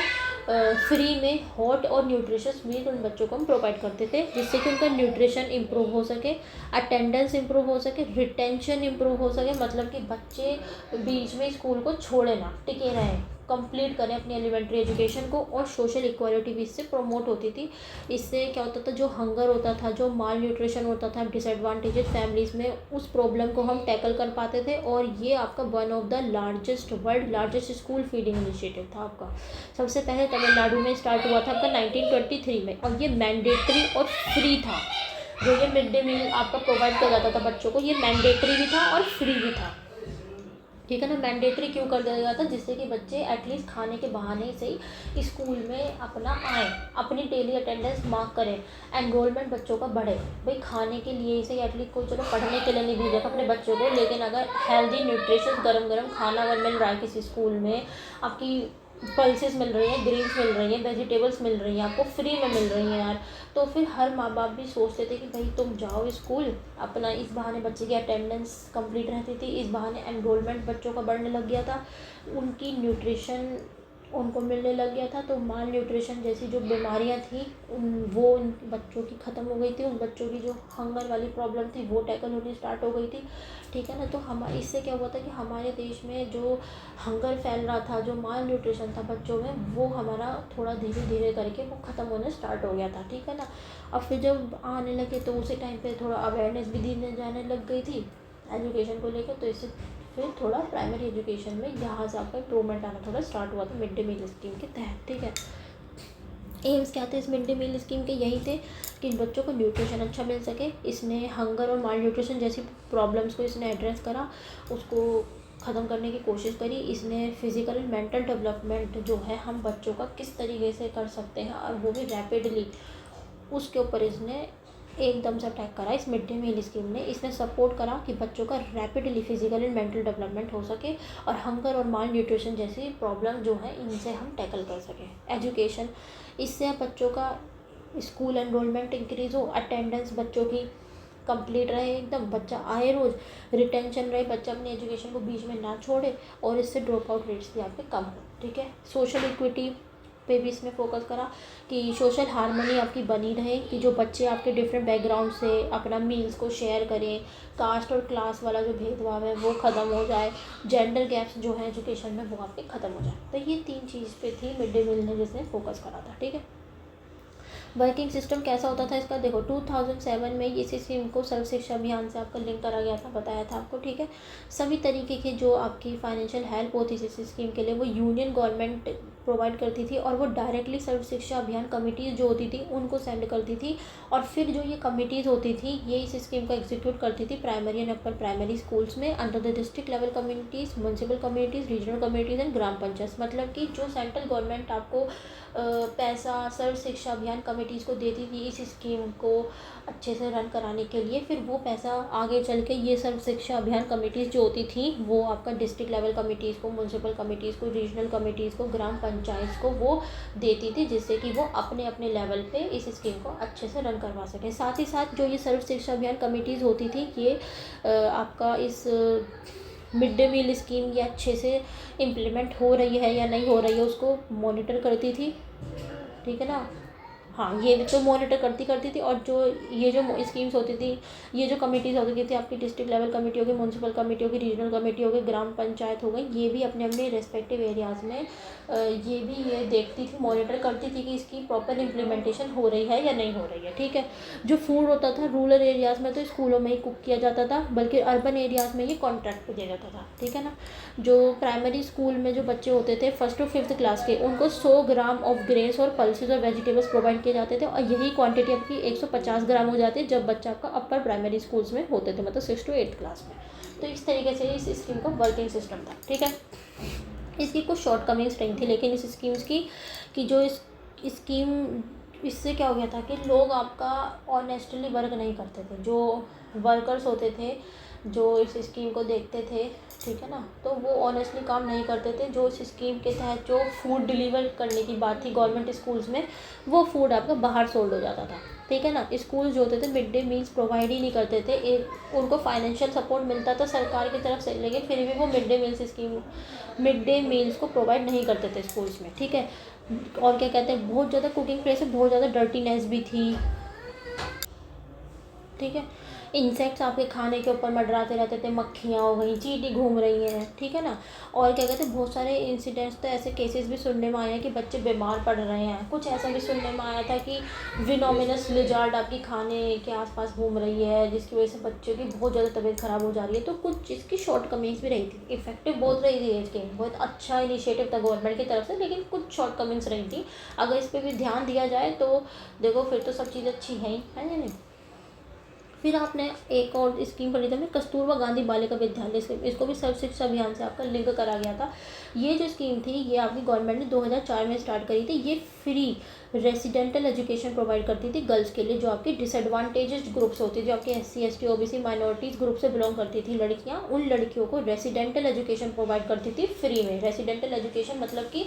फ्री में हॉट और न्यूट्रिशियस मील उन बच्चों को हम प्रोवाइड करते थे, जिससे कि उनका न्यूट्रिशन इम्प्रूव हो सके, अटेंडेंस इम्प्रूव हो सके, रिटेंशन इम्प्रूव हो सके, मतलब कि बच्चे बीच में स्कूल को छोड़े ना, टिके रहें, कंप्लीट करें अपनी एलिमेंट्री एजुकेशन को, और सोशल इक्वालिटी भी इससे प्रमोट होती थी। इससे क्या होता था, जो हंगर होता था, जो माल न्यूट्रिशन होता था डिसएडवांटेजेड फैमिलीज़ में, उस प्रॉब्लम को हम टैकल कर पाते थे। और ये आपका one of the world largest school feeding initiative था आपका। सबसे पहले तमिलनाडु में स्टार्ट हुआ था आपका 1923 में, और ये मैंडेटरी और फ्री था। जो ये मिड डे मील आपका प्रोवाइड किया जाता था बच्चों को, ये मैंडेटरी भी था और फ्री भी था, ठीक है ना। मैंडेटरी क्यों कर दिया गया था, जिससे कि बच्चे एटलीस्ट खाने के बहाने से ही स्कूल में अपना आएँ, अपनी डेली अटेंडेंस मार्क करें, एनरोलमेंट बच्चों का बढ़े। भाई खाने के लिए ही सही, एटलीस्ट कोई चलो पढ़ने के लिए नहीं भेजेगा अपने बच्चों को, लेकिन अगर हेल्दी न्यूट्रिशियस गरम गरम खाना अगर मिल रहा है किसी स्कूल में, आपकी पल्सेस मिल रही हैं, ग्रीन्स मिल रही हैं, वेजिटेबल्स मिल रही हैं, आपको फ्री में मिल रही हैं यार, तो फिर हर माँ बाप भी सोचते थे कि भाई तुम जाओ स्कूल अपना, इस बहाने बच्चे की अटेंडेंस कंप्लीट रहती थी, इस बहाने एनरोलमेंट बच्चों का बढ़ने लग गया था, उनकी न्यूट्रिशन उनको मिलने लग गया था। तो माल न्यूट्रिशन जैसी जो बीमारियां थी उन बच्चों की ख़त्म हो गई थी, उन बच्चों की जो हंगर वाली प्रॉब्लम थी वो टैकल होनी स्टार्ट हो गई थी, ठीक है ना। तो हमारे इससे क्या हुआ था कि हमारे देश में जो हंगर फैल रहा था, जो माल न्यूट्रिशन था बच्चों में, वो हमारा थोड़ा धीरे धीरे करके वो ख़त्म होने स्टार्ट हो गया था, ठीक है ना। अब फिर जब आने लगे तो उसी टाइम पे थोड़ा अवेयरनेस भी दी जाने लग गई थी एजुकेशन को लेकर, तो इससे फिर थोड़ा प्राइमरी एजुकेशन में यहाँ से आपका इम्प्रूवमेंट आना थोड़ा स्टार्ट हुआ था मिड डे मील स्कीम के तहत, ठीक है। एम्स क्या थे इस मिड डे मील स्कीम के, यही थे कि बच्चों को न्यूट्रिशन अच्छा मिल सके। इसने हंगर और माल न्यूट्रिशन जैसी प्रॉब्लम्स को इसने एड्रेस करा, उसको ख़त्म करने की कोशिश करी। इसने फिज़िकल एंड मेंटल डेवलपमेंट जो है हम बच्चों का किस तरीके से कर सकते हैं, और वो भी रैपिडली, उसके ऊपर इसने एकदम से अटैक करा इस मिड डे मील स्कीम ने। इसने सपोर्ट करा कि बच्चों का rapidly physical and mental development हो सके, और हंगर और माल न्यूट्रिशन जैसी प्रॉब्लम जो है इनसे हम टैकल कर सकें। एजुकेशन, इससे बच्चों का स्कूल एनरोलमेंट इंक्रीज़ हो, अटेंडेंस बच्चों की कंप्लीट रहे, एकदम बच्चा आए रोज़, रिटेंशन रहे, बच्चा अपनी एजुकेशन को बीच में ना छोड़े, और इससे ड्रॉप आउट रेट्स भी आपके कम हो, ठीक है। सोशल इक्विटी पे भी इसमें फोकस करा कि सोशल हार्मनी आपकी बनी रहे, कि जो बच्चे आपके डिफरेंट बैकग्राउंड से अपना मील्स को शेयर करें, कास्ट और क्लास वाला जो भेदभाव है वो ख़त्म हो जाए, जेंडर गैप्स जो है एजुकेशन में वो आपके ख़त्म हो जाए। तो ये 3 चीज़ पे थी मिड डे मील ने जिसने फोकस करा था, ठीक है। वर्किंग सिस्टम कैसा होता था इसका, देखो 2007 में इस स्कीम को सर्व शिक्षा अभियान से आपका लिंक करा गया था, बताया था आपको, ठीक है। सभी तरीके की जो आपकी फाइनेंशियल हेल्प होती थी इस स्कीम के लिए वो यूनियन गवर्नमेंट प्रोवाइड करती थी, और वो डायरेक्टली सर्व शिक्षा अभियान कमिटीज़ जो होती थी उनको सेंड करती थी, और फिर जो ये कमिटीज़ होती थी ये इस स्कीम को एग्जीक्यूट करती थी primary and upper primary schools में under the district level communities, municipal communities, regional communities and gram panchayat. मतलब कि जो सेंट्रल गवर्नमेंट आपको पैसा सर्व शिक्षा अभियान कमेटीज़ को देती थी इस स्कीम को अच्छे से रन कराने के लिए, फिर वो पैसा आगे चल के ये सर्व शिक्षा अभियान कमेटीज़ जो होती थी वो आपका डिस्ट्रिक्ट लेवल कमेटीज़ को, म्यूनसिपल कमेटीज़ को, रीजनल कमेटीज़ को, ग्राम पंचायत को वो देती थी, जिससे कि वो अपने अपने लेवल पे इस स्कीम को अच्छे से रन करवा सकें। साथ ही साथ जो ये सर्व शिक्षा अभियान कमेटीज़ होती थी ये आपका इस मिड डे मील स्कीम ये अच्छे से इम्प्लीमेंट हो रही है या नहीं हो रही है उसको मॉनिटर करती थी, ठीक है ना। हाँ, ये तो मॉनिटर करती थी, और जो ये जो स्कीम्स होती थी, ये जो कमिटीज़ होती थी आपकी डिस्ट्रिक्ट लेवल कमेटी होगी, म्यूनसिपल कमेटी होगी, रीजनल कमेटी होगी, ग्राम पंचायत हो गई, ये भी अपने अपने रेस्पेक्टिव एरियाज़ में ये भी ये देखती थी, मॉनिटर करती थी कि इसकी प्रॉपर इम्प्लीमेंटेशन हो रही है या नहीं हो रही है, ठीक है। जो फूड होता था रूरल एरियाज़ में तो स्कूलों में ही कुक किया जाता था, बल्कि अर्बन एरियाज़ में ये कॉन्ट्रैक्ट पर दिया जाता था, ठीक है ना। जो प्राइमरी स्कूल में जो बच्चे होते थे 1st to 5th क्लास के, उनको 100 ग्राम ऑफ ग्रेन्स और पल्सेस और वेजिटेबल्स प्रोवाइड किए जाते थे, और यही क्वांटिटी आपकी 150 ग्राम हो जाती है जब बच्चा आपका अपर प्राइमरी स्कूल्स में होते थे, मतलब 6th to 8th क्लास में। तो इस तरीके से इस स्कीम का वर्किंग सिस्टम था, ठीक है। इसकी कुछ शॉर्टकमिंग्स रही थी, लेकिन इस स्कीम्स की कि जो इस स्कीम इससे क्या हो गया था कि लोग आपका ऑनेस्टली वर्क नहीं करते थे। जो वर्कर्स होते थे जो इस स्कीम को देखते थे, ठीक है ना, तो वो ऑनेस्टली काम नहीं करते थे। जो इस स्कीम के तहत जो फूड डिलीवर करने की बात थी गवर्नमेंट स्कूल्स में, वो फूड आपका बाहर सोल्ड हो जाता था, ठीक है ना। स्कूल जो होते थे मिड डे मील्स प्रोवाइड ही नहीं करते थे। एक उनको फाइनेंशियल सपोर्ट मिलता था सरकार की तरफ से, लेकिन फिर भी वो मिड डे मील्स को प्रोवाइड नहीं करते थे स्कूल्स में, ठीक है। और क्या कहते हैं, बहुत ज़्यादा कुकिंग प्रेस, बहुत ज़्यादा डर्टीनेस भी थी, ठीक है। इंसेक्ट्स आपके खाने के ऊपर मंडराते रहते थे, मक्खियाँ हो गई, चींटी घूम रही हैं, ठीक है ना। और क्या कहते हैं, बहुत सारे इंसिडेंट्स तो ऐसे केसेस भी सुनने में आए हैं कि बच्चे बीमार पड़ रहे हैं। कुछ ऐसा भी सुनने में आया था कि विनोमिनस लिजार्ड आपकी खाने के आसपास घूम रही है, जिसकी वजह से बच्चों की बहुत ज़्यादा तबीयत ख़राब हो जा रही है। तो कुछ इसकी शॉर्टकमिंग्स भी रही थी। इफेक्टिव बहुत रही थी ये स्कीम, बहुत अच्छा इनिशिएटिव था गवर्नमेंट की तरफ से, लेकिन कुछ शॉर्टकमिंग्स रही थी। अगर इस पर भी ध्यान दिया जाए तो देखो फिर तो सब चीज़ अच्छी है ही, है या नहीं। फिर आपने एक और स्कीम पढ़ी थी, कस्तूरबा गांधी बालिका विद्यालय स्कीम। इसको भी सर्व शिक्षा अभियान से आपका लिंक करा गया था। ये जो स्कीम थी ये आपकी गवर्नमेंट ने 2004 में स्टार्ट करी थी। ये फ्री रेसिडेंटल एजुकेशन प्रोवाइड करती थी गर्ल्स के लिए, जो आपकी डिसएडवांटेजेड ग्रुप्स होती थी, जो आपके SC ST OBC minorities group से बिलोंग करती थी लड़कियां। उन लड़कियों को रेसिडेंटल एजुकेशन प्रोवाइड करती थी फ्री में। रेसिडेंटल एजुकेशन मतलब कि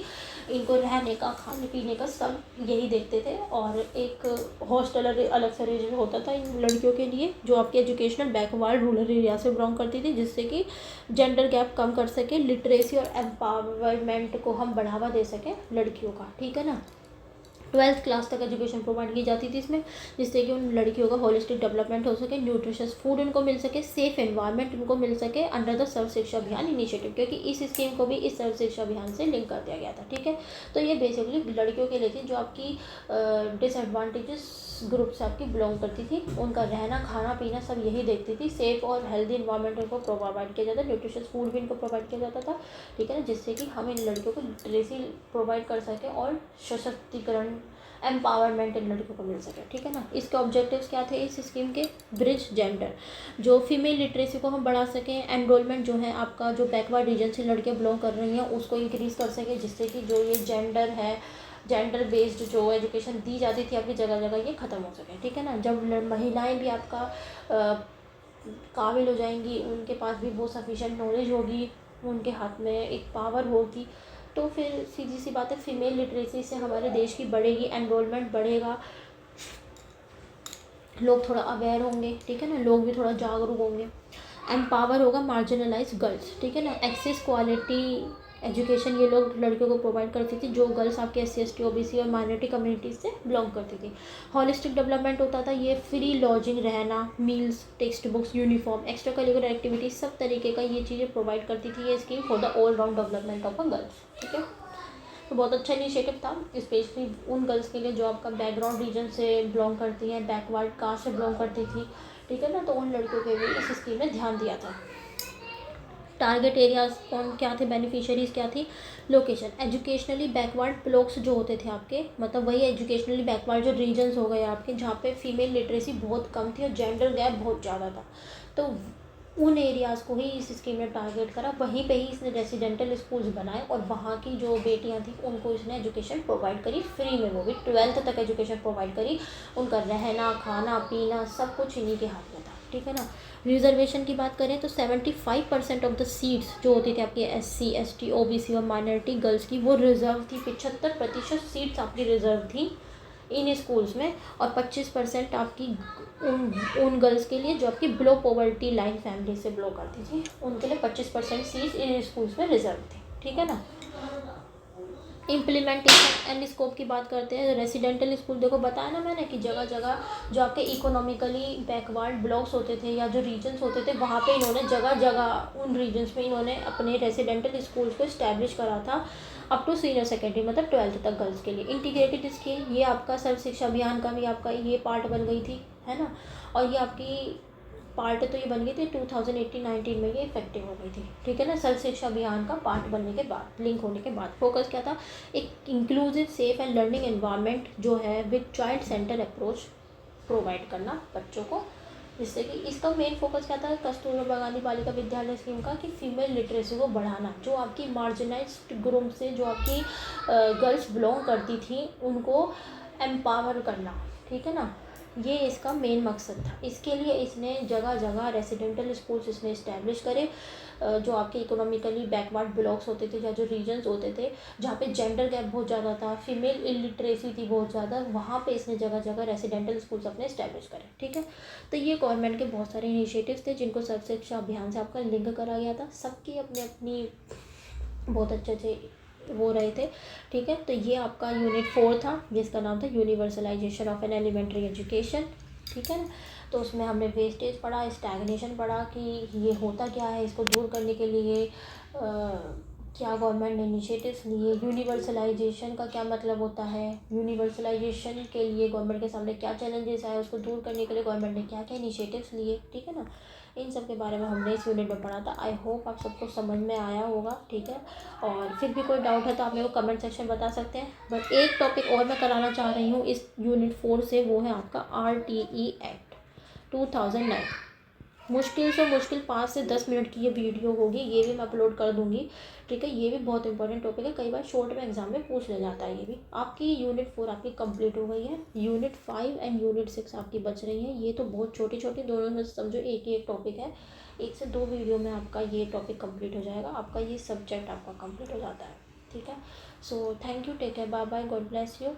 इनको रहने का, खाने पीने का सब यही देखते थे, और एक हॉस्टल अलग से अरेंज होता था इन लड़कियों के लिए, जो आपके एजुकेशनल बैकवर्ड रूरल एरिया से बिलोंग करती थी, जिससे कि जेंडर गैप कम कर सके, लिटरेसी और एम्पावरमेंट को हम बढ़ावा दे सकें लड़कियों का, ठीक है ना। 12th क्लास तक एजुकेशन प्रोवाइड की जाती थी इसमें, जिससे कि उन लड़कियों का होलिस्टिक डेवलपमेंट हो सके, न्यूट्रिशियस फूड उनको मिल सके, सेफ एनवायरनमेंट उनको मिल सके अंडर द सर्व शिक्षा अभियान इनिशिएटिव, क्योंकि इस स्कीम को भी इस सर्व शिक्षा अभियान से लिंक कर दिया गया था, ठीक है। तो ये बेसिकली लड़कियों के लिए थी जो आपकी डिसएडवांटेजेस ग्रुप से आपकी बिलोंग करती थी। उनका रहना, खाना पीना सब यही देखती थी। सेफ और हेल्दी इन्वायरमेंट उनको प्रोवाइड किया जाता, न्यूट्रिशियस फूड भी इनको प्रोवाइड किया जाता था, ठीक है ना, जिससे कि हम इन लड़कियों को लिटरेसी प्रोवाइड कर सकें और सशक्तिकरण, एम्पावरमेंट इन लड़कियों को मिल सके, ठीक है ना। इसके ऑब्जेक्टिव्स क्या थे इस स्कीम के? ब्रिज जेंडर, जो फीमेल लिटरेसी को हम बढ़ा सकें, एनरोलमेंट जो है आपका, जो बैकवर्ड रीजन से लड़कियाँ बिलोंग कर रही हैं उसको इंक्रीज़ कर सके, जिससे कि जो ये जेंडर है, जेंडर बेस्ड जो एजुकेशन दी जाती थी आपकी जगह जगह, ये ख़त्म हो सके, ठीक है ना। जब महिलाएं भी आपका काबिल हो जाएंगी, उनके पास भी वो सफिशेंट नॉलेज होगी, उनके हाथ में एक पावर होगी, तो फिर सीधी सी बात है फीमेल लिटरेसी से हमारे देश की बढ़ेगी, एनरोलमेंट बढ़ेगा, लोग थोड़ा अवेयर होंगे, ठीक है ना, लोग भी थोड़ा जागरूक होंगे, एम्पावर होगा मार्जिनलाइज गर्ल्स, ठीक है ना। एक्सेस क्वालिटी एजुकेशन ये लोग लड़कियों को प्रोवाइड करती थी, जो गर्ल्स आपके SC ST OBC और माइनॉरिटी कम्युनिटीज़ से बिलोंग करती थी। हॉलिस्टिक डेवलपमेंट होता था, ये फ्री लॉजिंग, रहना, meals, text books, uniform, extra curricular activities, सब तरीके का ये चीज़ें प्रोवाइड करती थी ये scheme for the all round development of a girls, ठीक है। तो बहुत अच्छा इनिशिएटिव था, स्पेशली उन गर्ल्स के लिए जो आपका बैकग्राउंड रीजन से बिलोंग करती हैं, बैकवर्ड कास्ट से बिलोंग करती थी, ठीक है ना। तो उन लड़कियों के लिए इस स्कीम में ध्यान दिया था। टारगेट एरियाज कौन क्या थे, बेनिफिशियरीज क्या थी? लोकेशन, एजुकेशनली बैकवर्ड ब्लॉक्स जो होते थे आपके, मतलब वही एजुकेशनली बैकवर्ड जो रीजन्स हो गए आपके, जहाँ पे फीमेल लिटरेसी बहुत कम थी और जेंडर गैप बहुत ज़्यादा था, तो उन एरियाज़ को ही इस स्कीम ने टारगेट करा। वहीं पे ही इसने रेसिडेंटल स्कूल्स बनाए और वहाँ की जो बेटियाँ थी उनको इसने एजुकेशन प्रोवाइड करी फ्री में, वो भी 12th तक एजुकेशन प्रोवाइड करी। उनका रहना, खाना पीना सब कुछ इन्हीं के हाथ में था, ठीक है ना। रिजर्वेशन की बात करें तो 75% ऑफ द सीट्स जो होती थी आपकी SC ST OBC और माइनॉरिटी गर्ल्स की, वो रिजर्व थी। 75% सीट्स आपकी रिजर्व थी इन स्कूल्स में, और 25% आपकी उन गर्ल्स के लिए जो आपकी बिलो पॉवर्टी लाइन फैमिली से बिलो करती थी, उनके लिए 25% सीट्स इन स्कूल्स में रिजर्व थी, ठीक है ना। इम्प्लीमेंटेशन एंड स्कोप की बात करते हैं। रेसिडेंटल स्कूल, देखो बताया ना मैंने कि जगह जगह जो आपके इकोनॉमिकली बैकवर्ड ब्लॉक्स होते थे या जो रीजन्स होते थे, वहाँ पे इन्होंने जगह जगह उन रीजन्स में इन्होंने अपने रेसिडेंटल स्कूल्स को इस्टेब्लिश करा था अप टू सीनियर सेकेंडरी, मतलब 12th तक गर्ल्स के लिए। इंटीग्रेटेड स्कीम, ये आपका सर्व शिक्षा अभियान का भी आपका ये पार्ट बन गई थी, है ना। और ये आपकी पार्ट तो ये बन गई थी 2018-19 में ये इफेक्टिव हो गई थी, ठीक है ना। सर्व शिक्षा अभियान का पार्ट बनने के बाद, लिंक होने के बाद फोकस क्या था? एक inclusive, safe and learning environment जो है with child centre approach provide करना बच्चों को, जिससे कि इसका मेन फोकस क्या था कस्तूरबा गांधी बालिका विद्यालय स्कीम का, कि फीमेल लिटरेसी को बढ़ाना, जो आपकी मार्जिनाइज्ड ग्रुप से जो आपकी गर्ल्स बिलोंग करती थी उनको एम्पावर करना, ठीक है ना, ये इसका मेन मकसद था। इसके लिए इसने जगह जगह रेसिडेंटल स्कूल्स इसने इस्टेब्लिश करे, जो आपके इकोनॉमिकली बैकवर्ड ब्लॉक्स होते थे या जो रीजन्स होते थे जहाँ पे जेंडर गैप बहुत ज़्यादा था, फीमेल इलिटरेसी थी बहुत ज़्यादा, वहाँ पे इसने जगह जगह रेसिडेंटल स्कूल्स अपने इस्टेब्लिश करे, ठीक है। तो ये गवर्नमेंट के बहुत सारे इनिशिएटिव्स थे जिनको सर्व शिक्षा अभियान से आपका लिंक करा गया था। सबकी अपनी अपनी बहुत अच्छे अच्छे वो रहे थे, ठीक है। तो ये आपका यूनिट 4 था जिसका नाम था universalisation of an elementary education, ठीक है ना। तो उसमें हमने वेस्टेज पढ़ा, स्टैग्नेशन पढ़ा कि ये होता क्या है, इसको दूर करने के लिए क्या गवर्नमेंट ने इनिशिएटिव्स लिए, यूनिवर्सलाइजेशन का क्या मतलब होता है, यूनिवर्सलाइजेशन के लिए गवर्नमेंट के सामने क्या चैलेंजेस आए, उसको दूर करने के लिए गवर्नमेंट ने क्या क्या इनिशिएटिव्स लिए, ठीक है ना। इन सब के बारे में हमने इस यूनिट में पढ़ा था। आई होप आप सबको समझ में आया होगा, ठीक है। और फिर भी कोई डाउट है तो आप मेरे को कमेंट सेक्शन बता सकते हैं। बट एक टॉपिक और मैं कराना चाह रही हूँ इस यूनिट 4 से, वो है आपका RTE एक्ट 2009। मुश्किल से मुश्किल 5 से 10 मिनट की ये वीडियो होगी, ये भी मैं अपलोड कर दूंगी, ठीक है। ये भी बहुत इंपॉर्टेंट टॉपिक है, कई बार शॉर्ट में एग्जाम में पूछ ले जाता है ये भी। आपकी यूनिट 4 आपकी कंप्लीट हो गई है, यूनिट 5 एंड यूनिट 6 आपकी बच रही है। ये तो बहुत छोटी छोटी, दोनों में समझो एक ही एक टॉपिक है, 1 से 2 वीडियो में आपका ये टॉपिक कंप्लीट हो जाएगा, आपका ये सब्जेक्ट आपका कंप्लीट हो जाता है, ठीक है। So thank you, take care, bye bye, God bless you.